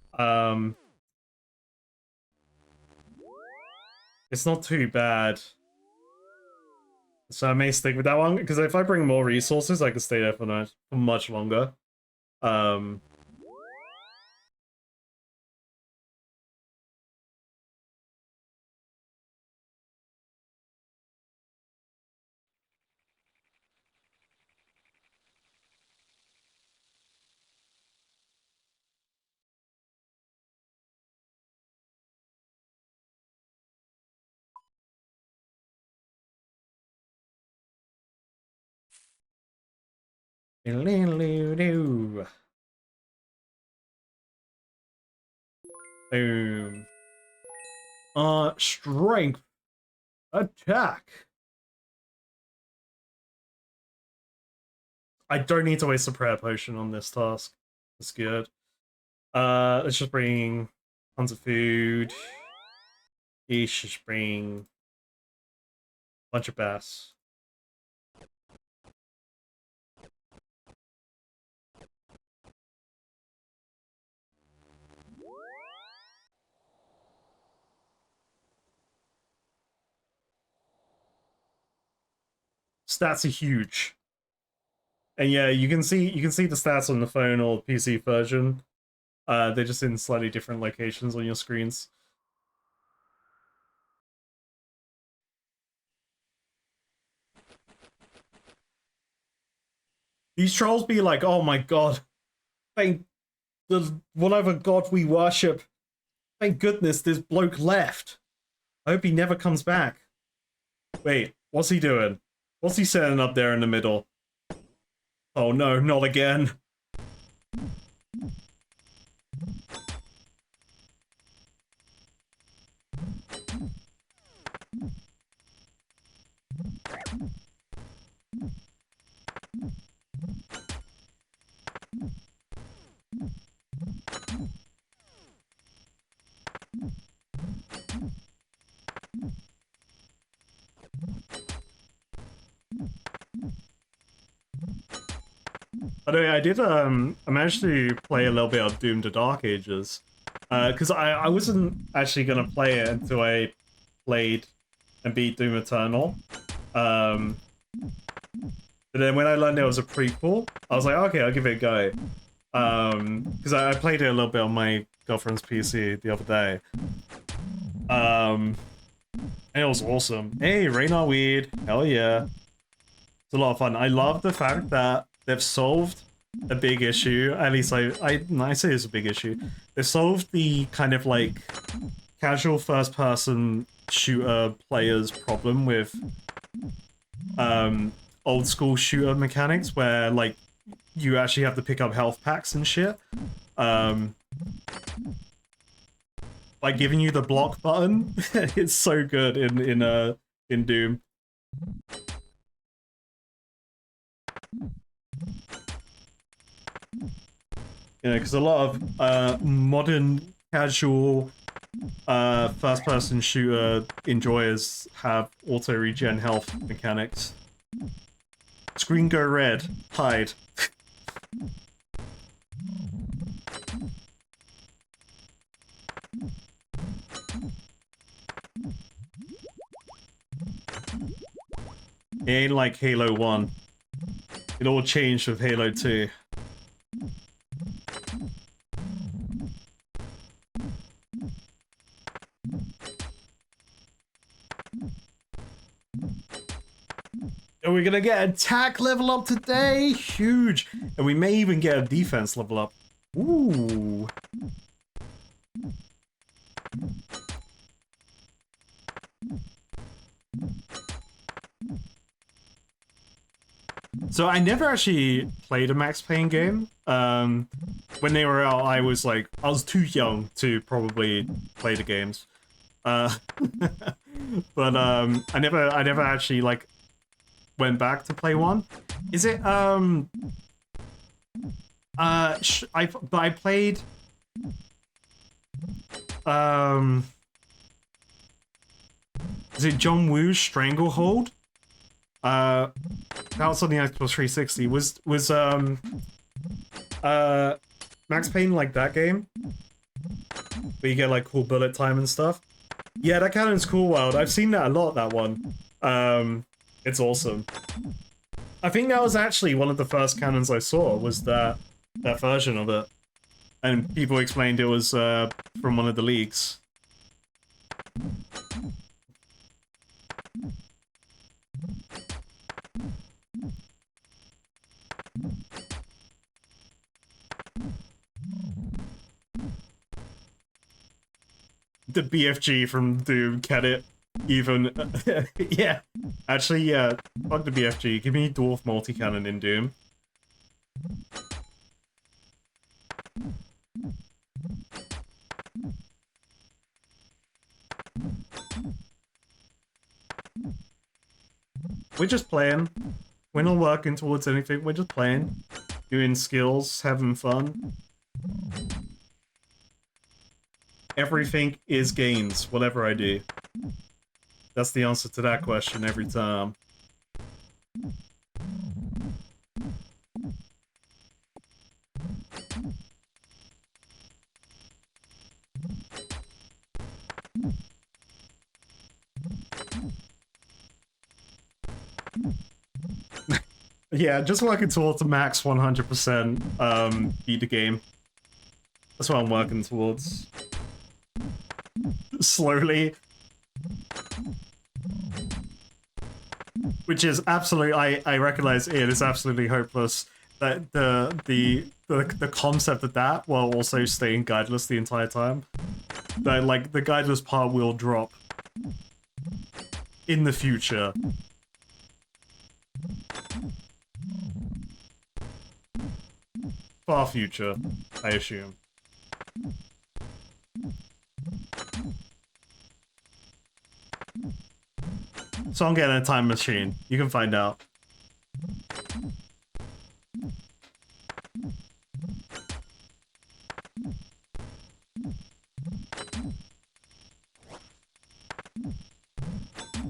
It's not too bad. So I may stick with that one, because if I bring more resources, I can stay there for much longer. Boom. Strength. Attack. I don't need to waste a prayer potion on this task. That's good. Let's just bring tons of food. Each just bring a bunch of bass. Stats are huge. And yeah, you can see the stats on the phone or PC version. They're just in slightly different locations on your screens. These trolls be like, oh my god, thank the whatever god we worship. Thank goodness this bloke left. I hope he never comes back. Wait, what's he doing? What's he setting up there in the middle? Oh no, not again. By the way, I managed to play a little bit of Doom: The Dark Ages. Because I wasn't actually gonna play it until I played and beat Doom Eternal. But then when I learned it was a prequel, I was like, okay, I'll give it a go. Because I played it a little bit on my girlfriend's PC the other day. And it was awesome. Hey, Rain Weed, hell yeah. It's a lot of fun. I love the fact that they've solved a big issue. At least I say it's a big issue. They solved the kind of like casual first-person shooter players' problem with old school shooter mechanics, where like you actually have to pick up health packs and shit. By giving you the block button, it's so good in Doom. You know, because a lot of modern casual first-person shooter enjoyers have auto-regen health mechanics. Screen go red, hide. It ain't like Halo 1. It all changed with Halo 2. And we're gonna get attack level up today! Huge! And we may even get a defense level up. Ooh! So I never actually played a Max Payne game. When they were out, I was too young to probably play the games. But I never actually like went back to play one. Is it I played is it John Woo's Stranglehold? That was on the Xbox 360. Was Max Payne like that game? Where you get like cool bullet time and stuff? Yeah, that canon's cool, Wild. I've seen that a lot, that one. It's awesome. I think that was actually one of the first canons I saw, was that version of it. And people explained it was from one of the leaks. The BFG from Doom, get it? Even, yeah. Actually, yeah, fuck the BFG. Give me Dwarf Multi-Cannon in Doom. We're just playing. We're not working towards anything, we're just playing. Doing skills, having fun. Everything is gains, whatever I do. That's the answer to that question every time. Yeah, just working towards max 100% beat the game. That's what I'm working towards. Slowly. Which is absolutely, I recognize it is absolutely hopeless that the concept of that while also staying guideless the entire time. That like the guideless part will drop in the future. Far future, I assume. So I'm getting a time machine. You can find out.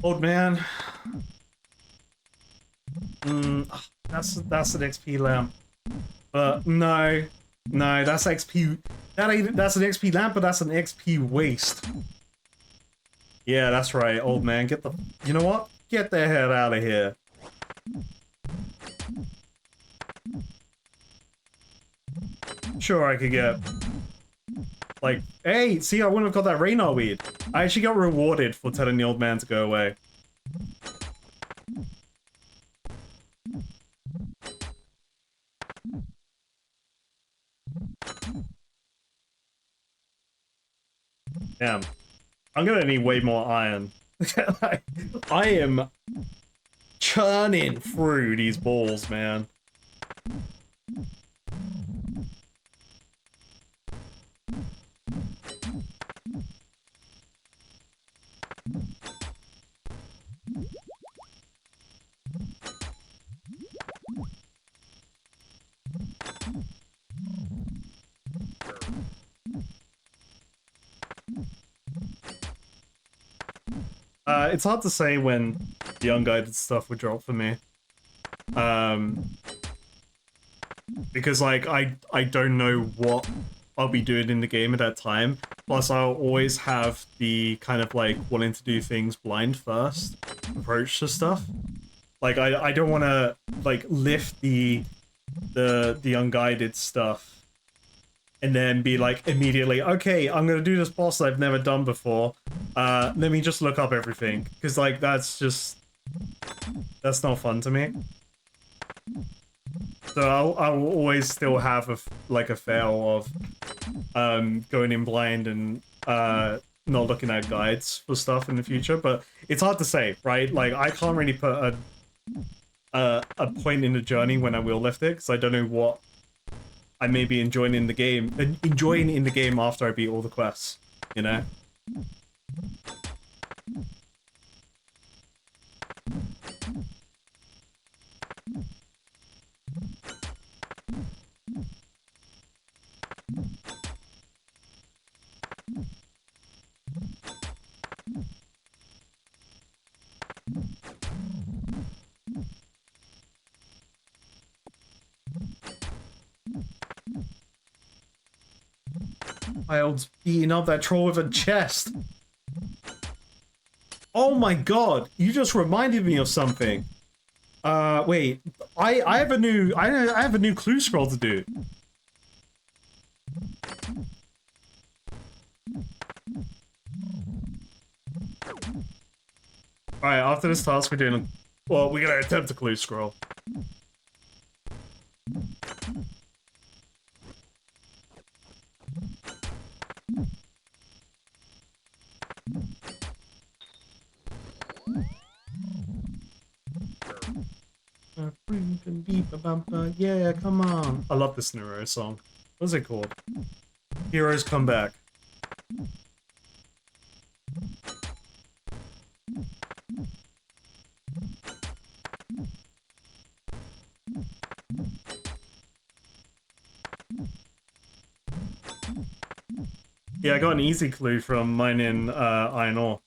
Old man. That's an XP lamp. No, that's XP. That's an XP lamp, but that's an XP waste. Yeah, that's right, old man. Get the. You know what? Get the hell out of here. Sure, I could get. Like, hey, see, I wouldn't have got that Raynor weed. I actually got rewarded for telling the old man to go away. Damn. I'm gonna need way more iron. I am churning through these balls, man. It's hard to say when the unguided stuff would drop for me. Because like I don't know what I'll be doing in the game at that time. Plus I'll always have the kind of like wanting to do things blind first approach to stuff. Like I don't want to like lift the unguided stuff and then be like immediately, okay, I'm gonna do this boss that I've never done before. Let me just look up everything, because like that's not fun to me. So I'll always still have a fail of going in blind and not looking at guides for stuff in the future. But it's hard to say, right? Like I can't really put a point in the journey when I will lift it, because I don't know what I may be enjoying in the game after I beat all the quests, you know? child's beating up that troll with a chest. Oh my god, you just reminded me of something. Wait, I have a new clue scroll to do. Alright, after this task we're doing well, we're gonna attempt a clue scroll. Yeah, come on. I love this Neuro song. What's it called? Heroes Come Back. Yeah, I got an easy clue from mine in Iron Ore.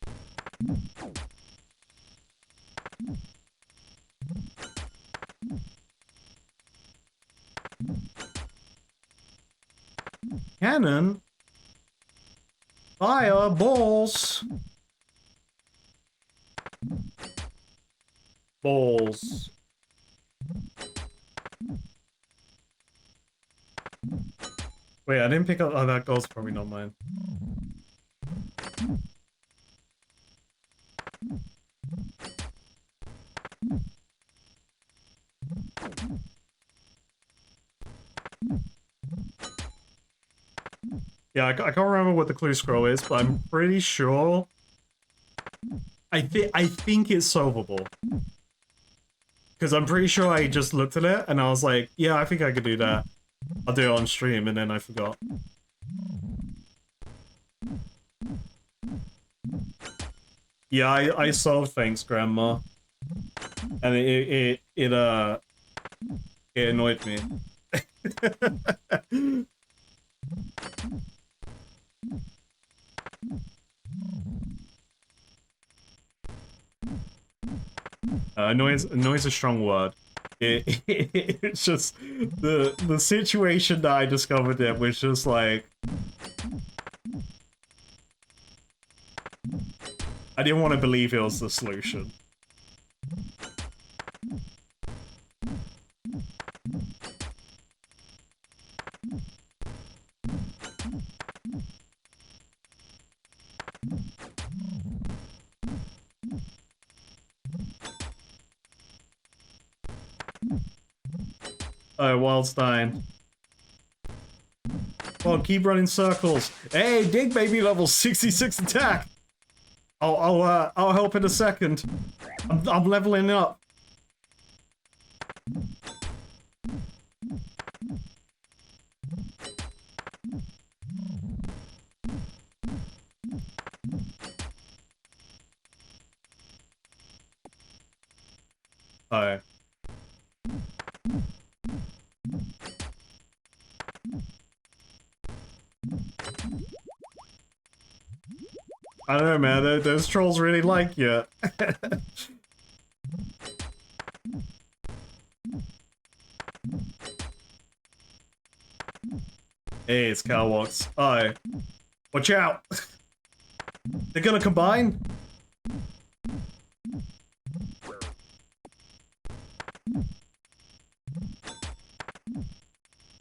Cannon? Fireballs! Balls. Wait, I didn't pick up. Oh, that gold's probably not mine. Yeah, I can't remember what the clue scroll is, but I'm pretty sure. I think it's solvable. Because I'm pretty sure I just looked at it and I was like, yeah, I think I could do that. I'll do it on stream, and then I forgot. Yeah, I solved thanks, Grandma. And it annoyed me. Annoys a strong word. It's just the situation that I discovered it was just like I didn't want to believe it was the solution. Oh, Wildstein. Oh, keep running circles. Hey, dig baby, level 66 attack. I'll help in a second. I'm leveling up. Oh. I don't know, man. Those trolls really like you. Hey, it's Cowwalks. Oh. Watch out! They're gonna combine?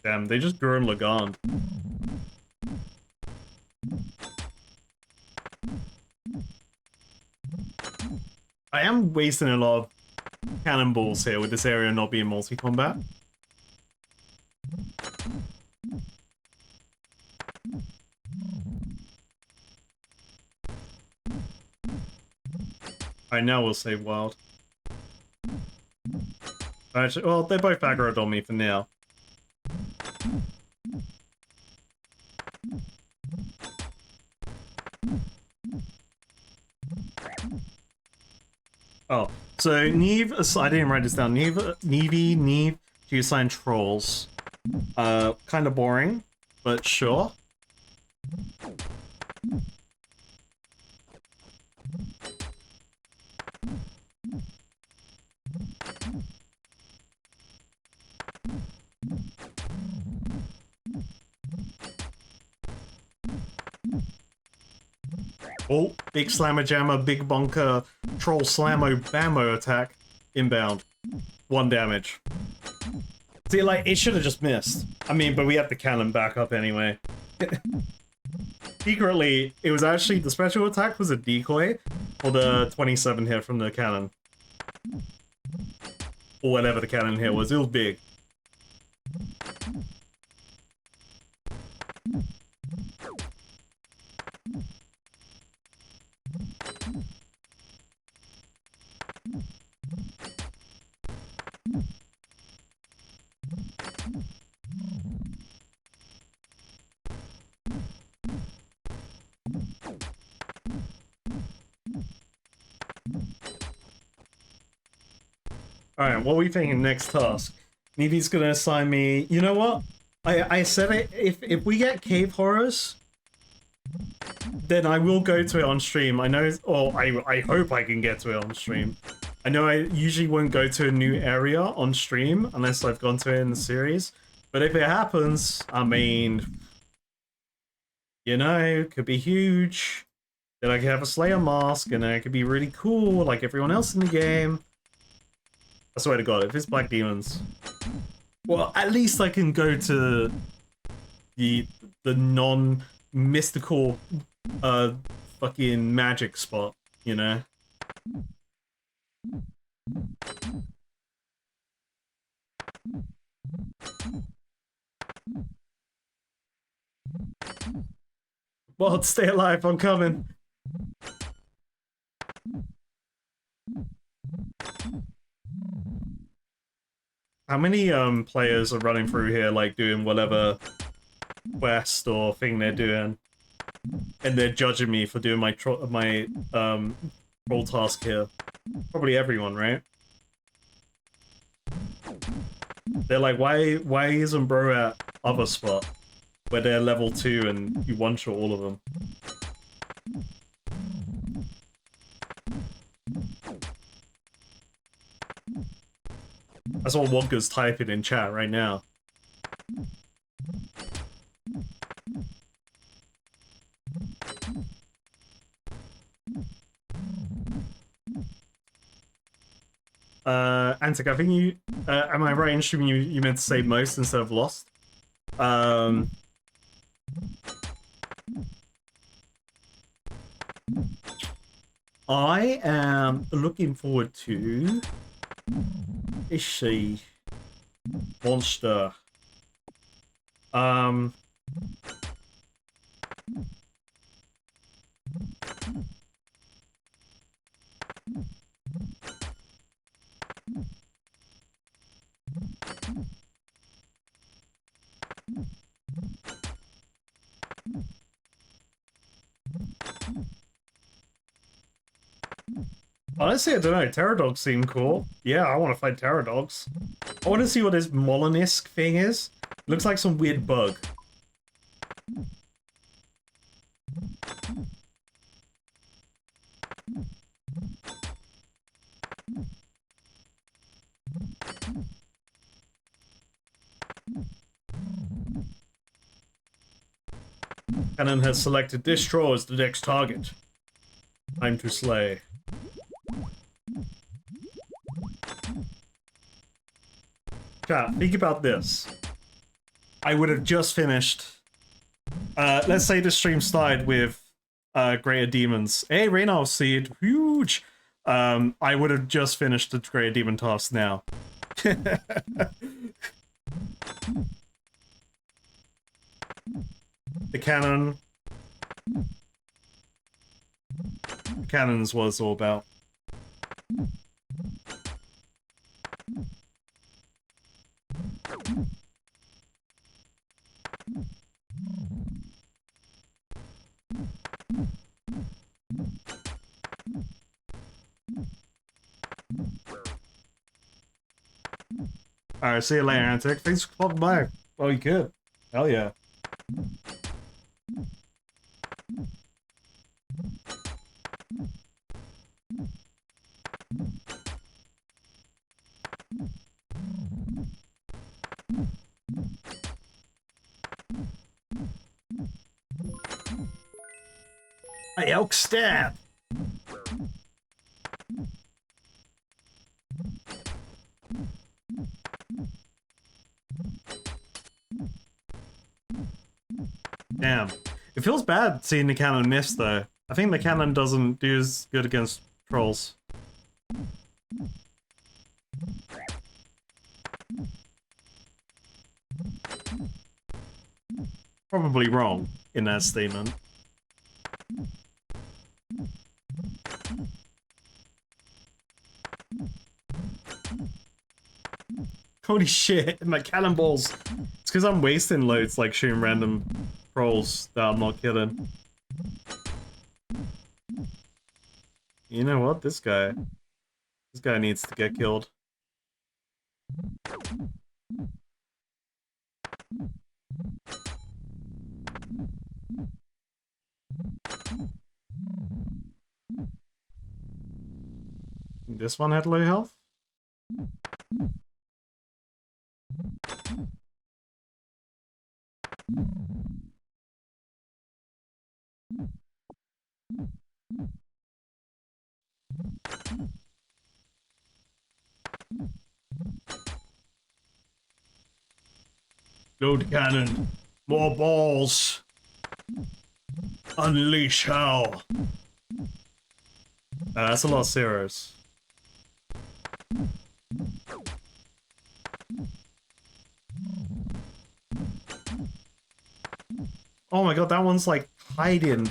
Damn, they just grew in Lagan. I am wasting a lot of cannonballs here with this area not being multi-combat. Alright, now we'll save wild. Actually, well, they're both aggroed on me for now. Oh, so Neve, I didn't write this down. Neve, to assign trolls. Kind of boring, but sure. Oh, big slammer jammer, big bonker, troll slammo bammo attack. Inbound. 1 damage. See, like, it should have just missed. I mean, but we have the cannon back up anyway. Secretly, it was actually, the special attack was a decoy for the 27 hit from the cannon. Or whatever the cannon hit was. It was big. Alright, what are we thinking next task? Nevy's gonna assign me... You know what? I said it, if we get cave horrors, then I will go to it on stream. I know, or I hope I can get to it on stream. I know I usually won't go to a new area on stream unless I've gone to it in the series. But if it happens, I mean... You know, it could be huge. Then I could have a Slayer mask, and then it could be really cool, like everyone else in the game. I swear to God, if it's Black Demons, well, at least I can go to the non-mystical, fucking magic spot, you know? Well, stay alive, I'm coming. How many players are running through here, like doing whatever quest or thing they're doing, and they're judging me for doing my troll task here? Probably everyone, right? They're like, why isn't bro at other spot where they're level 2 and you one-shot all of them? That's what Wonka's typing in chat right now. Antic, I think you, am I right in assuming you meant to say most instead of lost? I am looking forward to... Is she... Monster. Honestly, I don't know. Pterodogs seem cool. Yeah, I want to fight Pterodogs. I want to see what this Molinisk thing is. It looks like some weird bug. Cannon has selected this straw as the next target. Time to slay. Chat, think about this. I would have just finished... let's say the stream started with Greater Demons. Hey, Reynolds Seed, huge! I would have just finished the Greater Demon task now. The cannon. The cannon's what it's all about. Alright, see you later, Antic. Thanks for popping by. Oh, you could. Hell yeah. A elk stab. Damn. It feels bad seeing the cannon miss, though. I think the cannon doesn't do as good against trolls. Probably wrong in that statement. Holy shit, my cannonballs. It's because I'm wasting loads, like shooting random trolls that I'm not killing. You know what? This guy needs to get killed. This one had low health? Load cannon. More balls. Unleash hell. That's a lot of zeros. Oh my god, that one's like hiding.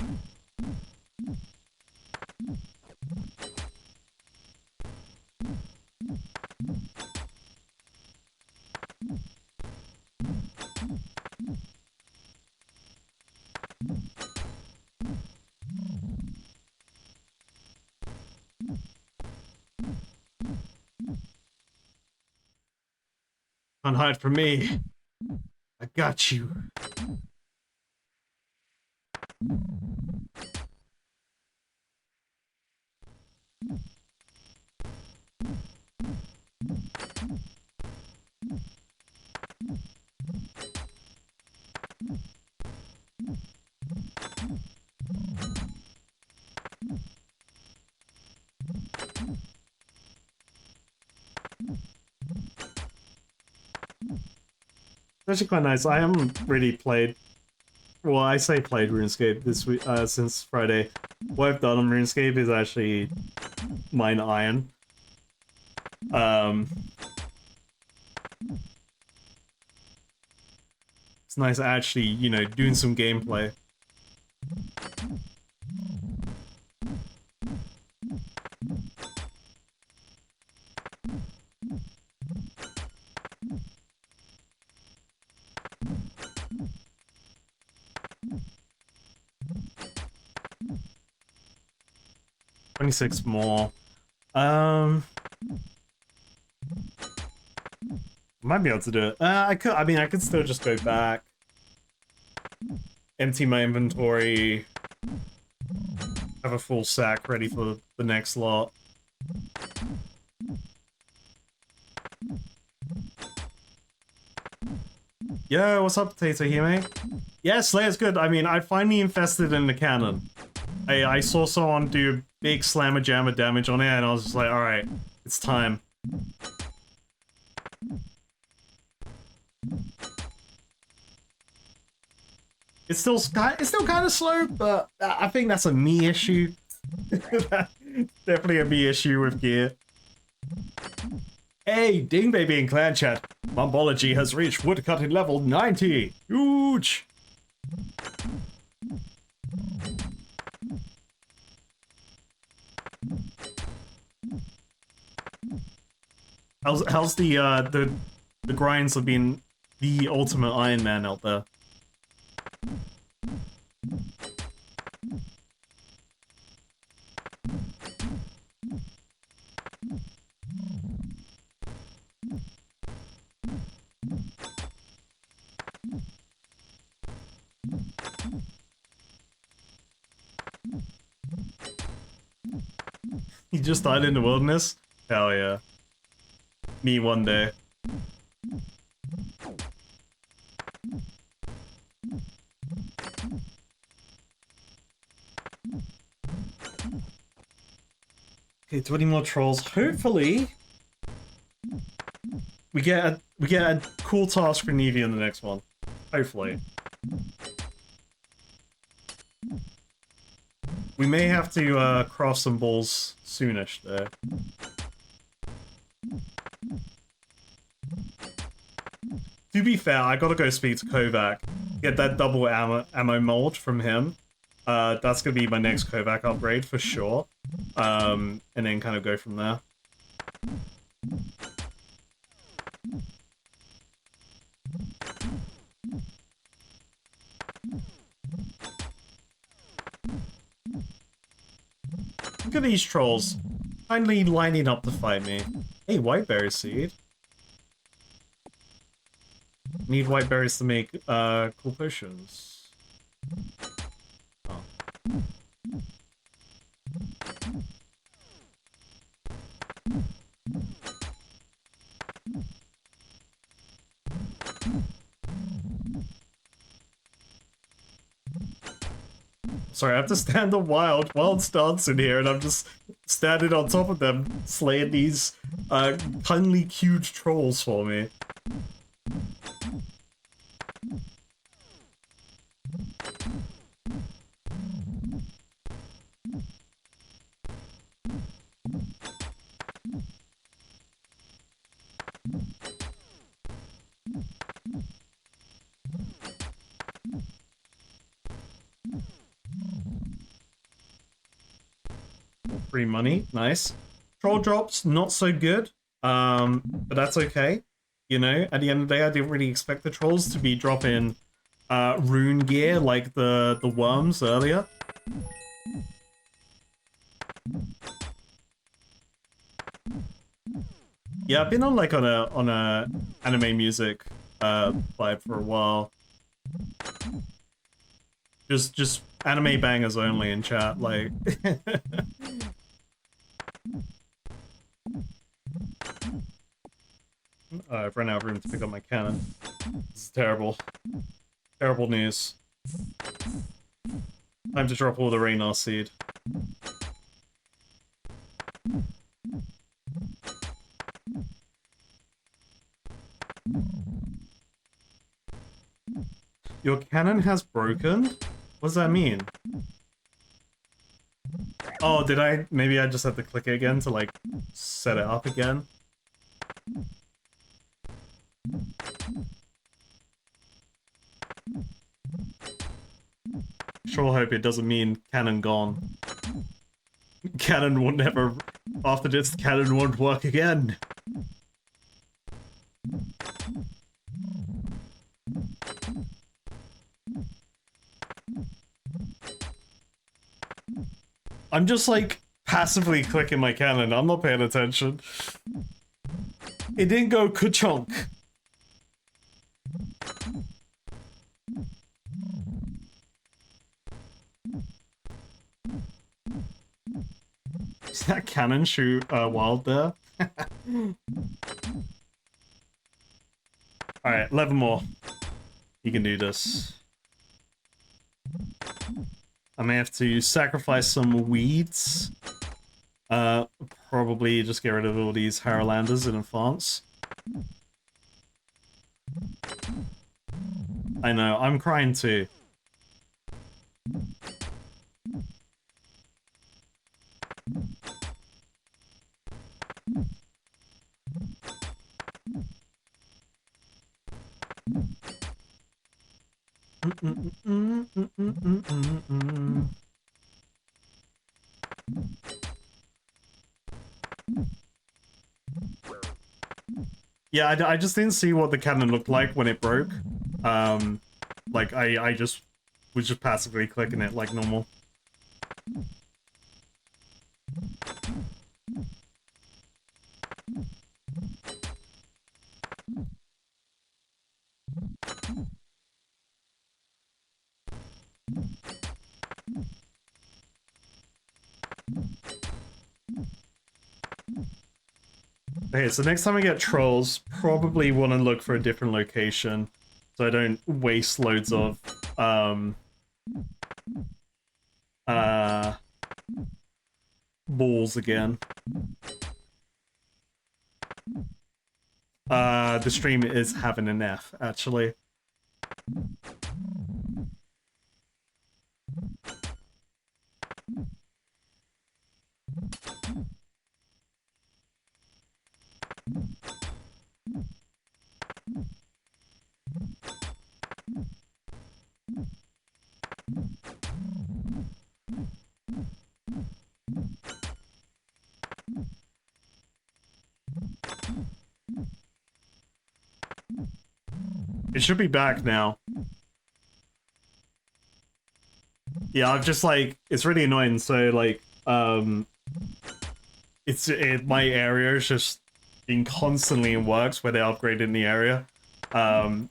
Can't hide from me. I got you. It's actually quite nice. I haven't really played. Well, I say played RuneScape this week since Friday. What I've done on RuneScape is actually mine iron. It's nice actually, you know, doing some gameplay. $26 more. Might be able to do it. I could. I mean, I could still just go back, empty my inventory, have a full sack ready for the next lot. Yo, what's up, Potato Hime? Yeah, Slayer's good. I mean, I finally invested in the cannon. I saw someone do big slammer jammer damage on it, and I was just like, alright, it's time. It's still kind of slow, but I think that's a me issue. Definitely a me issue with gear. Hey, Ding Baby in clan chat. Mumbology has reached woodcutting level 90. Huge. How's the grinds of being the ultimate Iron Man out there? You just died in the wilderness? Hell yeah. Me one day. Okay, 20 more trolls. Hopefully, we get a cool task for Nevi in the next one. Hopefully. We may have to craft some balls soonish there. To be fair, I gotta go speak to Kovac. Get that double ammo mold from him. That's gonna be my next Kovac upgrade for sure. And then kind of go from there. Look at these trolls. Finally lining up to fight me. Hey, whiteberry seed. Need white berries to make cool potions. Oh. Sorry, I have to stand on wild stance in here, and I'm just standing on top of them, slaying these cunningly huge trolls for me. Free money, nice. Troll drops, not so good, but that's okay. You know, at the end of the day, I didn't really expect the trolls to be dropping rune gear like the worms earlier. Yeah, I've been on like on a anime music vibe for a while. Just anime bangers only in chat, like. I've run out of room to pick up my cannon. This is terrible. Terrible news. Time to drop all the Raynar seed. Your cannon has broken? What does that mean? Oh, did I? Maybe I just have to click it again to, like, set it up again? Sure hope it doesn't mean cannon gone. Cannon will never... After this, cannon won't work again. I'm just, like, passively clicking my cannon. I'm not paying attention. It didn't go ka-chunk. Does that cannon shoot wild there? Alright, 11 more. You can do this. I may have to sacrifice some weeds. Probably just get rid of all these Harrowlanders in advance. I know, I'm crying too. Yeah, I just didn't see what the cannon looked like when it broke. Like, I just was just passively clicking it like normal. Okay, so next time I get trolls, probably want to look for a different location, so I don't waste loads of, balls again. The stream is having an F, actually. It should be back now. Yeah, I've just like, it's really annoying. So like, my area is just being constantly in works where they upgraded the area.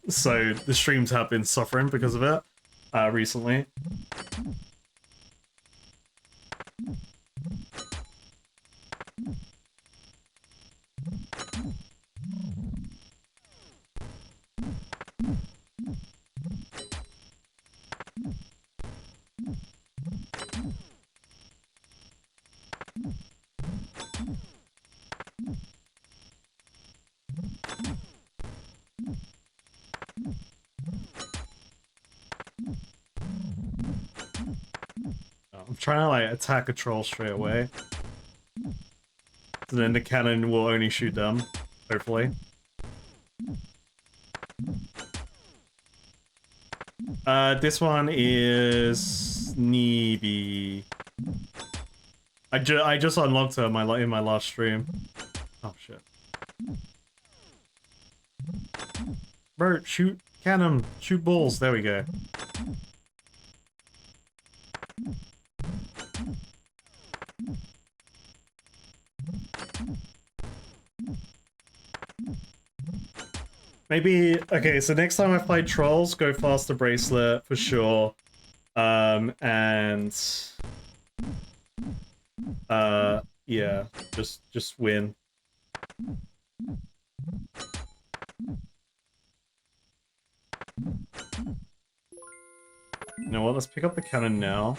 So the streams have been suffering because of it, recently. I'm trying to like attack a troll straight away. So then the cannon will only shoot them, hopefully. This one is Neeby. I just unlocked her in my last stream. Oh shit. Bert, shoot cannon, shoot balls. There we go. Maybe, okay, so next time I fight trolls, go faster bracelet for sure. And yeah, just win. You know what, let's pick up the cannon now.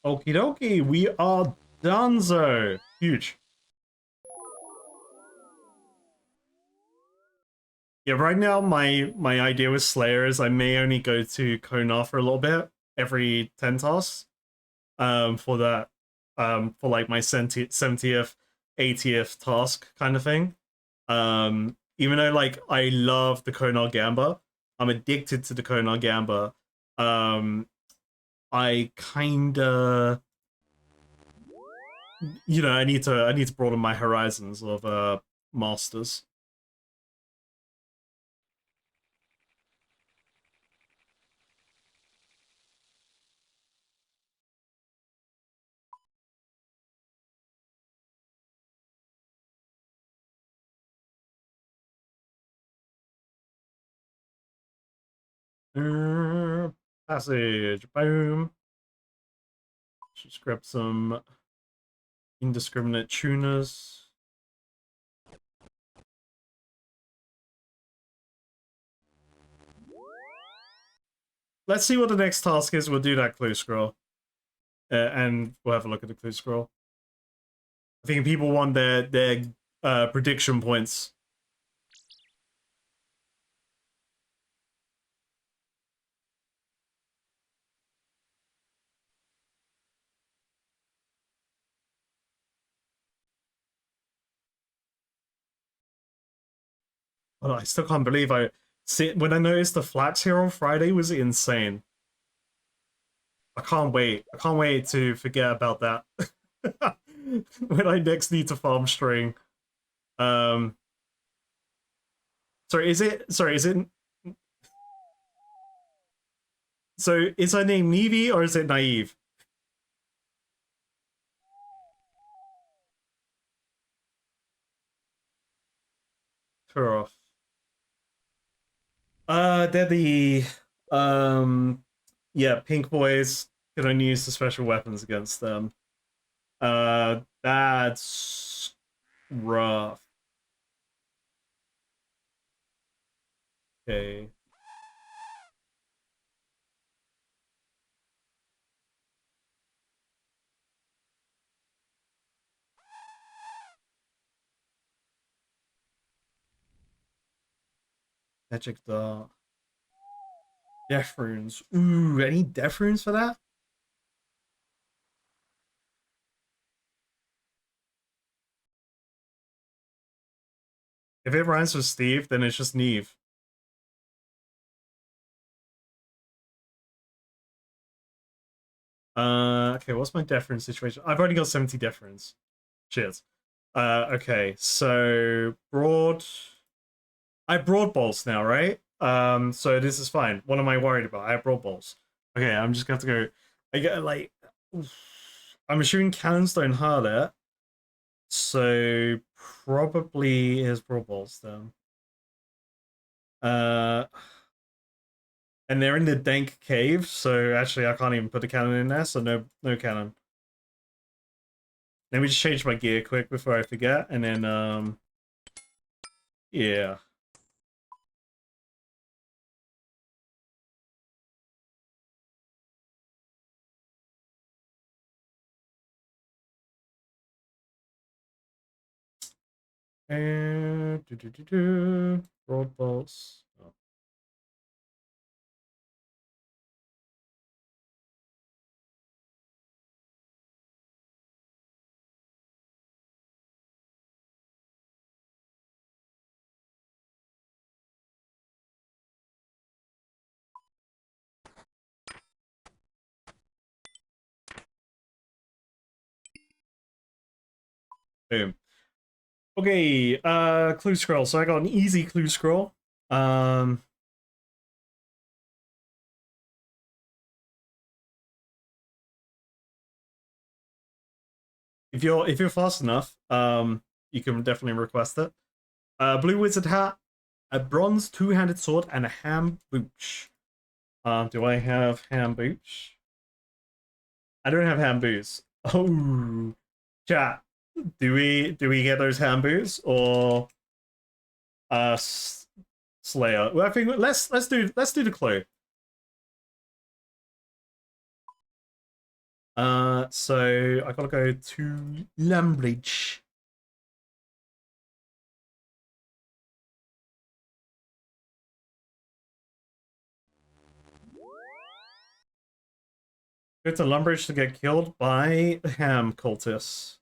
Okie dokie, we are donezo. Huge. Yeah, right now my idea with Slayer is I may only go to Konar for a little bit every 10 tasks. For that, for like my 70th, 80th task kind of thing. Even though like I love the Konar Gamba, I'm addicted to the Konar Gamba. I kinda, you know, I need to broaden my horizons of masters. Passage, boom. Just grab some indiscriminate tuners. Let's see what the next task is. We'll do that clue scroll. And we'll have a look at the clue scroll. I think people want their prediction points. Oh, I still can't believe I see when I noticed the flags here on Friday was insane. I can't wait. I can't wait to forget about that. When I next need to farm string. Um sorry, is it so is her name Nevi or is it Naive? Turn off. They're the um Yeah, pink boys can only use the special weapons against them. That's rough. Okay. Magic Dart. Death runes. Ooh, any death runes for that? If it rhymes with Steve, then it's just Neve. Okay, what's my death rune situation? I've already got 70 death runes. Cheers. Okay, so broad. I have broad bolts now, right? So this is fine. What am I worried about? I have broad bolts. Okay, I'm just gonna have to go. I get like, I'm assuming cannons don't hurt it, so probably his broad bolts then. Uh, and they're in the dank cave, so actually I can't even put a cannon in there, so no cannon. Let me just change my gear quick before I forget, and then yeah. And broad bolts. Oh. Boom. Okay, clue scroll. So I got an easy clue scroll. Um if you're fast enough, you can definitely request it. Blue wizard hat, a bronze two-handed sword, and a ham booch. Do I have ham booch? I don't have ham boots. Oh, chat. Do we get those ham boots or uh Slayer? Well, I think let's do the clue. So I gotta go to Lambridge. Go to Lumbridge to get killed by ham cultists.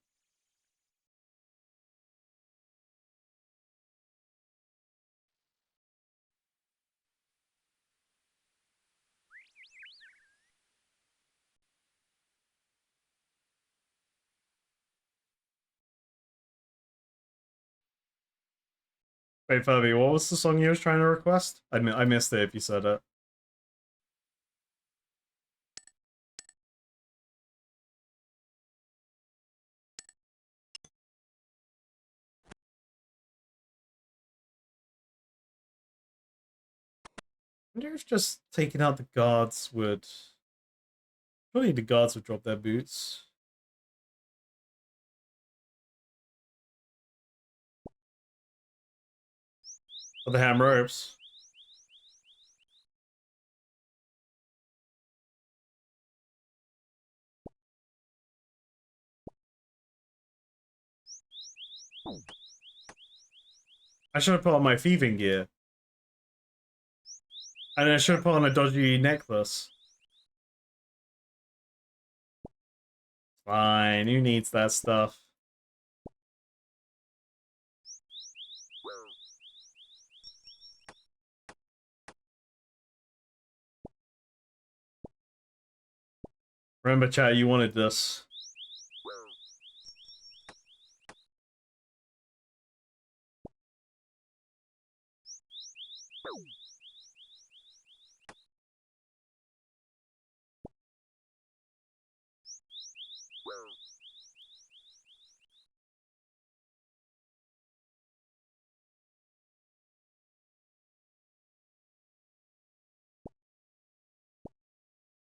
Wait, Furby, what was the song you was trying to request? I missed it if you said it. I wonder if just taking out the guards would. Surely the guards would drop their boots. Or the ham ropes. I should have put on my thieving gear. And I should have put on a dodgy necklace. Fine, who needs that stuff? Remember, chat, you wanted this.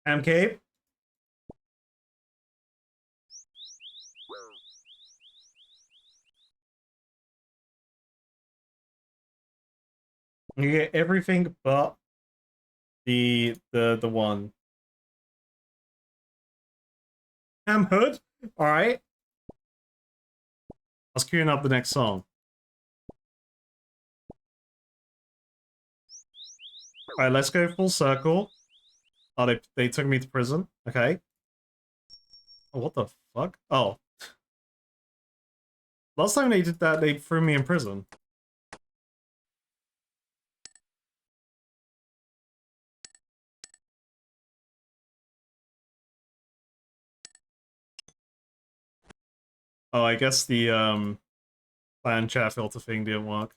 Ham cape. You get everything but the one. Ham hood. All right. I was queuing up the next song. All right, let's go full circle. Oh, they took me to prison. Okay. Oh, what the fuck? Oh. Last time they did that, they threw me in prison. Oh, I guess the clan chat filter thing didn't work.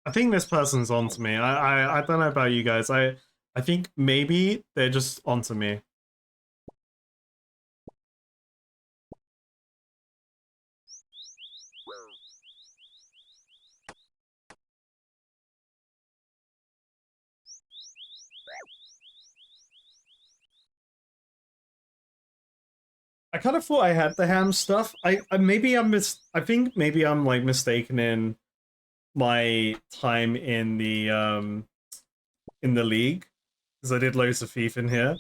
I think this person's onto me. I don't know about you guys. I think maybe they're just onto me. I kind of thought I had the ham stuff. I maybe I'm I think maybe I'm like mistaken in my time in the league because I did loads of thief in here.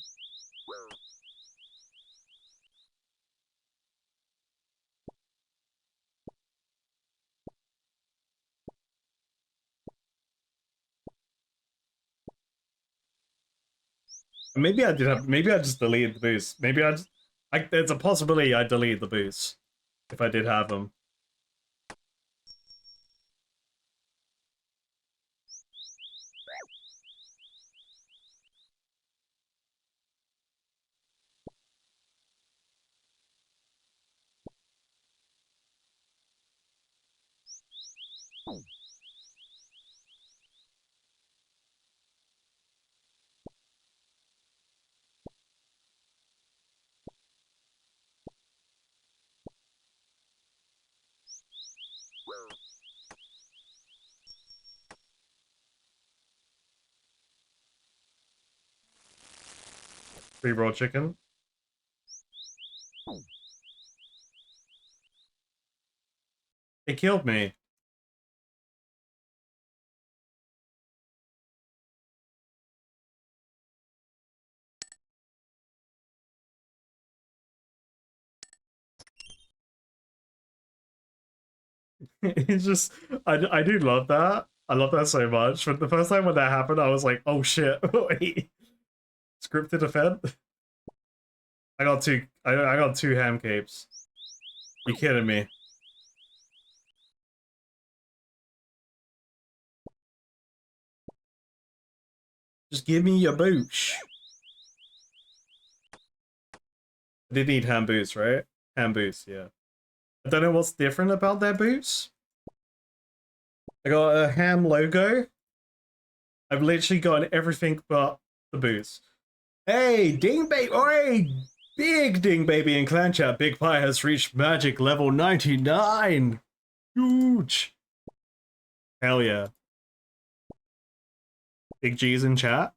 Maybe I did have. Maybe I just deleted the boost. Maybe I just. There's a possibility I deleted the boost if I did have them. Free raw chicken. It killed me. It's just I do love that. I love that so much. But the first time when that happened, I was like, oh shit, wait. Scripted event? I got two ham capes. You kidding me? Just give me your boots. I did need ham boots, right? Ham boots, yeah. I don't know what's different about their boots. I got a ham logo. I've literally gotten everything but the boots. Hey, Ding Baby! Oi! Big Ding Baby in Clan Chat. Big Pie has reached magic level 99. Huge. Hell yeah. Big G's in chat.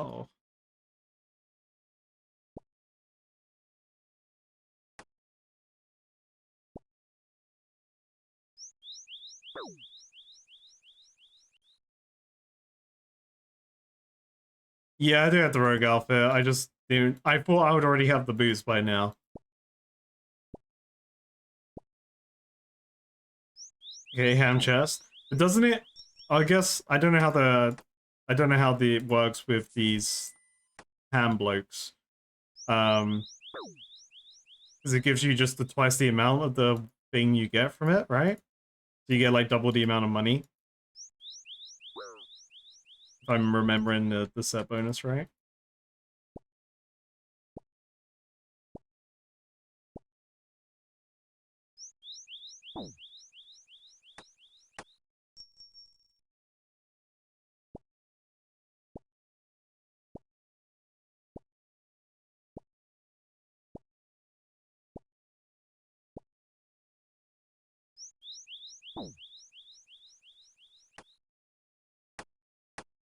Oh. Yeah, I do have the rogue outfit. I just didn't. I thought I would already have the boost by now. Okay, ham chest. But doesn't it? I guess I don't know how it works with these ham blokes. Because it gives you just twice the amount of the thing you get from it, right? So you get like double the amount of money. If I'm remembering the set bonus right.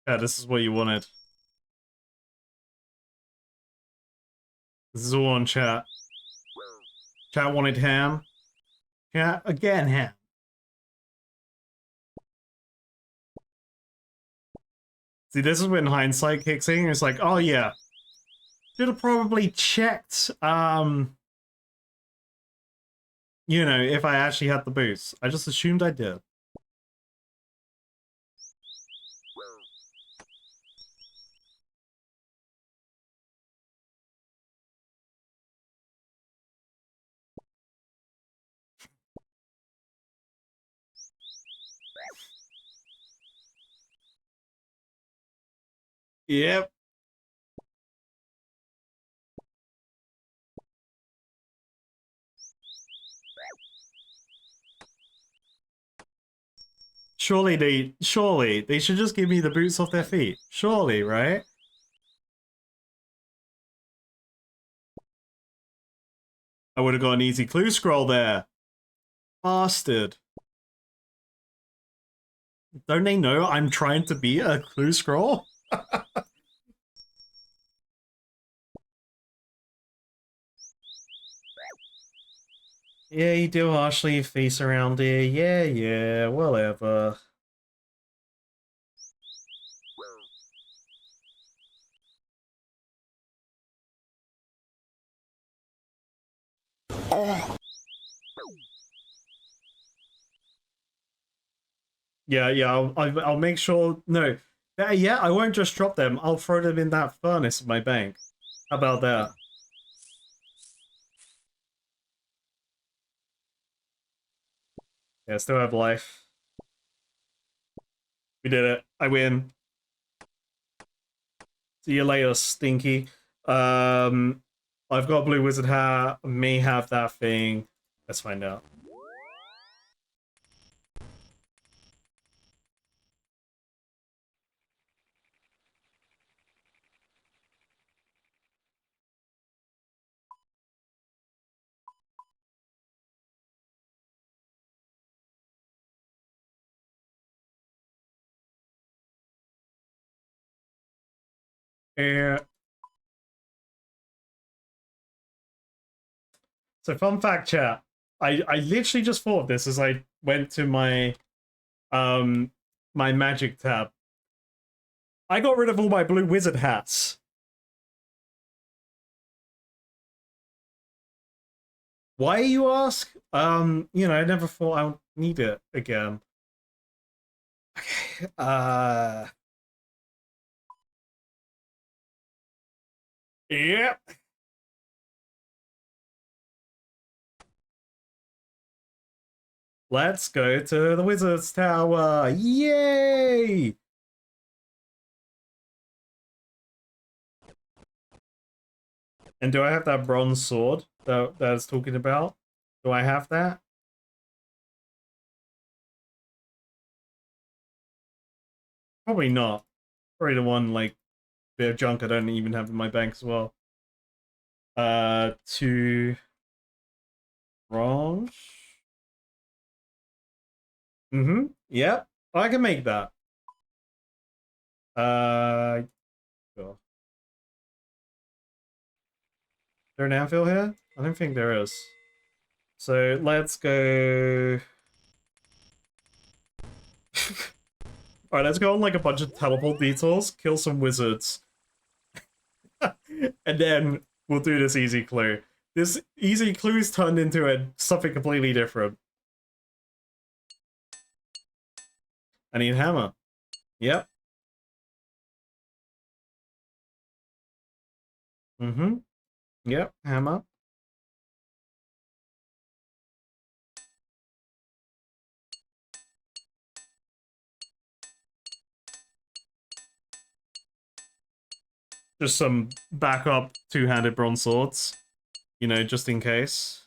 Yeah, this is what you wanted. This is all on chat. Chat wanted ham. Chat again ham. See, this is when hindsight kicks in. It's like, oh yeah, should have probably checked. You know, if I actually had the boost. I just assumed I did. Yep. Surely they should just give me the boots off their feet. Surely, right? I would have got an easy clue scroll there. Bastard. Don't they know I'm trying to be a clue scroll? Yeah, you do harshly your face around here. Yeah, whatever. Yeah, I'll make sure. No, yeah, I won't just drop them. I'll throw them in that furnace in my bank. How about that? Yeah, still have life. We did it. I win. See you later, Stinky. I've got a blue wizard hat. May have that thing. Let's find out. Yeah. So fun fact, chat. I literally just thought of this as I went to um my magic tab. I got rid of all my blue wizard hats. Why, you ask? You know, I never thought I would need it again. Okay, yep. Let's go to the Wizard's Tower. Yay! And do I have that bronze sword that I was talking about? Do I have that? Probably not. Probably the one, like, bit of junk I don't even have in my bank as well. To bronze. Mm-hmm. Yep. I can make that. Sure. Is there an anvil here? I don't think there is. So let's go. Alright, let's go on like a bunch of teleport detours, kill some wizards. And then we'll do this easy clue. This easy clue's turned into something completely different. I need hammer. Yep. Mm-hmm. Yep, hammer. Just some backup two-handed bronze swords. You know, just in case.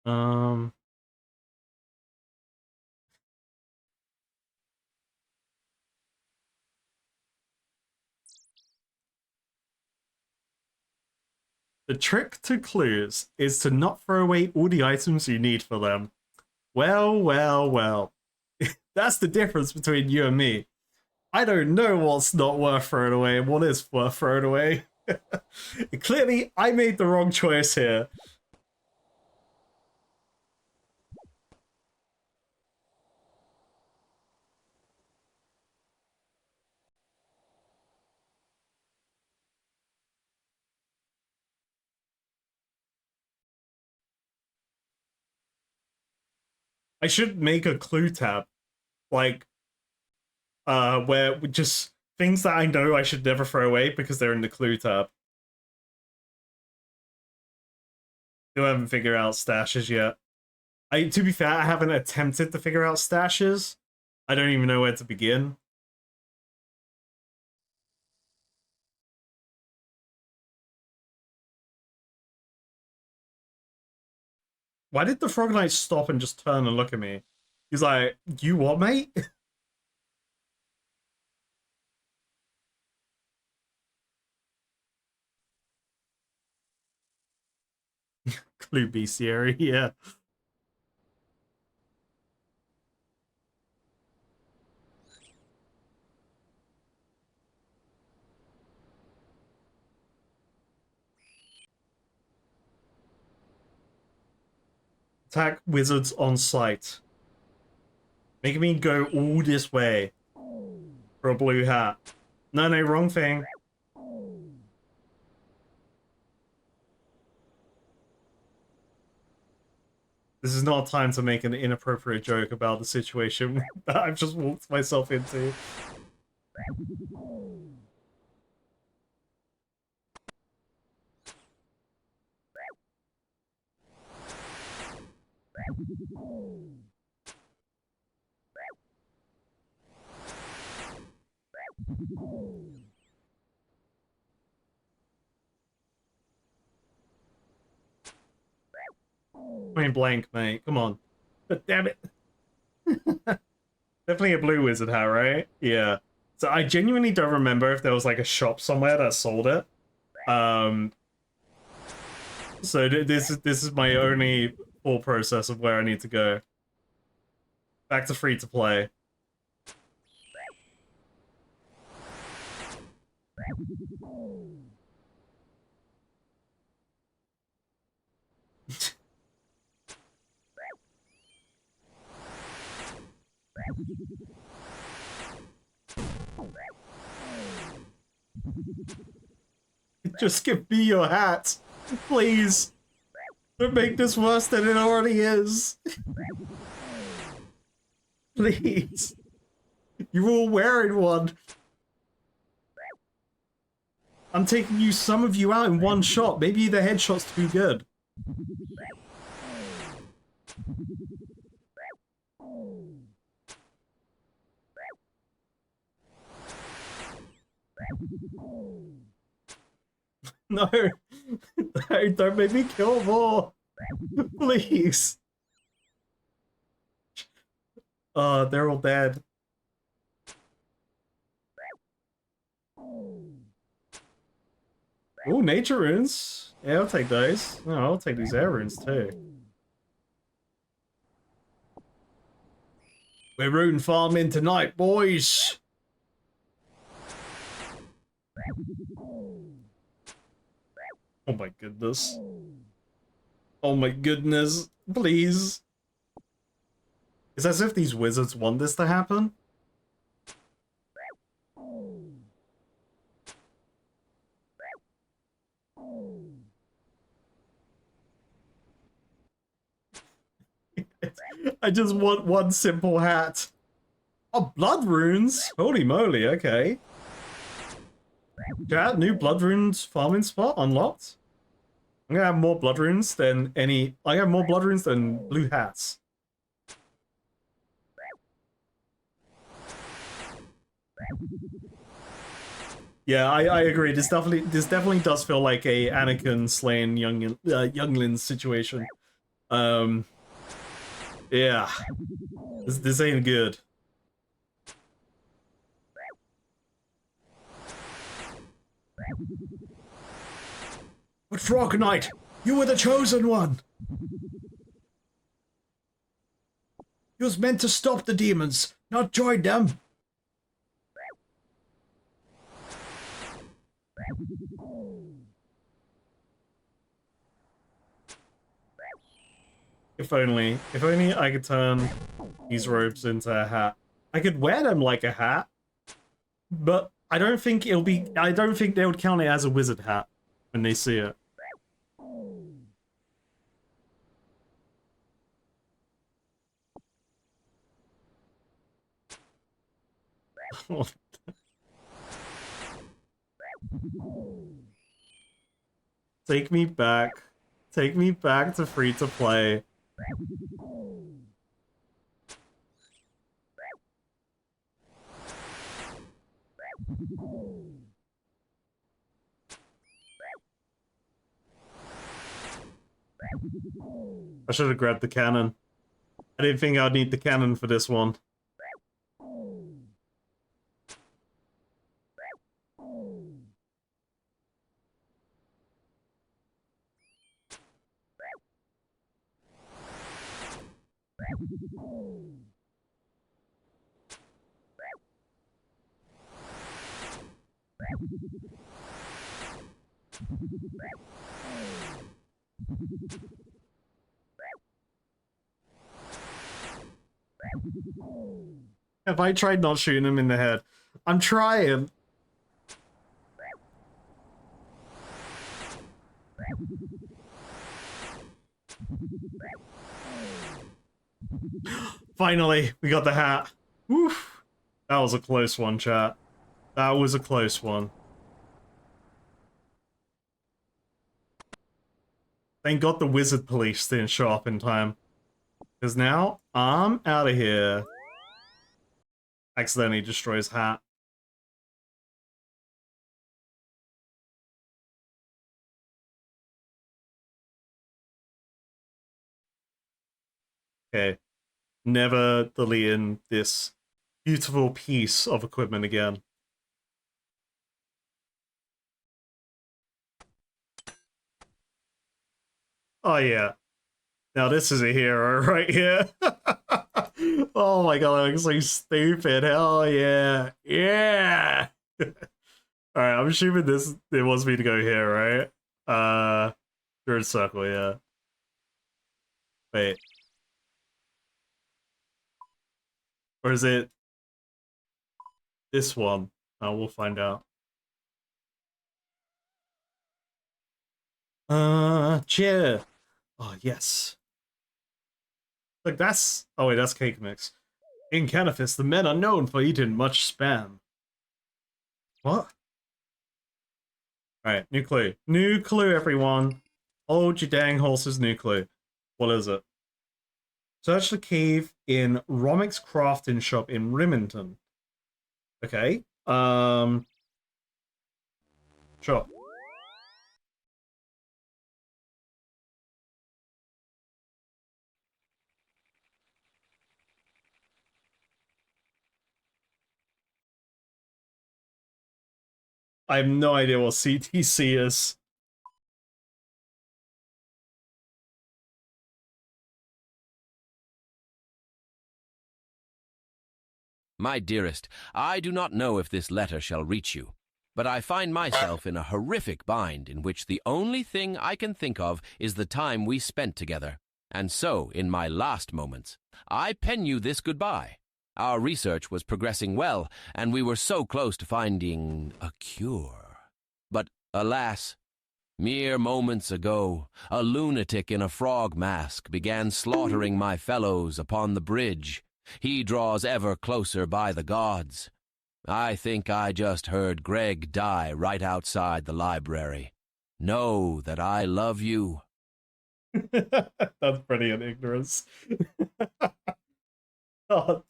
Um... The trick to clues is to not throw away all the items you need for them. Well, well, well. That's the difference between you and me. I don't know what's not worth throwing away and what is worth throwing away. Clearly, I made the wrong choice here. I should make a clue tab, like, where just things that I know I should never throw away because they're in the clue tab. Still haven't figured out stashes yet. To be fair, I haven't attempted to figure out stashes. I don't even know where to begin. Why did the Frog Knight stop and just turn and look at me? He's like, you what, mate? Clue bestiary, yeah. Attack wizards on sight. Making me go all this way for a blue hat. No, no, wrong thing. This is not time to make an inappropriate joke about the situation that I've just walked myself into. Point blank, mate. Come on. But damn it. Definitely a blue wizard hat, right? Yeah. So I genuinely don't remember if there was like a shop somewhere that sold it. So this is my only full process of where I need to go. Back to free to play. Just give me your hat, please. Don't make this worse than it already is. Please. You're all wearing one. I'm taking you, some of you out in one shot. Maybe the headshot's too good. No. No, don't make me kill more. Please. They're all dead. Oh, nature runes. Yeah, I'll take those. No, I'll take these air runes too. We're rune farming tonight, boys. Oh my goodness. Oh my goodness. Please. It's as if these wizards want this to happen. I just want one simple hat. Oh, blood runes! Holy moly, okay. Chat, new blood runes farming spot unlocked. I'm gonna have more blood runes than any. I have more blood runes than blue hats. Yeah, I agree. This definitely does feel like a Anakin slaying younglings situation. Yeah, this ain't good. But Frog Knight, you were the chosen one. You was meant to stop the demons, not join them. If only I could turn these robes into a hat. I could wear them like a hat, but I don't think they would count it as a wizard hat when they see it. Take me back. Take me back to free to play. I should have grabbed the cannon. I didn't think I'd need the cannon for this one. Have I tried not shooting him in the head? I'm trying. Finally, we got the hat. Woof. That was a close one, chat. That was a close one. Thank God the wizard police didn't show up in time. Because now, I'm out of here. Accidentally destroys hat. Okay. Never deleting this beautiful piece of equipment again. Oh yeah. Now this is a hero right here. Oh my god, that looks so stupid. Hell yeah. Yeah. Alright, I'm assuming it wants me to go here, right? Third circle, yeah. Wait. Or is it this one? Oh, we'll find out. Cheer. Oh, yes. Like that's... Oh wait, that's cake mix. In Canifis, the men are known for eating much spam. What? Alright, new clue. New clue, everyone. Hold your dang horses, new clue. What is it? Search the cave in Romic's crafting shop in Rimington. Okay. Sure. I have no idea what CTC is. My dearest, I do not know if this letter shall reach you, but I find myself in a horrific bind in which the only thing I can think of is the time we spent together. And so, in my last moments, I pen you this goodbye. Our research was progressing well, and we were so close to finding a cure. But, alas, mere moments ago, a lunatic in a frog mask began slaughtering my fellows upon the bridge. He draws ever closer by the gods. I think I just heard Greg die right outside the library. Know that I love you. That's brilliant ignorance. God.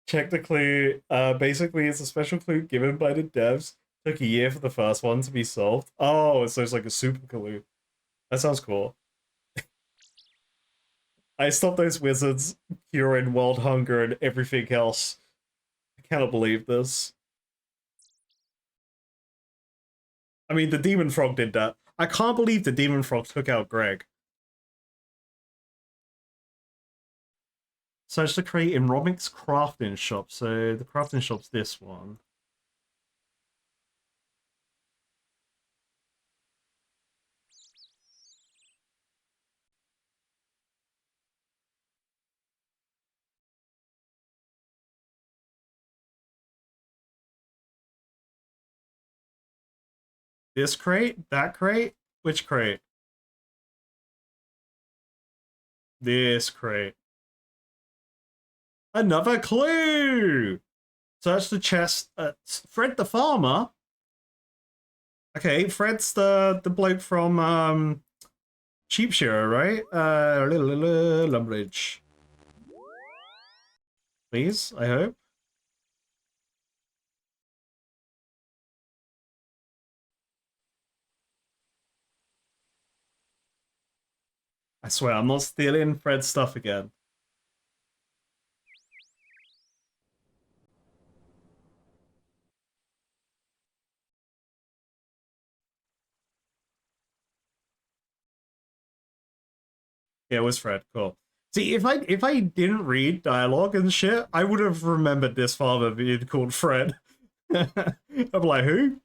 Check the clue. Basically, it's a special clue given by the devs. Took a year for the first one to be solved. Oh, so it's like a super clue. That sounds cool. I stopped those wizards curing world hunger and everything else. I cannot believe this. I mean, the demon frog did that. I can't believe the demon frog took out Greg. Search to create in Romic's crafting shop. So the crafting shop's this one. This crate? That crate? Which crate? This crate. Another clue! Search the chest. Fred the farmer? Okay, Fred's the bloke from Sheep Shearer, right? Lumbridge. Please, I hope. I swear, I'm not stealing Fred's stuff again. Yeah, it was Fred. Cool. See, if I didn't read dialogue and shit, I would have remembered this father being called Fred. I'm like, who?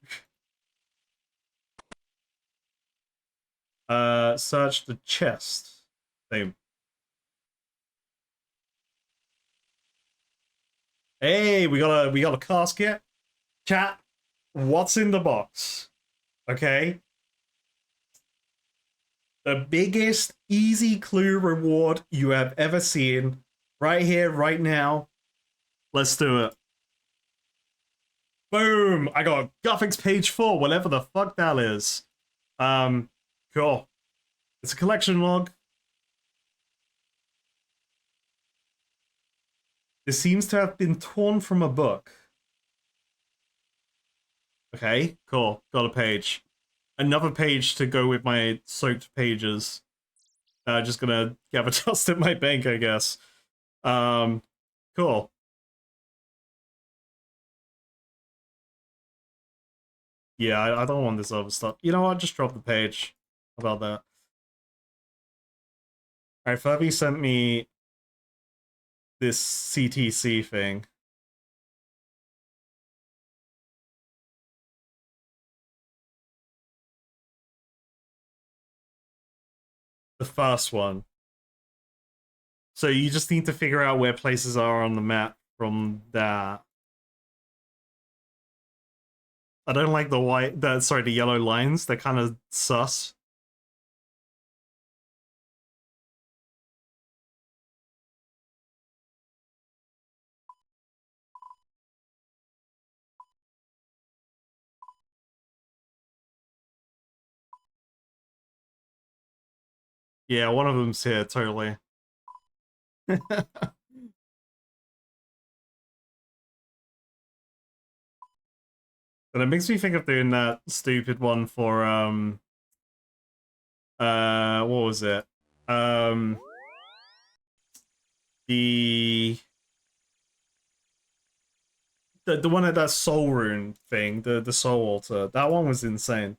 Search the chest. Same. Hey, we got a casket. Chat. What's in the box? Okay. The biggest easy clue reward you have ever seen. Right here, right now. Let's do it. Boom! I got Gothics page 4, whatever the fuck that is. Cool. It's a collection log. This seems to have been torn from a book. Okay, cool. Got a page. Another page to go with my soaked pages. Just gonna gather dust at my bank, I guess. Cool. Yeah, I don't want this other stuff. You know what? Just drop the page. How about that? Alright, Furby sent me this CTC thing. The first one. So you just need to figure out where places are on the map from that. I don't like the yellow lines. They're kind of sus. Yeah, one of them's here, totally. And it makes me think of doing that stupid one for what was it? The the one at that soul rune thing, the soul altar. That one was insane.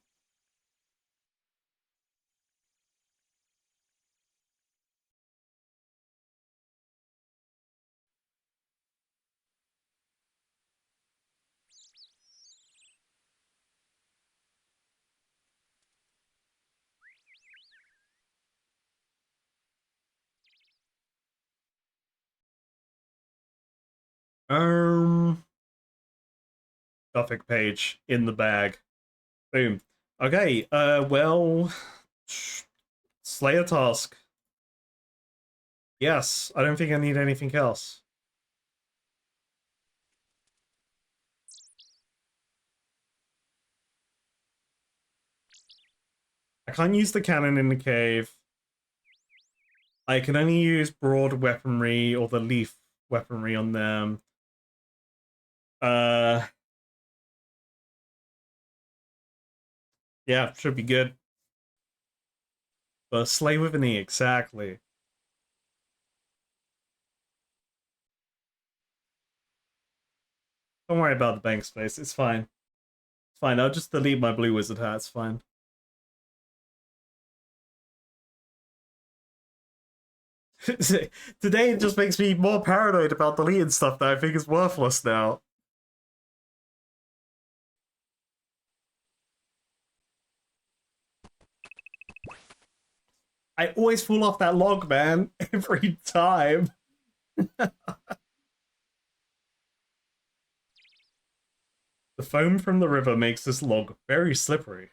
Um, Gothic page in the bag. Boom. Okay, well, Slayer task. Yes, I don't think I need anything else. I can't use the cannon in the cave. I can only use broad weaponry or the leaf weaponry on them. Uh, yeah, should be good. But slay with an E, exactly. Don't worry about the bank space, it's fine. It's fine, I'll just delete my blue wizard hat, it's fine. Today it just makes me more paranoid about deleting stuff that I think is worthless now. I always fall off that log, man. Every time. The foam from the river makes this log very slippery.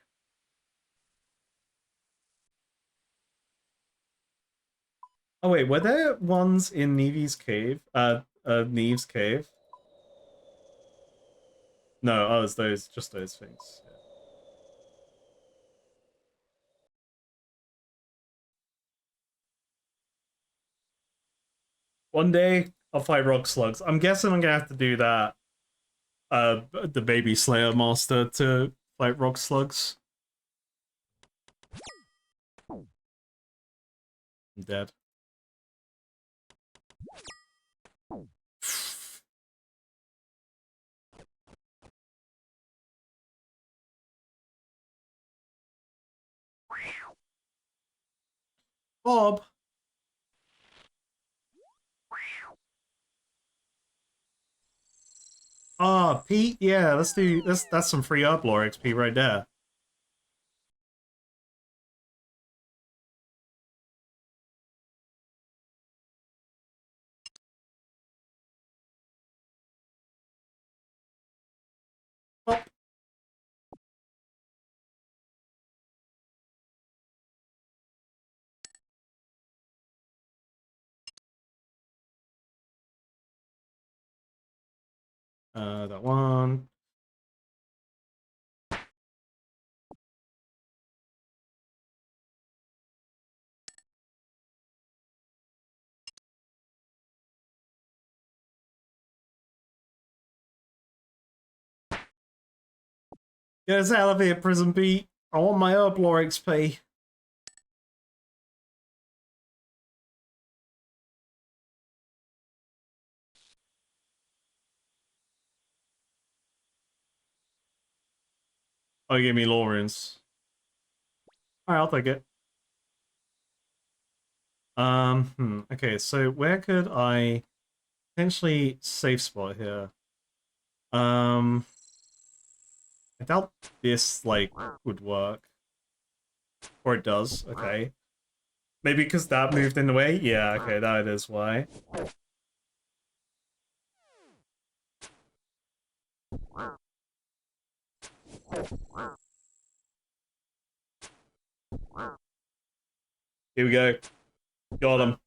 Oh wait, were there ones in Neve's cave? Neve's cave? No, oh, it's those, just those things. Yeah. One day, I'll fight rock slugs. I'm guessing I'm gonna have to do that. The baby Slayer master to fight rock slugs. I'm dead. Bob. Ah, Pete. Yeah, let's do this. That's some free Herblore XP right there. Oh. That one. Get us out of here, Prison Pete. I want my Herblore XP. Oh, give me Lawrence. Alright, I'll take it. Okay, so where could I potentially safe spot here? I doubt this, like, would work. Or it does, okay. Maybe because that moved in the way? Yeah, okay, that is why. Here we go. Got him.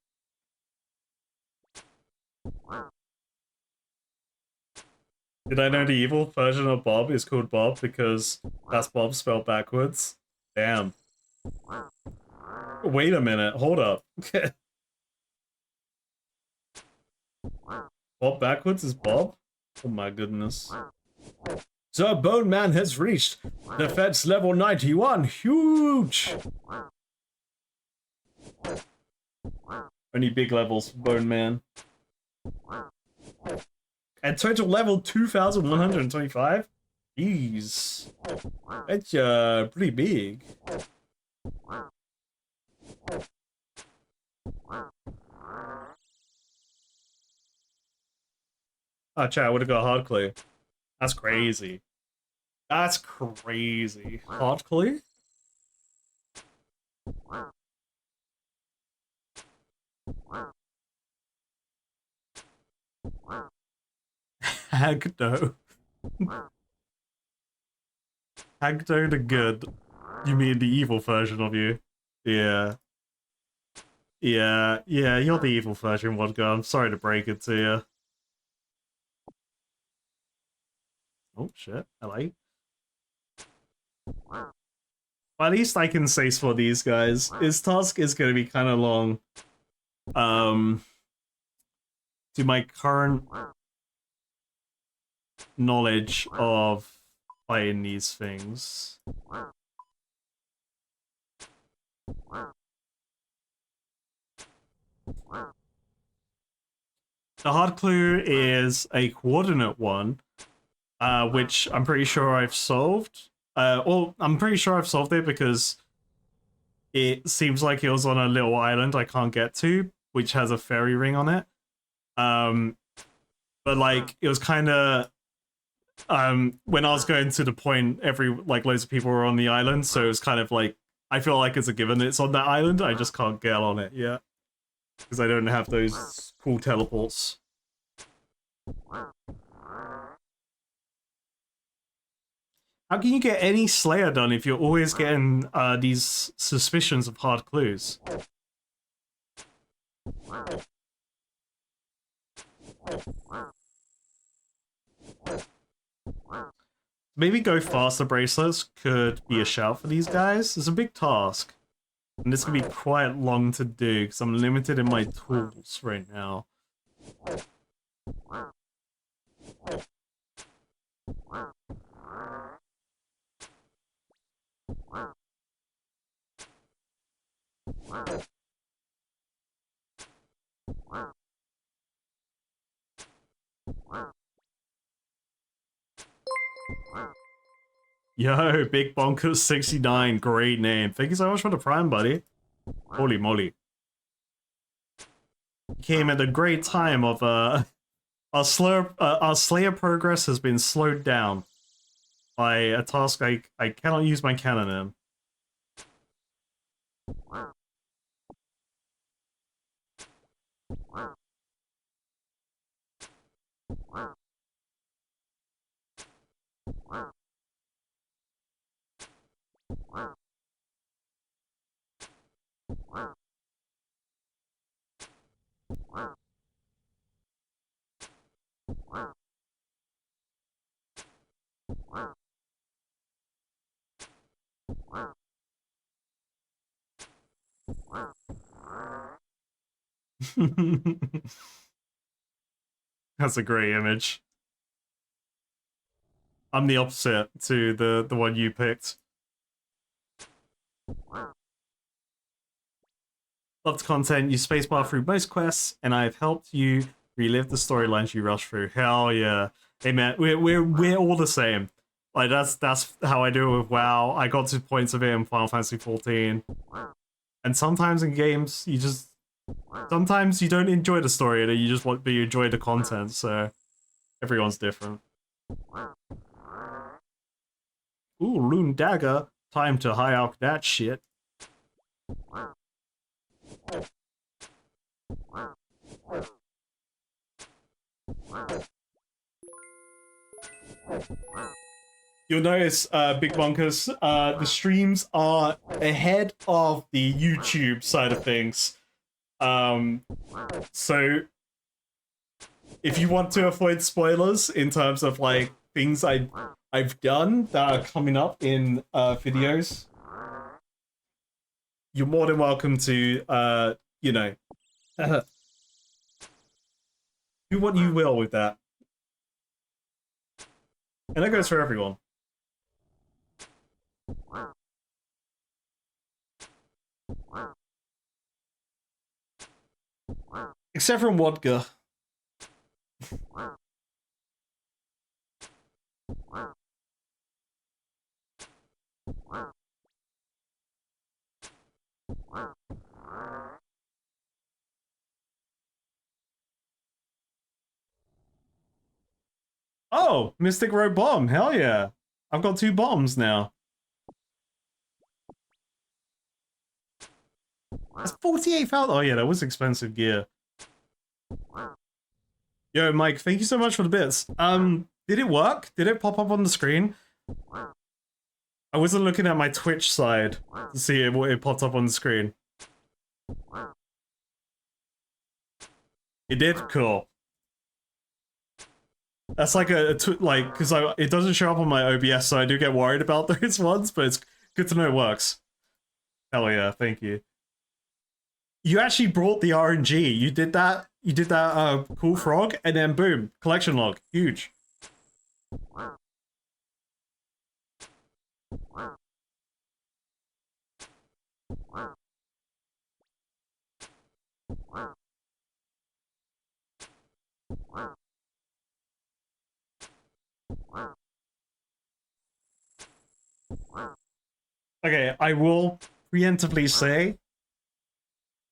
Did I know the evil version of Bob is called Bob because that's Bob spelled backwards? Damn. Wait a minute, hold up. Bob backwards is Bob? Oh my goodness. The Bone Man has reached defense level 91. Huge! Only big levels, Bone Man. And total level 2,125? Jeez. That's pretty big. Oh, chat, I would have got hard clue. That's crazy. That's crazy. Hard clue? Agdo. Agdo the good. You mean the evil version of you? Yeah. Yeah, you're the evil version, Wodka. I'm sorry to break it to you. Oh shit, hello. Well, at least I can say for these guys, his task is going to be kind of long. To my current knowledge of playing these things. The hard clue is a coordinate one, which I'm pretty sure I've solved. Well, I'm pretty sure I've solved it because it seems like it was on a little island I can't get to, which has a fairy ring on it. But like it was kind of when I was going to the point, loads of people were on the island, so it was kind of like I feel like it's a given it's on that island. I just can't get on it yet because I don't have those cool teleports. How can you get any Slayer done if you're always getting these suspicions of hard clues? Maybe go faster bracelets could be a shout for these guys. It's a big task. And this could be quite long to do because I'm limited in my tools right now. Yo, Big Bonkers 69, great name. Thank you so much for the prime, buddy. Holy moly. Came at a great time of our Slayer progress has been slowed down by a task I cannot use my cannon in. That's a great image. I'm the opposite to the one you picked. Loved content, you spacebar through most quests, and I've helped you relive the storylines you rush through. Hell yeah. Hey man, we're all the same. Like that's how I do it with WoW. I got to points of it in Final Fantasy 14. And sometimes in games sometimes you don't enjoy the story and you just want but you enjoy the content, so everyone's different. Ooh, Loon Dagger. Time to high alch that shit. You'll notice, Big Bonkers, the streams are ahead of the YouTube side of things. So if you want to avoid spoilers in terms of like things I've done that are coming up in videos, you're more than welcome to you know do what you will with that. And that goes for everyone. Except from Wodka. Oh, Mystic Road Bomb, hell yeah. I've got 2 bombs now. That's 48,000. Oh yeah, that was expensive gear. Yo, Mike, thank you so much for the bits. Did it work? Did it pop up on the screen? I wasn't looking at my Twitch side to see what it popped up on the screen. It did? Cool. That's like like, because it doesn't show up on my OBS, so I do get worried about those ones, but it's good to know it works. Hell yeah, thank you. You actually brought the RNG. You did that cool frog, and then boom, collection log. Huge. Okay, I will preemptively say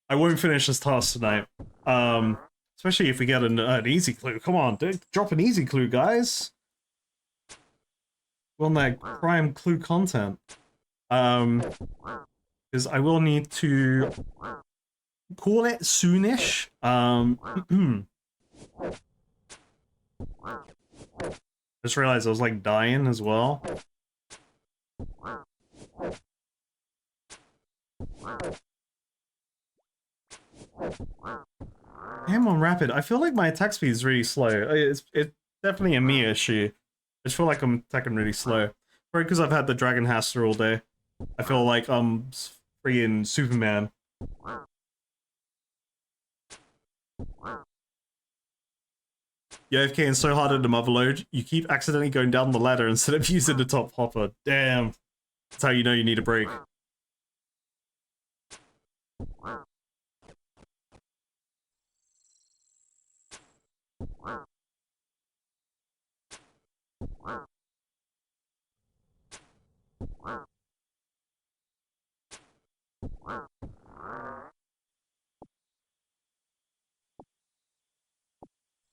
I won't finish this task tonight. Especially if we get an easy clue. Come on, drop an easy clue, guys. We want that prime clue content. Because I will need to call it soonish. Just realized I was like dying as well. Damn, on rapid. I feel like my attack speed is really slow. It's definitely a me issue. I just feel like I'm attacking really slow. Probably because I've had the Dragon Haster all day. I feel like I'm freaking Superman. Yo, AFK is so hard at the motherload, you keep accidentally going down the ladder instead of using the top hopper. Damn. That's how you know you need a break.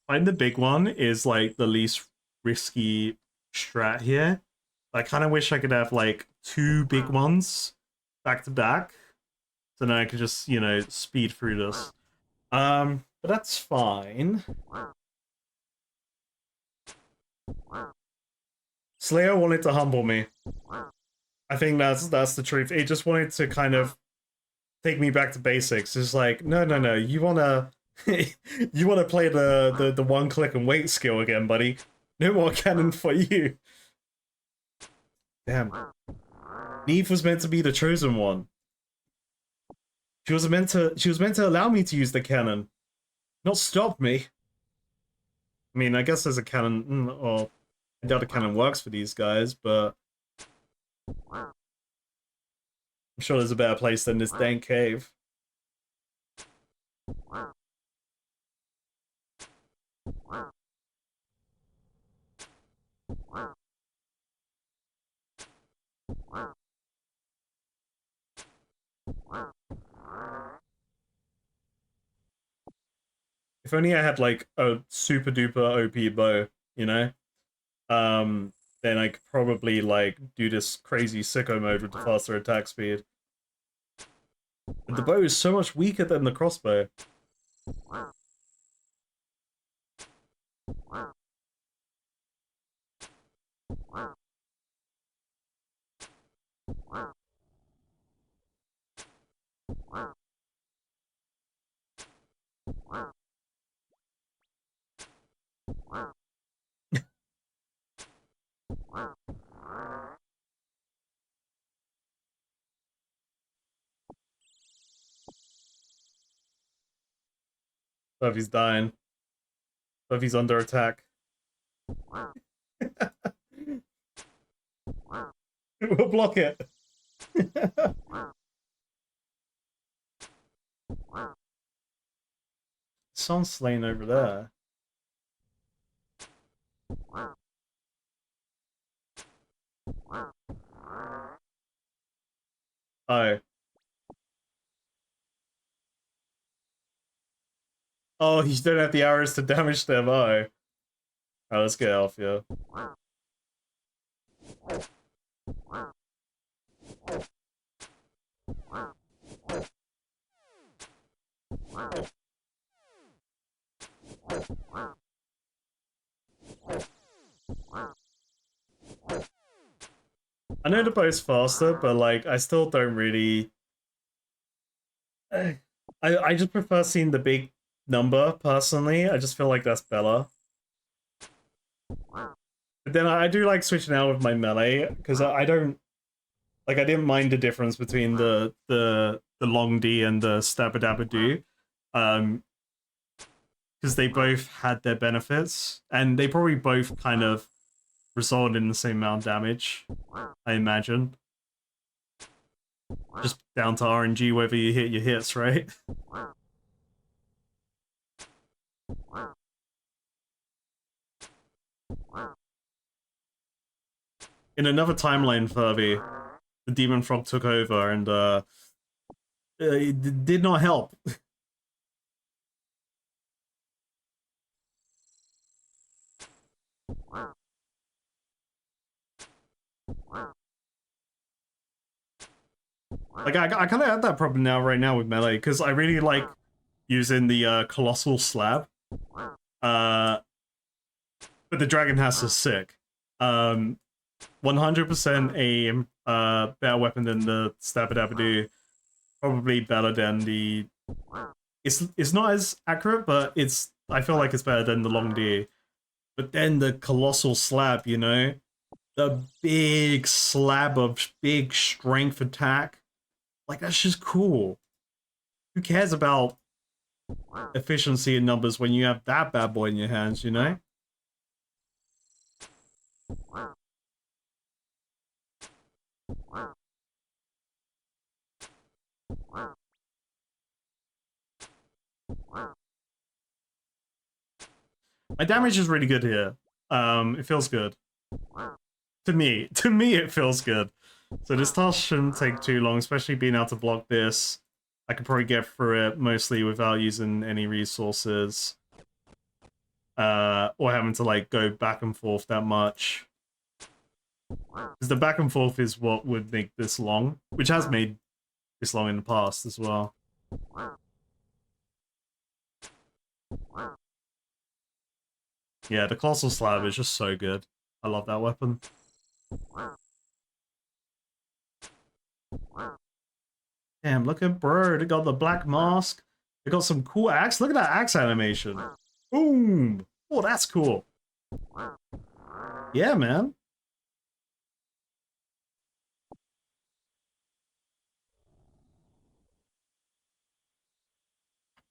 Find the big one is like the least risky strat here. I kind of wish I could have like 2 big ones back to back. So then I could just, you know, speed through this. But that's fine. Slayer wanted to humble me. I think that's the truth. It just wanted to kind of take me back to basics. It's like, no, you wanna you wanna play the one click and wait skill again, buddy. No more cannon for you. Damn. Neve was meant to be the chosen one. She was meant to allow me to use the cannon, not stop me. I mean, I guess there's a cannon. Well, I doubt a cannon works for these guys, but I'm sure there's a better place than this dank cave. If only I had like a super duper OP bow, you know? Then I could probably like do this crazy sicko mode with the faster attack speed. But the bow is so much weaker than the crossbow. Buffy's dying. Buffy's under attack. We'll block it. Someone's slain over there. Oh. Oh, you don't have the arrows to damage them, oh. Alright, let's get Alfia. I know the bow's faster, but like I still don't really. I just prefer seeing the big number personally. I just feel like that's better. But then I do like switching out with my melee because I don't like I didn't mind the difference between the long D and the stabadabadoo, because they both had their benefits and they probably both kind of result in the same amount of damage. I imagine. Just down to RNG whether you hit your hits, right? In another timeline, Furby, the demon frog took over and it did not help. Like I kind of have that problem now, right now with melee, because I really like using the colossal slab. But the dragon has is sick. 100% a better weapon than the stabadabadoo. Probably better than the. It's not as accurate, but it's. I feel like it's better than the long D. But then the colossal slab, you know, the big slab of big strength attack, like that's just cool. Who cares about efficiency and numbers when you have that bad boy in your hands, you know? My damage is really good here. It feels good. To me. To me, it feels good. So this task shouldn't take too long, especially being able to block this. I could probably get through it mostly without using any resources. Or having to like go back and forth that much. Because the back and forth is what would make this long, which has made this long in the past as well. Yeah, the Colossal Slab is just so good. I love that weapon. Damn, look at bro. They got the black mask. They got some cool axe. Look at that axe animation. Boom. Oh, that's cool. Yeah, man.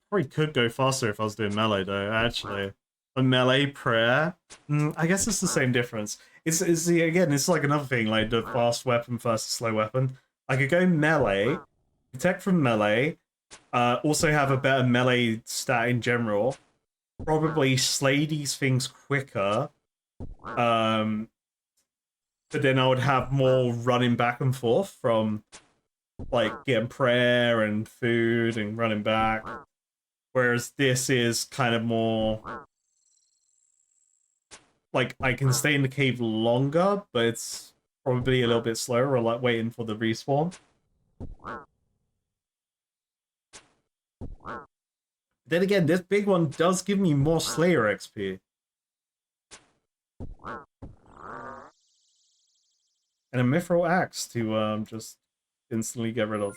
Probably could go faster if I was doing melee though, actually. A melee prayer? I guess it's the same difference. It's again, it's like another thing, like the fast weapon versus slow weapon. I could go melee, protect from melee, also have a better melee stat in general, probably slay these things quicker, but then I would have more running back and forth from like getting prayer and food and running back. Whereas this is kind of more like I can stay in the cave longer, but it's probably a little bit slower, or like waiting for the respawn. Then again, this big one does give me more Slayer XP. And a Mithril Axe to just instantly get rid of.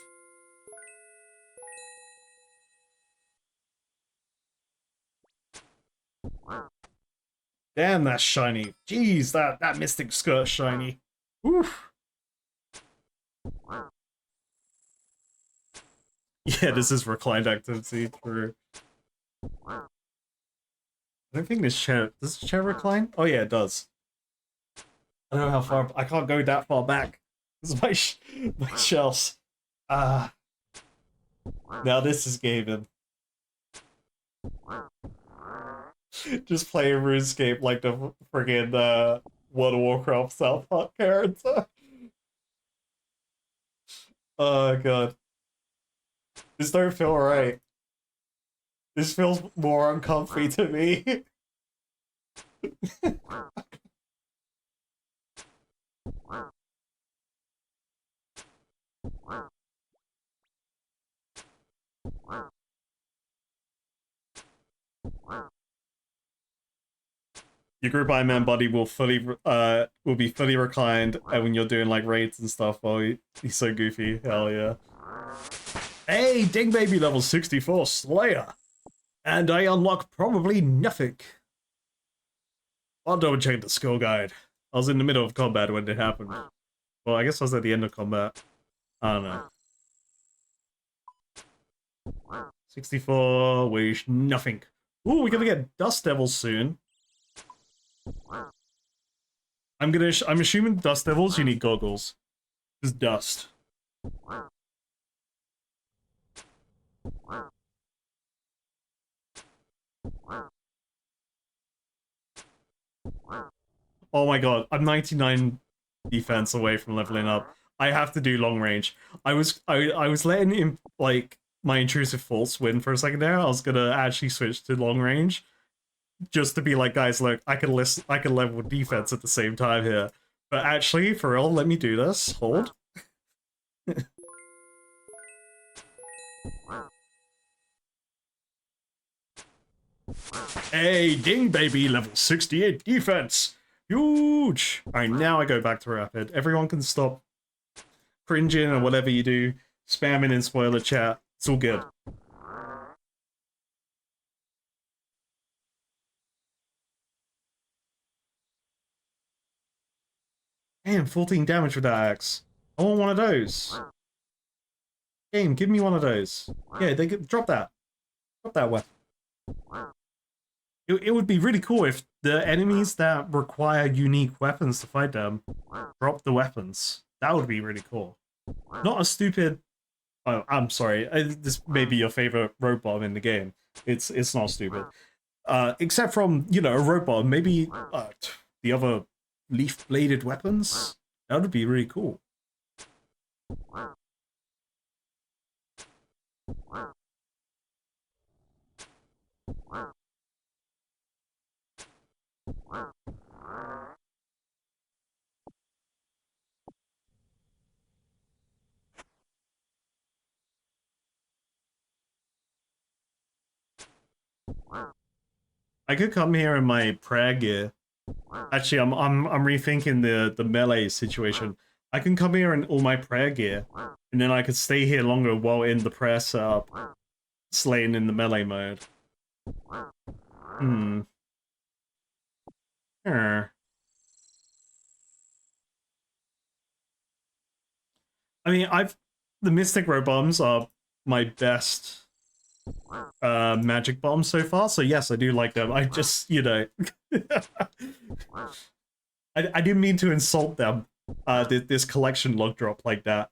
Damn, that's shiny. Jeez, that Mystic Skirt's shiny. Oof. Yeah, this is reclined activity for... I don't think this chair... Does this chair recline? Oh yeah, it does. I don't know how far... I can't go that far back. This is my shelves. Now this is gaming. Just playing RuneScape like the friggin' World of Warcraft South Park character. Oh god. This don't feel right. This feels more uncomfy to me. Your group Iron Man buddy will be fully reclined when you're doing like raids and stuff. Oh, he's so goofy. Hell yeah. Hey, Ding Baby level 64 Slayer. And I unlock probably nothing. I'll double check the skill guide. I was in the middle of combat when it happened. Well, I guess I was at the end of combat. I don't know. 64, wish nothing. Ooh, we're gonna get Dust Devils soon. I'm assuming Dust Devils you need goggles. It's dust. Oh my god, I'm 99 defense away from leveling up. I have to do long range. I was letting him like my intrusive force win for a second there. I was gonna actually switch to long range just to be like, guys, look, I can level defense at the same time here. But actually, for real, let me do this. Hold. Hey, Ding Baby, level 68 defense. Huge. Alright, now I go back to rapid. Everyone can stop cringing or whatever you do, spamming in spoiler chat. It's all good. Damn, 14 damage with that axe. I want one of those. Game, give me one of those. Yeah, drop that. Drop that weapon. It would be really cool if the enemies that require unique weapons to fight them drop the weapons. That would be really cool. Not a stupid... Oh, I'm sorry. This may be your favorite rope bomb in the game. It's not stupid. Except from, you know, a rope bomb. Maybe the other leaf-bladed weapons? That would be really cool. I could come here in my prayer gear. Actually, I'm rethinking the melee situation. I can come here in all my prayer gear, and then I could stay here longer while in the prayer setup, slaying in the melee mode. Hmm. I mean, the Mystic Row bombs are my best magic bombs so far, so yes, I do like them. I just, you know, I didn't mean to insult them. This collection log drop like that.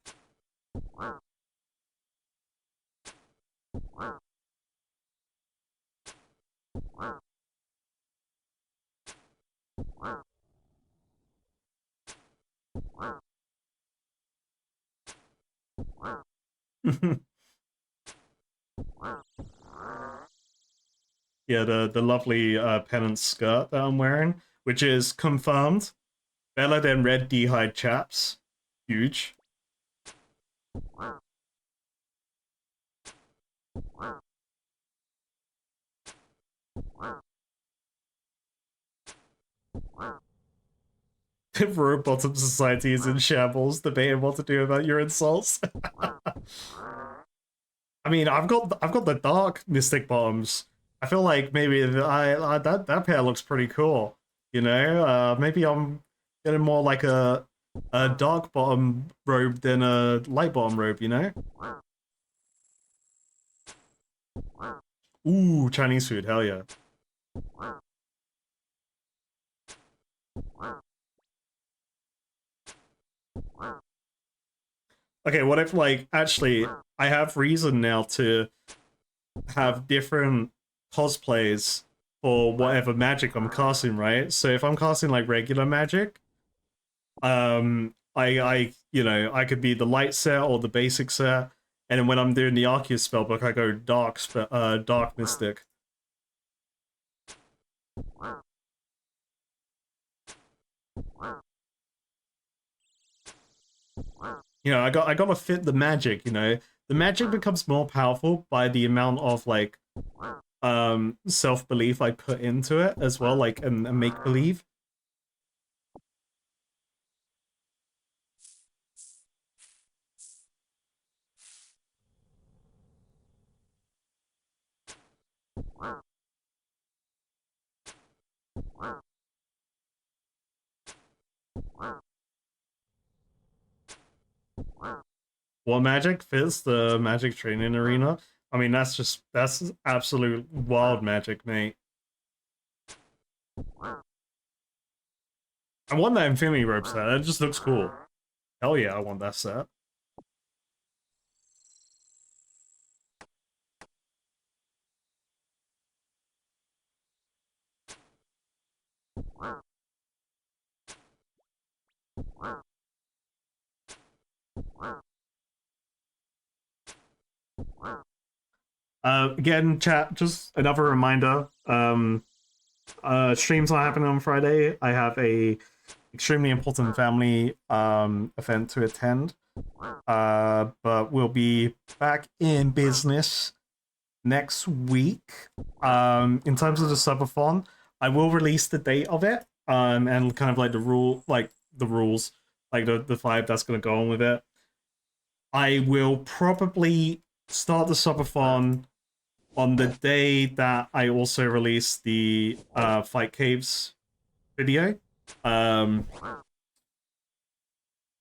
Yeah, the lovely penance skirt that I'm wearing, which is confirmed better than red D-hide chaps. Huge. Road bottom society is in shambles, debating what to do about your insults. I mean, I've got the dark mystic bombs. I feel like maybe that pair looks pretty cool. You know, maybe I'm getting more like a dark bottom robe than a light bottom robe. You know. Ooh, Chinese food, hell yeah. Okay, what if, like, actually, I have reason now to have different cosplays for whatever magic I'm casting, right? So if I'm casting, like, regular magic, you know, I could be the light set or the basic set, and then when I'm doing the Arceus spellbook, I go dark mystic. You know, I gotta fit the magic, you know. The magic becomes more powerful by the amount of, like, self-belief I put into it as well, like and make believe. What magic fits the magic training arena? I mean, that's absolute wild magic, mate. I want that Infinity Rope set. It just looks cool. Hell yeah, I want that set. Again, chat, just another reminder. Streams are happening on Friday. I have a extremely important family event to attend. But we'll be back in business next week. In terms of the subathon, I will release the date of it. And kind of like the rules, like the vibe that's gonna go on with it. I will probably start the subathon on the day that I also release the Fight Caves video. Kind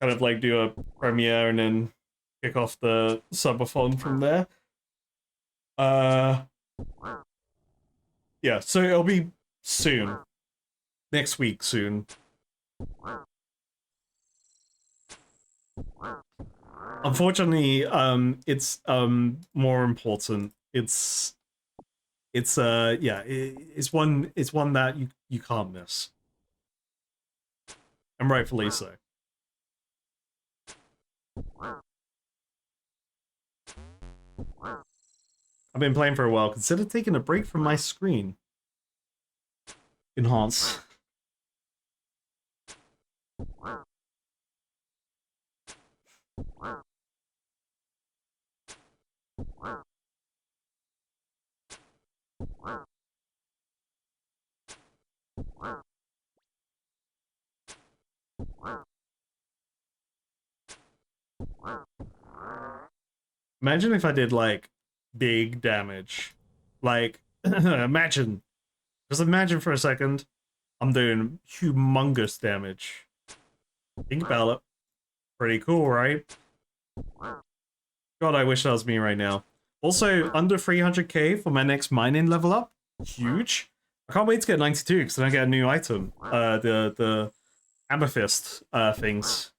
of like do a premiere and then kick off the subathon from there. Yeah, so it'll be soon. Next week soon. Unfortunately, it's more important. It's yeah, it's one that you can't miss. And rightfully so. I've been playing for a while. Consider taking a break from my screen. Enhance. Imagine if I did like big damage. Like imagine. Just imagine for a second I'm doing humongous damage. Think about it. Pretty cool, right? God, I wish that was me right now. Also, under 300k for my next mining level up. Huge. I can't wait to get 92 because then I get a new item. The amethyst things.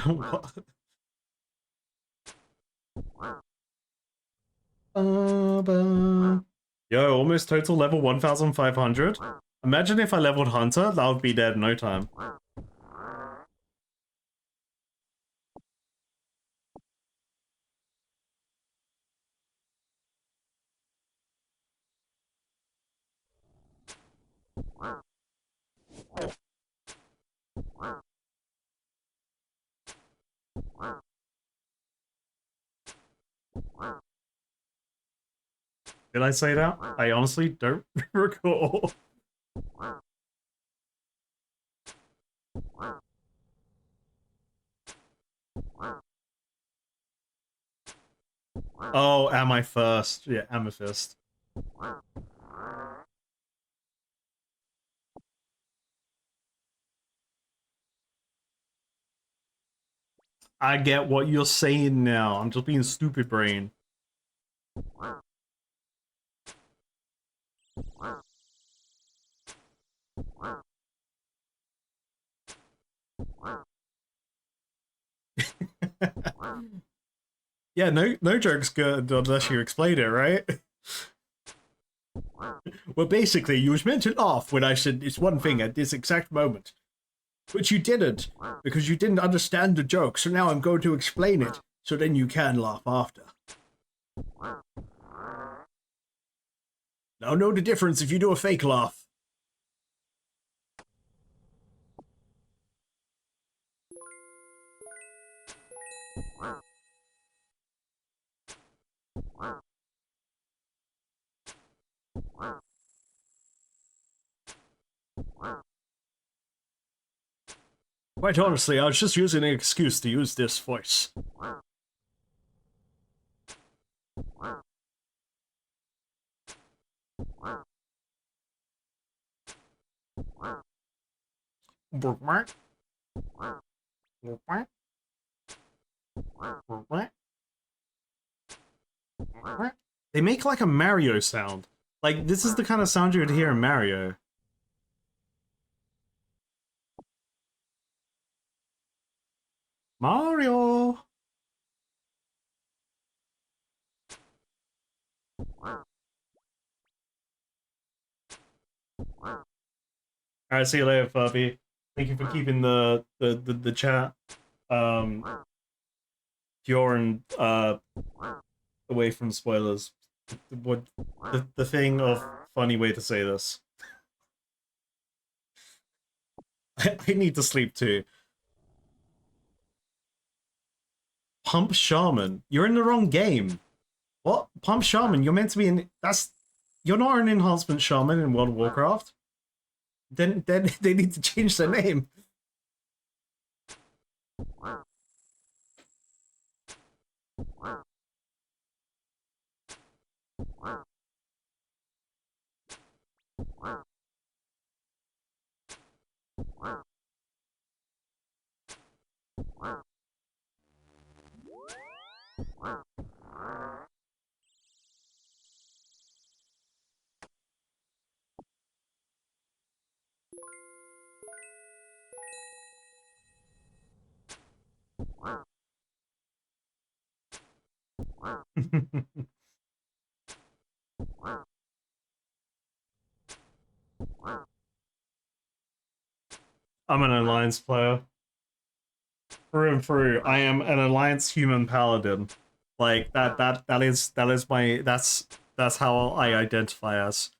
What? Yo, almost total level 1,500. Imagine if I leveled Hunter, that would be dead in no time. Did I say that? I honestly don't recall. Oh, am I first? Yeah, amethyst. I get what you're saying now. I'm just being stupid brain. Yeah, no joke's good unless you explain it, right? Well, basically, you was meant to laugh when I said it's one thing at this exact moment. But you didn't, because you didn't understand the joke, so now I'm going to explain it, so then you can laugh after. Now know the difference if you do a fake laugh. Quite honestly, I was just using an excuse to use this voice. They make like a Mario sound. Like, this is the kind of sound you would hear in Mario. Mario! Alright, see you later, Furby. Thank you for keeping the chat pure and away from spoilers. What the thing of funny way to say this. I need to sleep too. Pump Shaman. You're in the wrong game. What? Pump Shaman, you're meant to be in... You're not an enhancement shaman in World of Warcraft. Then they need to change their name. I'm an Alliance player. Through and through, I am an Alliance human paladin. Like that is my that's how I identify as.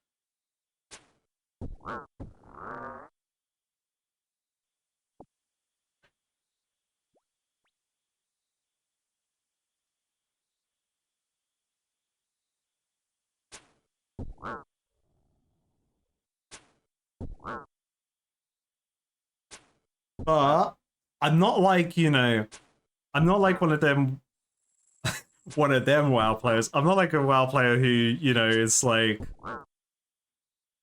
But I'm not like, you know, I'm not like one of them WoW players. I'm not like a WoW player who, you know, is like,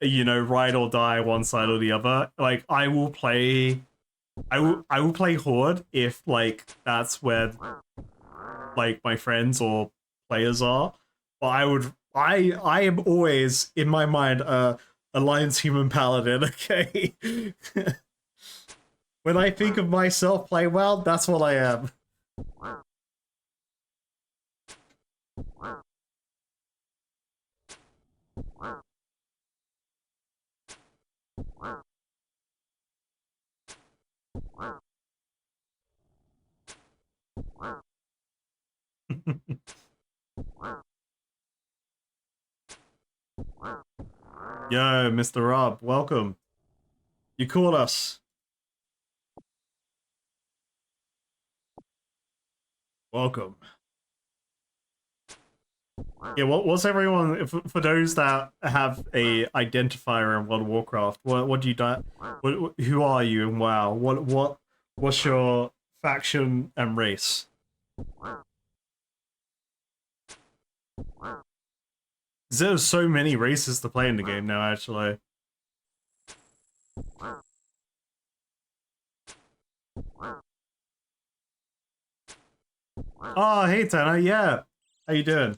you know, ride or die one side or the other. Like I will play Horde if like that's where like my friends or players are. But I am always in my mind Alliance human paladin, okay? When I think of myself playing WoW, that's what I am. Yo, Mr. Rob, welcome. You called us. Welcome. Yeah, what's everyone, for those that have a identifier in World of Warcraft, what do you do? Who are you in WoW? What's your faction and race? There's so many races to play in the game now, actually. Oh, hey Tanner, yeah. How you doing?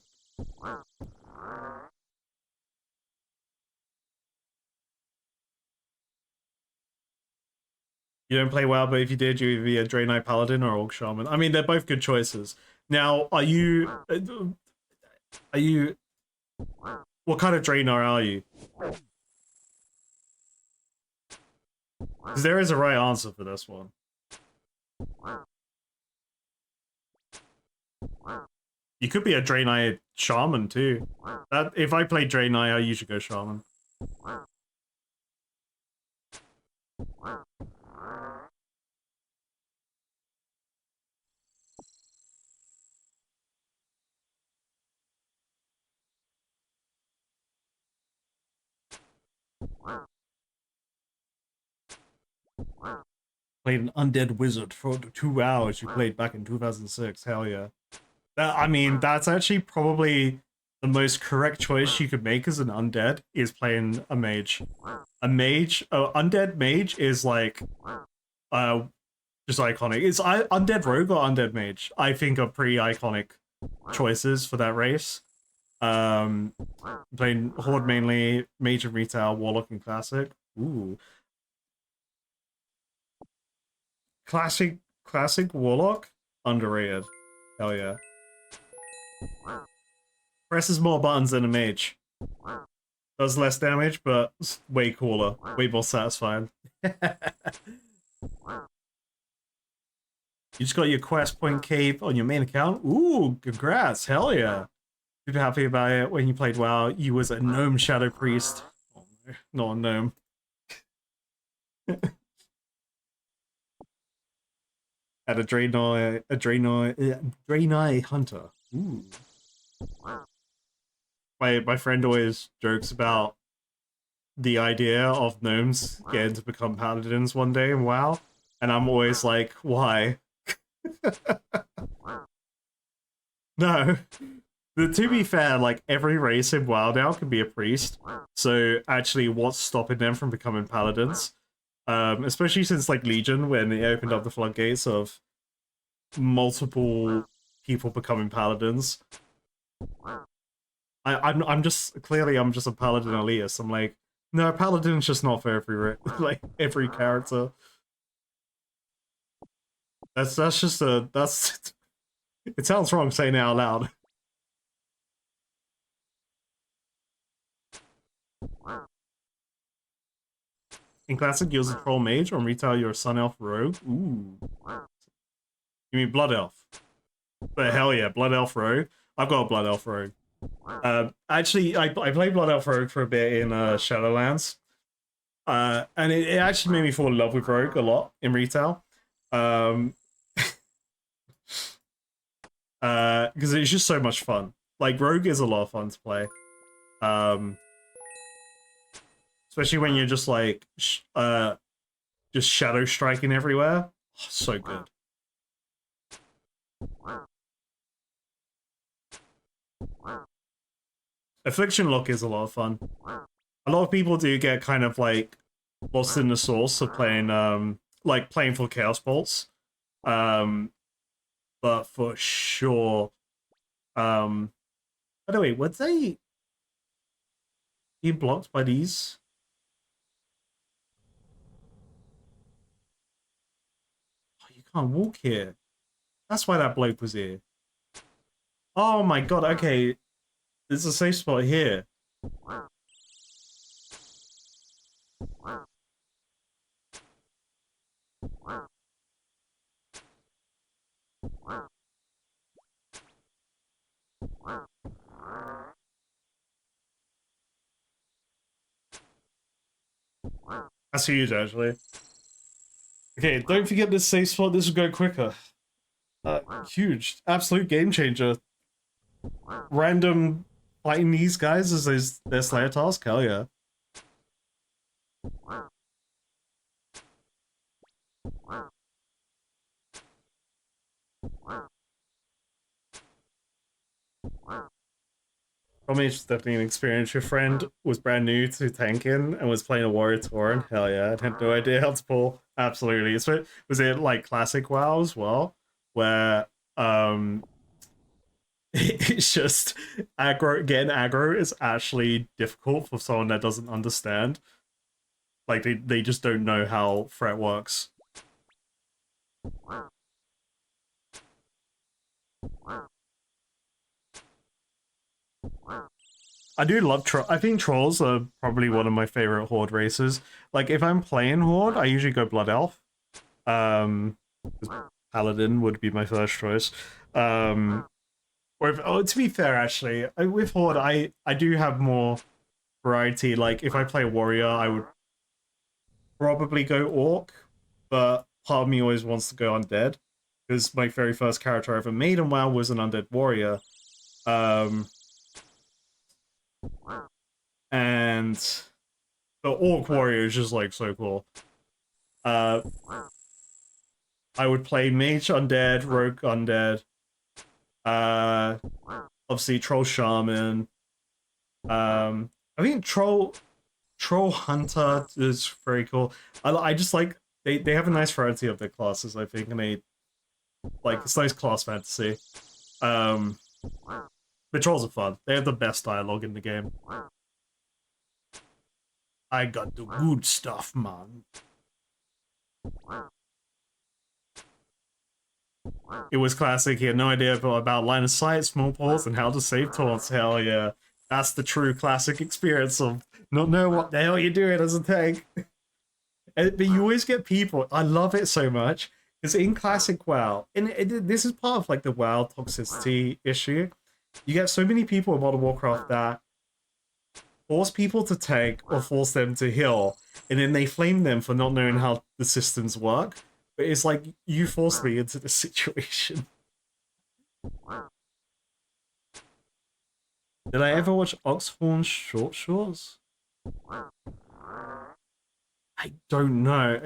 You don't play WoW, but if you did, you'd be a Draenei Knight Paladin or Orc Shaman. I mean, they're both good choices. Now, are you What kind of Draenei are you? Because there is a right answer for this one. You could be a Draenei Shaman too. That if I play Draenei, I usually go Shaman. Played an undead wizard for 2 hours. You played back in 2006. Hell yeah. I mean, that's actually probably the most correct choice you could make as an undead is playing a mage. A mage, undead mage is like, just iconic. It's undead rogue or undead mage. I think are pretty iconic choices for that race. Playing horde mainly, mage and retail, warlock and classic. Ooh, classic warlock underrated. Hell yeah. Presses more buttons than a mage. Does less damage, but way cooler, way more satisfying. You just got your quest point cape on your main account. Ooh, congrats! Hell yeah! Super happy about it. When you played WoW, you was a gnome shadow priest. Oh no, not a gnome. At a Draenei hunter. Ooh. My friend always jokes about the idea of gnomes getting to become paladins one day in WoW, and I'm always like, why? No. To be fair, like every race in WoW now can be a priest. So actually, what's stopping them from becoming paladins? Especially since like Legion, when it opened up the floodgates of multiple people becoming paladins. I'm just clearly I'm just a paladin elitist. I'm like, no, paladin's just not for every like every character. That's just a that's it sounds wrong saying it out loud. In classic, you're a troll mage, or in retail, you're a sun elf rogue. Ooh, you mean blood elf? But hell yeah, blood elf rogue. I've got a blood elf rogue. Actually, I played blood elf rogue for a bit in Shadowlands. And it actually made me fall in love with rogue a lot in retail. Because it's just so much fun. Like rogue is a lot of fun to play. Especially when you're just like just shadow striking everywhere. Oh, so good. Affliction Lock is a lot of fun. A lot of people do get kind of like lost in the sauce of playing like playing for Chaos Bolts. But for sure. By the way, would they be blocked by these? Oh, you can't walk here. That's why that bloke was here. Oh my god, okay. There's a safe spot here. That's huge, actually. Okay, don't forget this safe spot. This will go quicker. Huge. Absolute game changer. Random fighting these guys as their Slayer task? Hell yeah. For me, it's definitely an experience. Your friend was brand new to tanking and was playing a warrior Tauren. Hell yeah, I had no idea how to pull. Absolutely. So, was it like classic WoW as well? Where it's just getting aggro is actually difficult for someone that doesn't understand. Like they just don't know how threat works. I do love I think trolls are probably one of my favorite horde races. Like if I'm playing horde, I usually go blood elf. 'Cause paladin would be my first choice. Or if, oh, to be fair, actually, with horde, I do have more variety. Like if I play warrior, I would probably go orc, but part of me always wants to go undead because my very first character I ever made in WoW was an undead warrior. And the orc warrior is just like so cool. I would play mage undead, rogue undead, obviously troll shaman. I think troll hunter is very cool. I just like they have a nice variety of their classes, I think, and they like it's nice class fantasy. But trolls are fun. They have the best dialogue in the game. I got the good stuff, man. It was classic. He had no idea about line of sight, small balls, and how to save taunts. Hell yeah. That's the true classic experience of not knowing what the hell you're doing as a tank. But you always get people. I love it so much. Because in classic WoW, and this is part of like the WoW toxicity issue. You get so many people in World of Warcraft that force people to tank or force them to heal, and then they flame them for not knowing how the systems work. But it's like, you forced me into this situation. Did I ever watch Oxhorn Short Shorts? I don't know.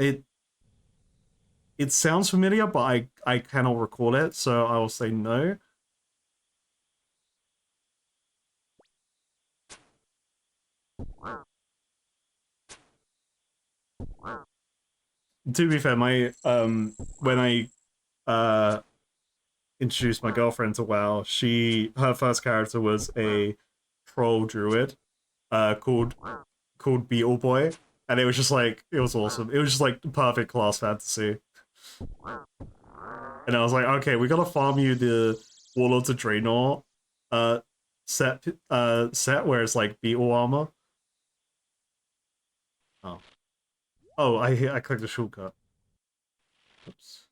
It sounds familiar, but I cannot recall it, so I will say no. To be fair, my when I introduced my girlfriend to WoW, her first character was a troll druid called Beetle Boy, and it was just like, it was awesome. It was just like perfect class fantasy. And I was like, okay, we gotta farm you the Warlords of Draenor set where it's like beetle armor. Oh, I clicked a shortcut. Oops.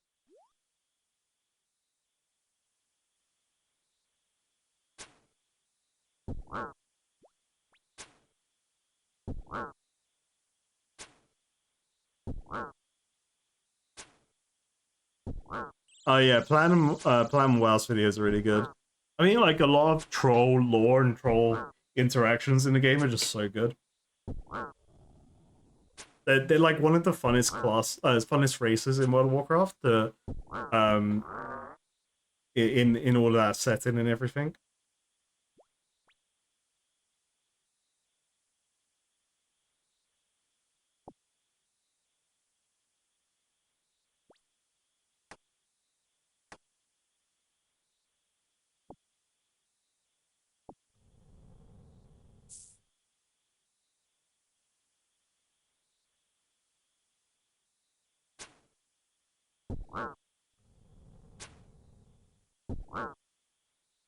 Oh yeah, Platinum WoW's videos are really good. I mean, like a lot of troll lore and troll interactions in the game are just so good. They're like one of the funnest races in World of Warcraft. Um, in all of that setting and everything.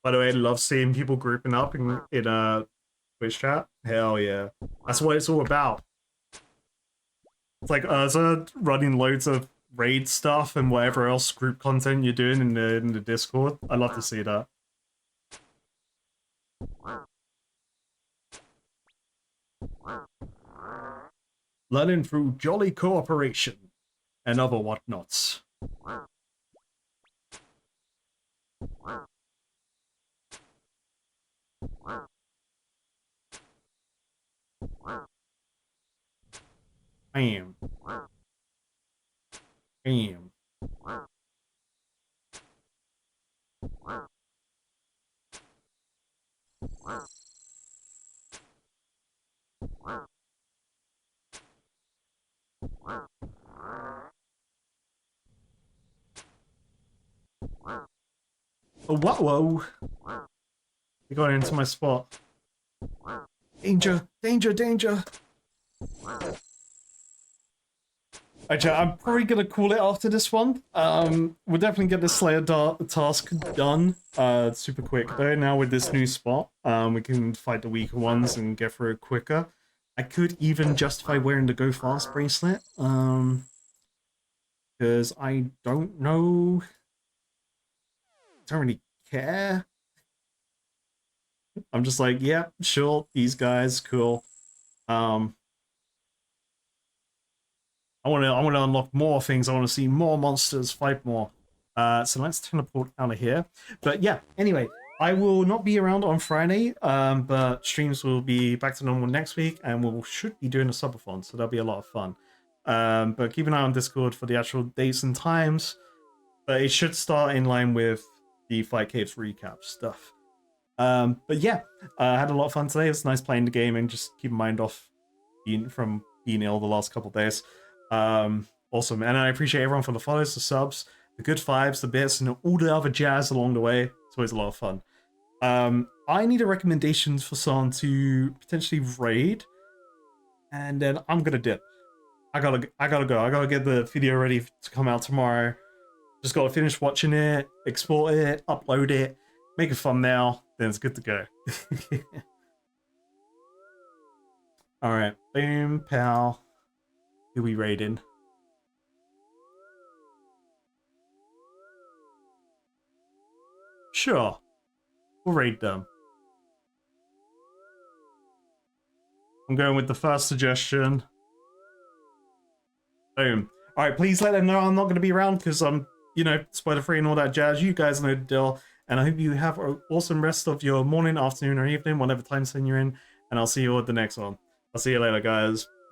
By the way, I love seeing people grouping up in a Twitch chat. Hell yeah, that's what it's all about. It's like Urza running loads of raid stuff and whatever else group content you're doing in the Discord. I love to see that. Learning through jolly cooperation and other whatnots. Bam. Bam. Oh, whoa. They got into my spot. Danger, danger, danger. Actually, I'm probably gonna call it after this one. We'll definitely get the Slayer task done super quick though. Now with this new spot, we can fight the weaker ones and get through it quicker. I could even justify wearing the Go Fast bracelet, because I don't know, don't really care. I'm just like, yeah, sure, these guys, cool. I want to unlock more things. I want to see more monsters, fight more. So let's teleport out of here. But yeah, anyway, I will not be around on Friday, but streams will be back to normal next week, and we should be doing a subathon, so that'll be a lot of fun. But keep an eye on Discord for the actual dates and times. But it should start in line with the Fight Caves recap stuff. But yeah, I had a lot of fun today. It was nice playing the game and just keep my mind off from being ill the last couple of days. Awesome, and I appreciate everyone for the follows, the subs, the good vibes, the bits, and all the other jazz along the way. It's always a lot of fun. I need a recommendation for someone to potentially raid, and then I'm gonna dip. I gotta go. I gotta get the video ready to come out tomorrow. Just gotta finish watching it, export it, upload it, make a thumbnail, then it's good to go. All right, boom, pal. Who we raiding? Sure, we'll raid them. I'm going with the first suggestion. Boom. All right, please let them know I'm not going to be around because I'm, you know, spoiler free and all that jazz. You guys know the deal. And I hope you have an awesome rest of your morning, afternoon, or evening, whatever time zone you're in. And I'll see you at the next one. I'll see you later, guys.